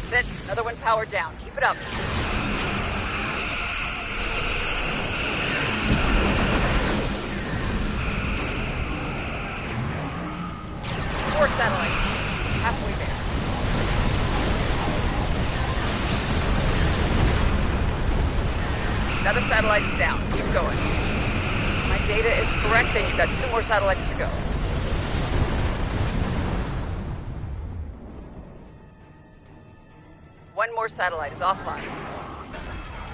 That's it. Another one powered down. Keep it up. 4 satellites. Halfway there. Another satellite's down. Keep going. My data is correct, then you've got 2 more satellites to go. One more satellite is offline.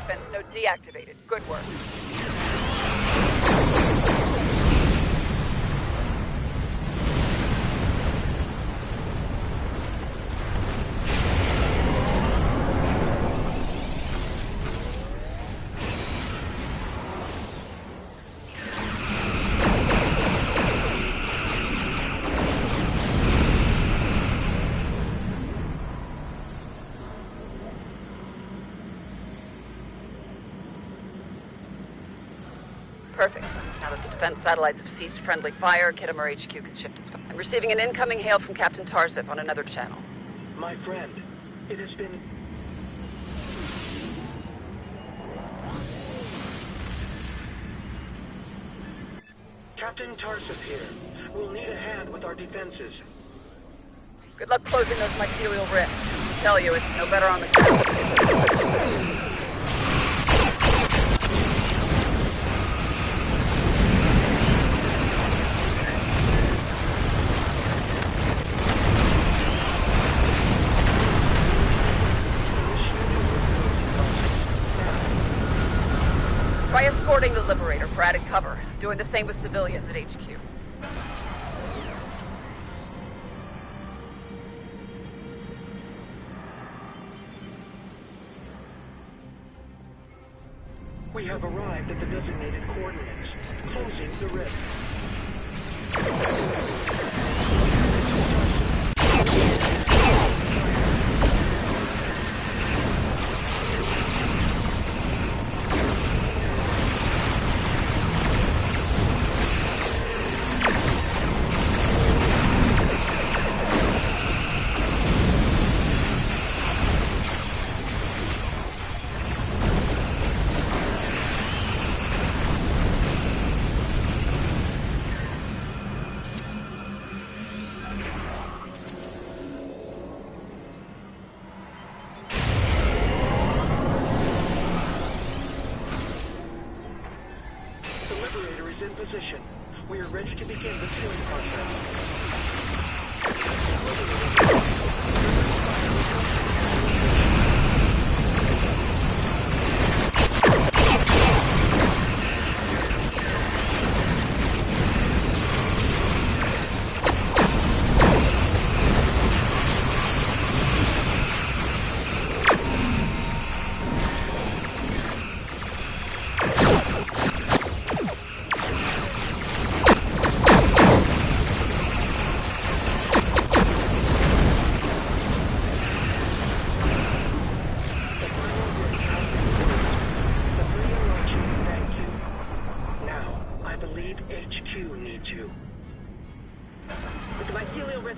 Defense node deactivated. Good work. Perfect. Now that the defense satellites have ceased friendly fire, Kittimer HQ can shift its... I'm receiving an incoming hail from Captain Tarsip on another channel. My friend, it has been... Captain Tarsip here. We'll need a hand with our defenses. Good luck closing those mycelial rifts. I tell you, it's no better on the ground. Try escorting the Liberator for added cover. Doing the same with civilians at HQ. We have arrived at the designated coordinates. Closing the rift. position. We are ready to begin the sealing process.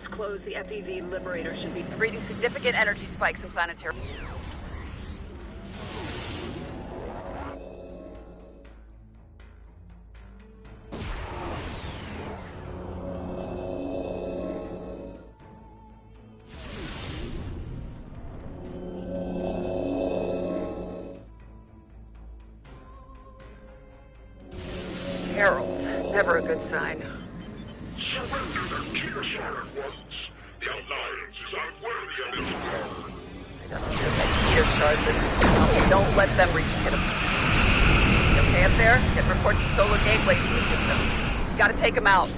Close, the FEV Liberator should be reading significant energy spikes in planetary. Heralds, never a good sign. Surrender the Keter ones. The Alliance is unworthy of its power. Keter shard, okay, don't let them reach Kittim. You okay up there? Get reports of solar gateways in the system. You gotta take them out.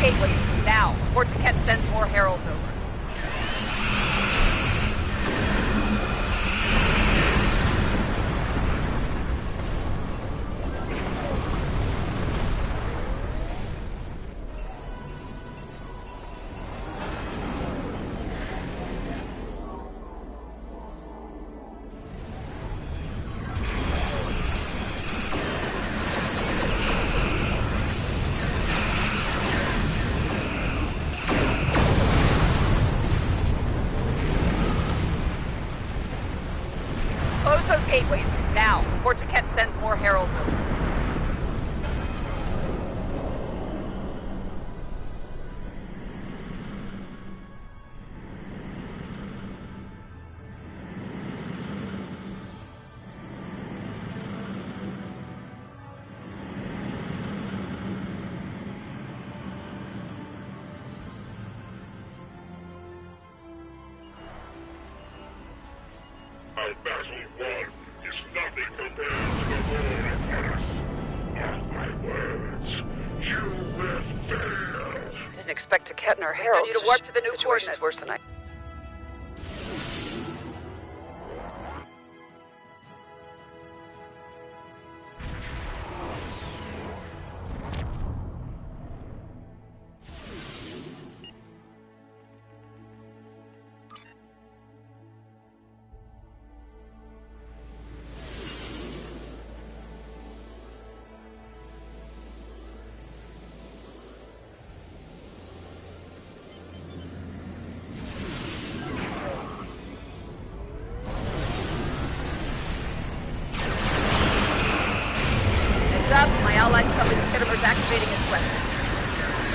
Gateways now, or Taket sends more heralds over. Close those gateways now, or Taket sends more heralds over. Our battle won is nothing compared to the war upon us. Mark my words, you will fail. I didn't expect Taket and her heralds to warp to the new situation's worse than I... is activating his weapon.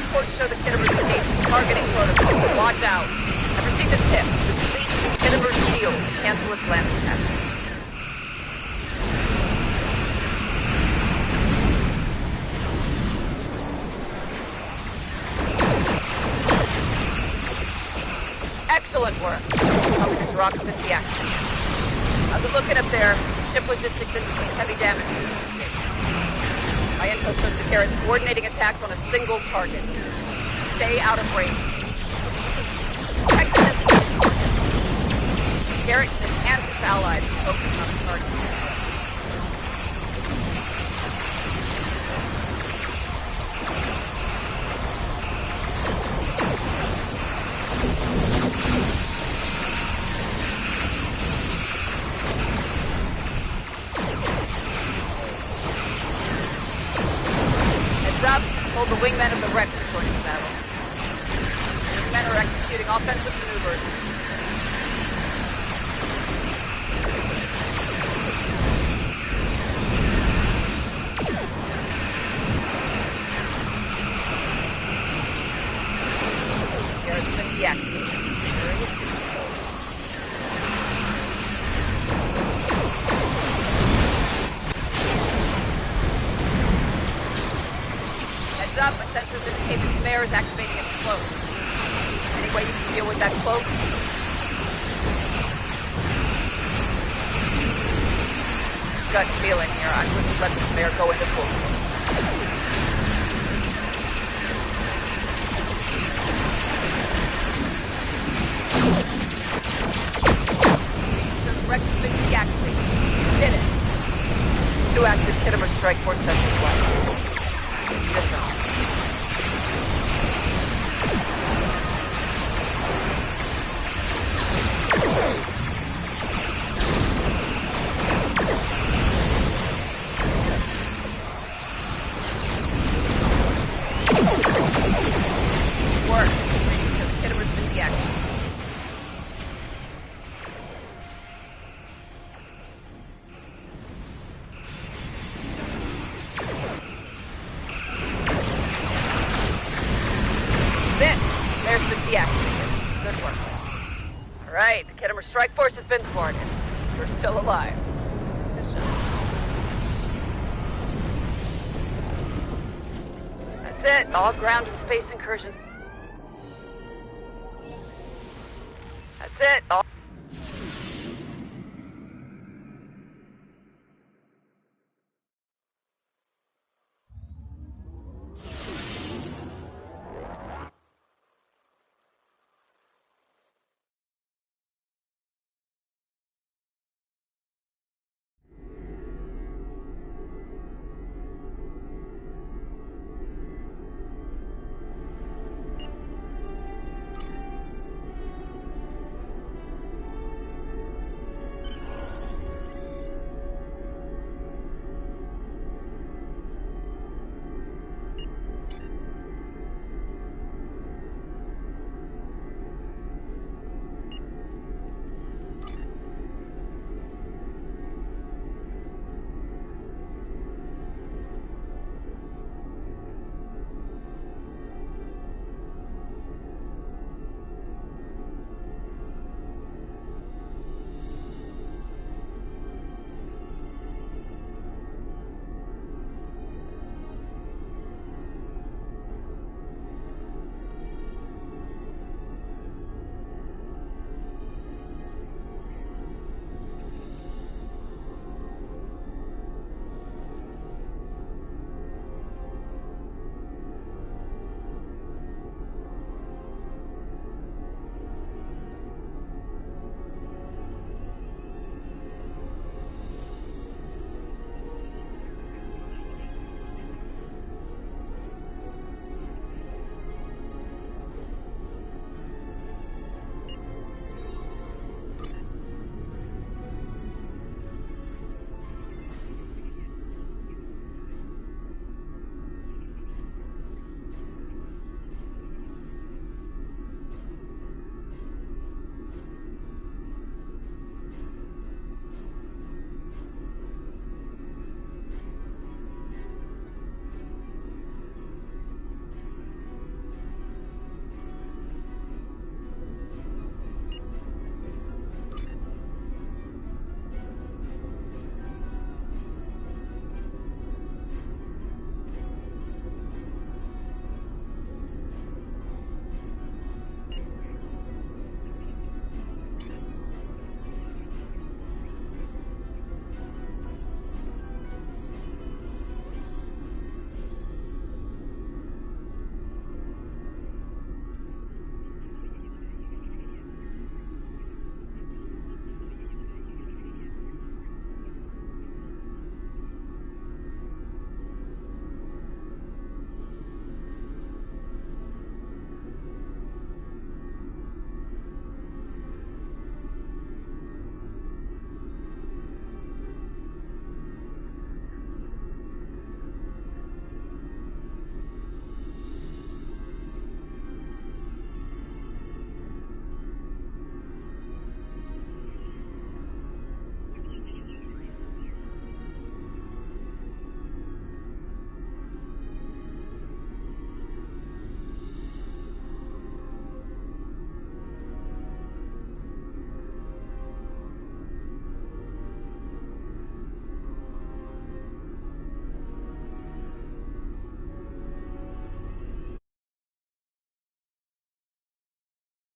Reports show the Kittimer's engaged in targeting protocol. Watch out. I've received a tip. Delete Kittimer's shield and cancel its lance attack. Excellent work. Company's rockets been deactivated. How's it looking up there? Ship logistics indicates heavy damage to the station. My info shows the Garrett's coordinating attacks on a single target. Stay out of range. Check the distance. Garrett can enhance his allies and focus on the target. Up, hold the wingmen of the Rex to join the battle. The wingmen are executing offensive maneuvers. Garrett's been deactivated. Up, my sensors indicate the spare is activating its cloak. Any way you can deal with that cloak? Gut feeling here. I wouldn't let the spare go into full cloak. The Rex has been deactivated. Did it. 2 active Kittimer Strike Force sensors left. Work. Kittimer's been deactivated. There's the deactivated. Good work. Alright, the Kittimer Strike Force has been thwarted. We're still alive. That's it. All ground and space incursions. That's it. All